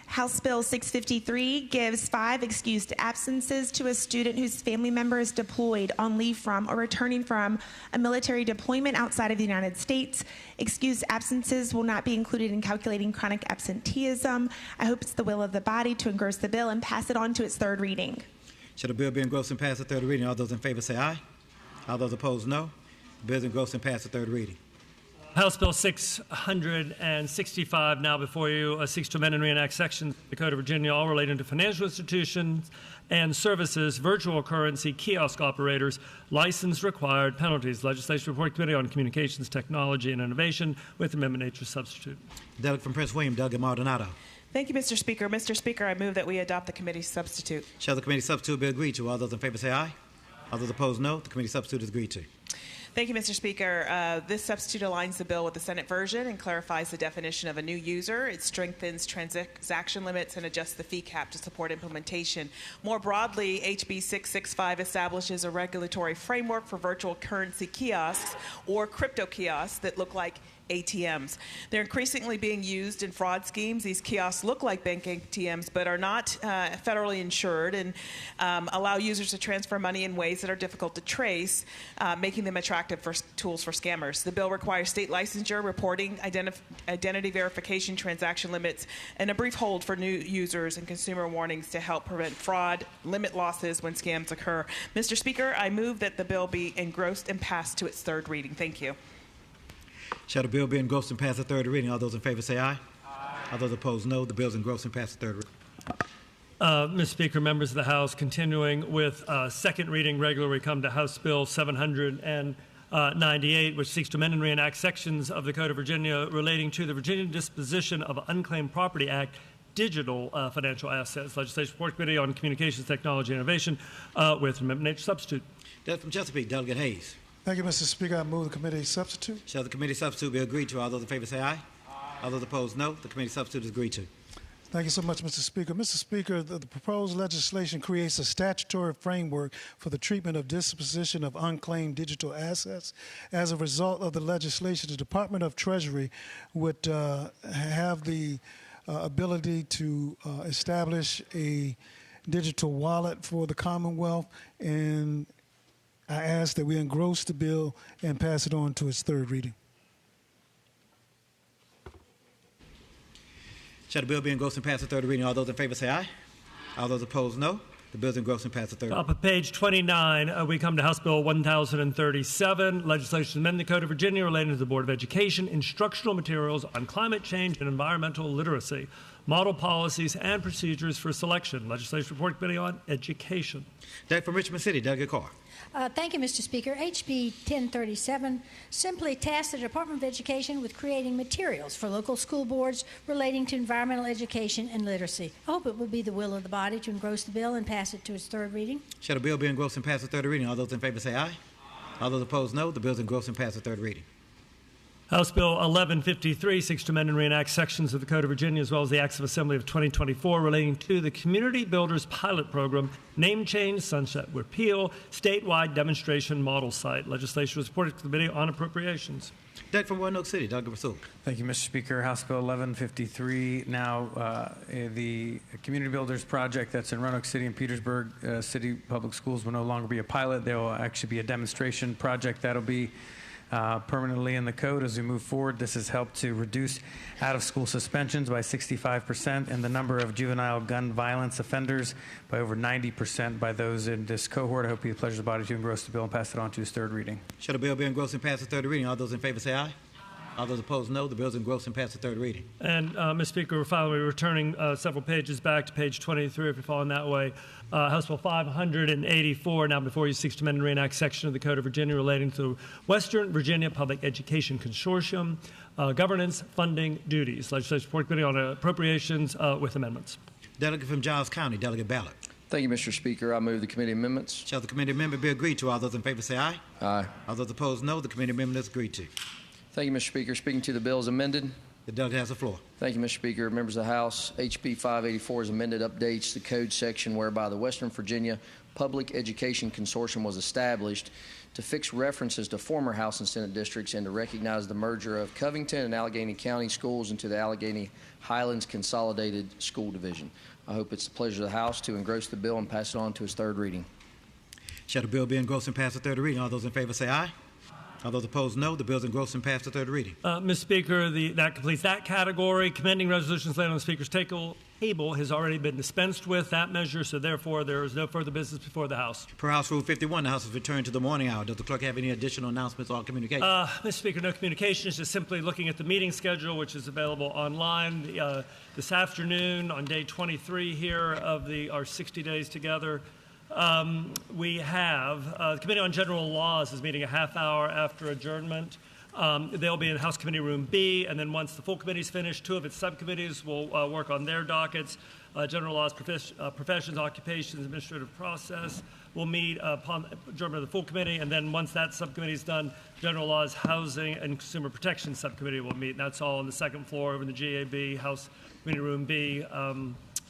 House Bill 653 gives 5 excused absences to a student whose family member is deployed, on leave from, or returning from a military deployment outside of the United States. Excused absences will not be included in calculating chronic absenteeism. I hope it's the will of the body to engross the bill and pass it on to its third reading. Shall the bill be engrossed and pass the third reading? All those in favor say aye. All those opposed, no. The bill is engrossed and passed the third reading. House Bill 665 now before you seeks to amend and reenact sections of the Code of Virginia, all relating to financial institutions and services, virtual currency, kiosk operators, license required penalties. Legislation Report Committee on Communications, Technology, and Innovation with Amendment Nature Substitute. Delegate from Prince William, Delegate Maldonado. Thank you, Mr. Speaker. Mr. Speaker, I move that we adopt the committee substitute. Shall the committee substitute be agreed to? All those in favor say aye. All those opposed, no. The committee substitute is agreed to. Thank you, Mr. Speaker. This substitute aligns the bill with the Senate version and clarifies the definition of a new user. It strengthens transaction limits and adjusts the fee cap to support implementation. More broadly, HB 665 establishes a regulatory framework for virtual currency kiosks or crypto kiosks that look like ATMs. They're increasingly being used in fraud schemes. These kiosks look like bank ATMs but are not federally insured and allow users to transfer money in ways that are difficult to trace, making them attractive tools for scammers. The bill requires state licensure, reporting, identity verification, transaction limits, and a brief hold for new users and consumer warnings to help prevent fraud, limit losses when scams occur. Mr. Speaker, I move that the bill be engrossed and passed to its third reading. Thank you. Shall the bill be engrossed and pass the third reading? All those in favor say aye. Aye. All those opposed, no. The bill is engrossed and passed the third reading. Mr. Speaker, members of the House, continuing with second reading regular, we come to House Bill 798, which seeks to amend and reenact sections of the Code of Virginia relating to the Virginia Disposition of Unclaimed Property Act, digital financial assets. Legislation Report Committee on Communications, Technology, and Innovation with Amendment Nature Substitute. Delegate from Chesapeake, Delegate Hayes. Thank you, Mr. Speaker. I move the committee substitute. Shall the committee substitute be agreed to? All those in favor say aye. Aye. All those opposed, no. The committee substitute is agreed to. Thank you so much, Mr. Speaker. Mr. Speaker, the proposed legislation creates a statutory framework for the treatment of disposition of unclaimed digital assets. As a result of the legislation, the Department of Treasury would have the ability to establish a digital wallet for the Commonwealth, and I ask that we engross the bill and pass it on to its third reading. Shall the bill be engrossed and pass the third reading? All those in favor say aye. All those opposed, no. The bill is engrossed and passed the third reading. Up at page 29, we come to House Bill 1037, legislation to amend the Code of Virginia relating to the Board of Education, instructional materials on climate change and environmental literacy, model policies and procedures for selection. Legislation Report Committee on Education. Delegate from Richmond City, Delegate Carr. Thank you, Mr. Speaker. HB 1037 simply tasks the Department of Education with creating materials for local school boards relating to environmental education and literacy. I hope it will be the will of the body to engross the bill and pass it to its third reading. Shall the bill be engrossed and pass the third reading? All those in favor say aye. All those opposed, no. The bill is engrossed and passed the third reading. House Bill 1153 seeks to amend and reenact sections of the Code of Virginia as well as the Acts of Assembly of 2024 relating to the Community Builders Pilot Program, name change, sunset repeal, statewide demonstration model site. Legislation was reported to the Committee on Appropriations. Delegate from Roanoke City, Delegate Rasul. Thank you, Mr. Speaker. House Bill 1153. Now, the Community Builders Project that's in Roanoke City and Petersburg City Public Schools will no longer be a pilot. There will actually be a demonstration project that'll be permanently in the code as we move forward. This has helped to reduce out-of-school suspensions by 65% and the number of juvenile gun violence offenders by over 90% by those in this cohort. I hope you have the pleasure of the body to engross the bill and pass it on to its third reading. Shall the bill be engrossed and pass the third reading? All those in favor say aye. All those opposed, no. The bill is engrossed and passed the third reading. And, Mr. Speaker, we're finally returning several pages back to page 23, if you're following that way. House Bill 584, now before you, seeks to amend and reenact section of the Code of Virginia relating to Western Virginia Public Education Consortium, governance, funding, duties. Legislation Report Committee on Appropriations with amendments. Delegate from Giles County, Delegate Ballard. Thank you, Mr. Speaker. I move the committee amendments. Shall the committee amendment be agreed to? All those in favor say aye. Aye. All those opposed, no. The committee amendment is agreed to. Thank you, Mr. Speaker. Speaking to the bill as amended. The delegate has the floor. Thank you, Mr. Speaker. Members of the House, HB 584 is amended, updates the code section whereby the Western Virginia Public Education Consortium was established to fix references to former House and Senate districts and to recognize the merger of Covington and Allegheny County schools into the Allegheny Highlands Consolidated School Division. I hope it's the pleasure of the House to engross the bill and pass it on to its third reading. Shall the bill be engrossed and pass the third reading? All those in favor say aye. All those opposed, no. The bill is engrossed and passed the third reading. Mr. Speaker, that completes that category. Commending resolutions laid on the Speaker's table has already been dispensed with that measure, so therefore there is no further business before the House. Per House Rule 51, the House has returned to the morning hour. Does the clerk have any additional announcements or communication? Mr. Speaker, no communication. It's just simply looking at the meeting schedule, which is available online. This afternoon, on day 23 here of our 60 days together, we have the Committee on General Laws is meeting a half hour after adjournment. They'll be in House Committee Room B, and then once the full committee is finished, two of its subcommittees will work on their dockets. General Laws, Professions, Occupations, Administrative Process will meet upon adjournment of the full committee, and then once that subcommittee is done, General Laws, Housing, and Consumer Protection Subcommittee will meet, and that's all on the second floor over in the GAB, House Committee Room B.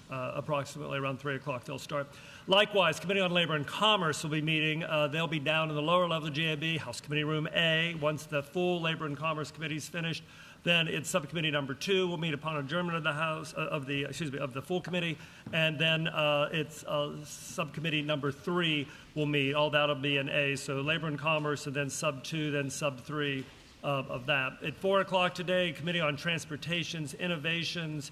Approximately around 3 o'clock they'll start. Likewise, Committee on Labor and Commerce will be meeting. They'll be down in the lower level of the GAB, House Committee Room A. Once the full Labor and Commerce Committee is finished, then it's Subcommittee number 2 will meet upon adjournment of the House of the full committee, and then it's Subcommittee number 3 will meet. All that'll be in A. So Labor and Commerce, and then Sub 2, then Sub 3 of that. At 4 o'clock today, Committee on Transportations, Innovations.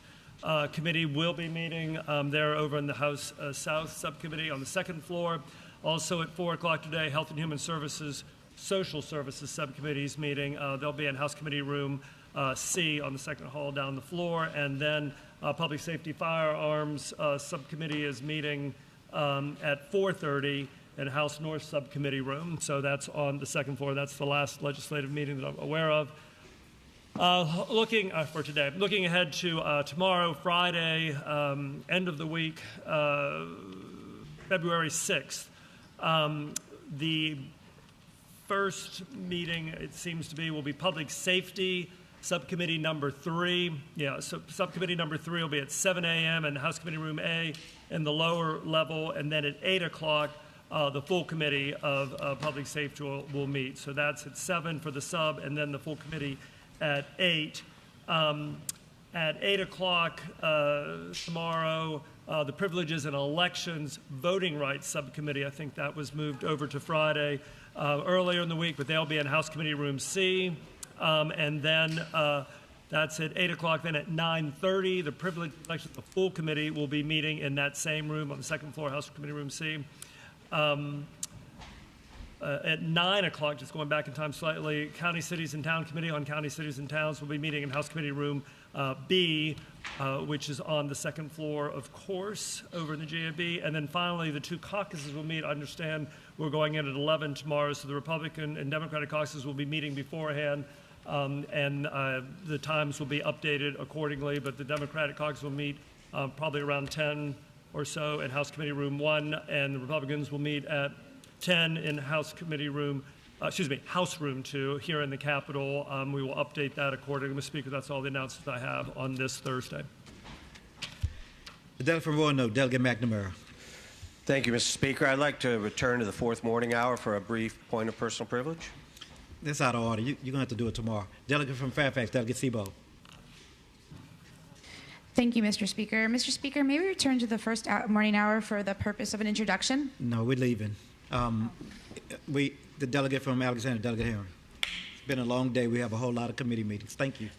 Committee will be meeting there over in the House South Subcommittee on the second floor. Also at 4 o'clock today, Health and Human Services, Social Services Subcommittees meeting. They'll be in House Committee Room C on the second hall down the floor. And then Public Safety Firearms Subcommittee is meeting at 4:30 in House North Subcommittee Room. So that's on the second floor. That's the last legislative meeting that I'm aware of. Looking for today, looking ahead to tomorrow, Friday, end of the week, February 6th. The first meeting, it seems to be, will be public safety Subcommittee number 3, subcommittee number 3 will be at 7 a.m. in House Committee Room A in the lower level, and then at 8 o'clock, the full committee of public safety will meet. So that's at 7 for the sub, and then the full committee at 8. At 8 o'clock tomorrow, the Privileges and Elections Voting Rights Subcommittee, I think that was moved over to Friday earlier in the week, but they'll be in House Committee Room C. And then that's at 8 o'clock. Then at 9:30, the Privilege Elections, the full committee will be meeting in that same room on the second floor, House Committee Room C. At 9 o'clock, just going back in time slightly, County Cities and Town Committee on County Cities and Towns will be meeting in House Committee Room B, which is on the second floor, of course, over in the GAB. And then finally, the two caucuses will meet. I understand we're going in at 11 tomorrow, so the Republican and Democratic caucuses will be meeting beforehand, and the times will be updated accordingly. But the Democratic caucus will meet probably around 10 or so in House Committee Room 1, and the Republicans will meet at 10 in House Room 2 here in the Capitol. We will update that accordingly. Mr. Speaker, that's all the announcements I have on this Thursday. The delegate from Roanoke, Delegate McNamara. Thank you, Mr. Speaker. I'd like to return to the fourth morning hour for a brief point of personal privilege. That's out of order. You're going to have to do it tomorrow. Delegate from Fairfax, Delegate Sebo. Thank you, Mr. Speaker. Mr. Speaker, may we return to the first morning hour for the purpose of an introduction? No, we're leaving. The delegate from Alexander, Delegate Herring. It's been a long day. We have a whole lot of committee meetings. Thank you.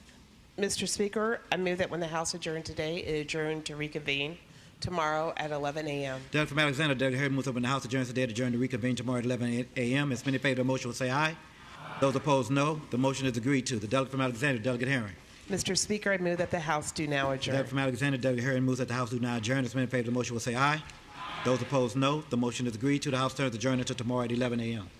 Mr. Speaker, I move that when the House adjourned today, it adjourn to reconvene tomorrow at 11 a.m. Delegate from Alexander, Delegate Herring moves up when the House adjourns today to adjourn to reconvene tomorrow at 11 a.m. As many in favor of the motion will say aye. Those opposed, no. The motion is agreed to. The delegate from Alexander, Delegate Herring. Mr. Speaker, I move that the House do now adjourn. Delegate from Alexander, Delegate Herring moves that the House do now adjourn. As many in favor of the motion will say aye. Those opposed, no. The motion is agreed to. The House turns adjourned until tomorrow at 11 a.m.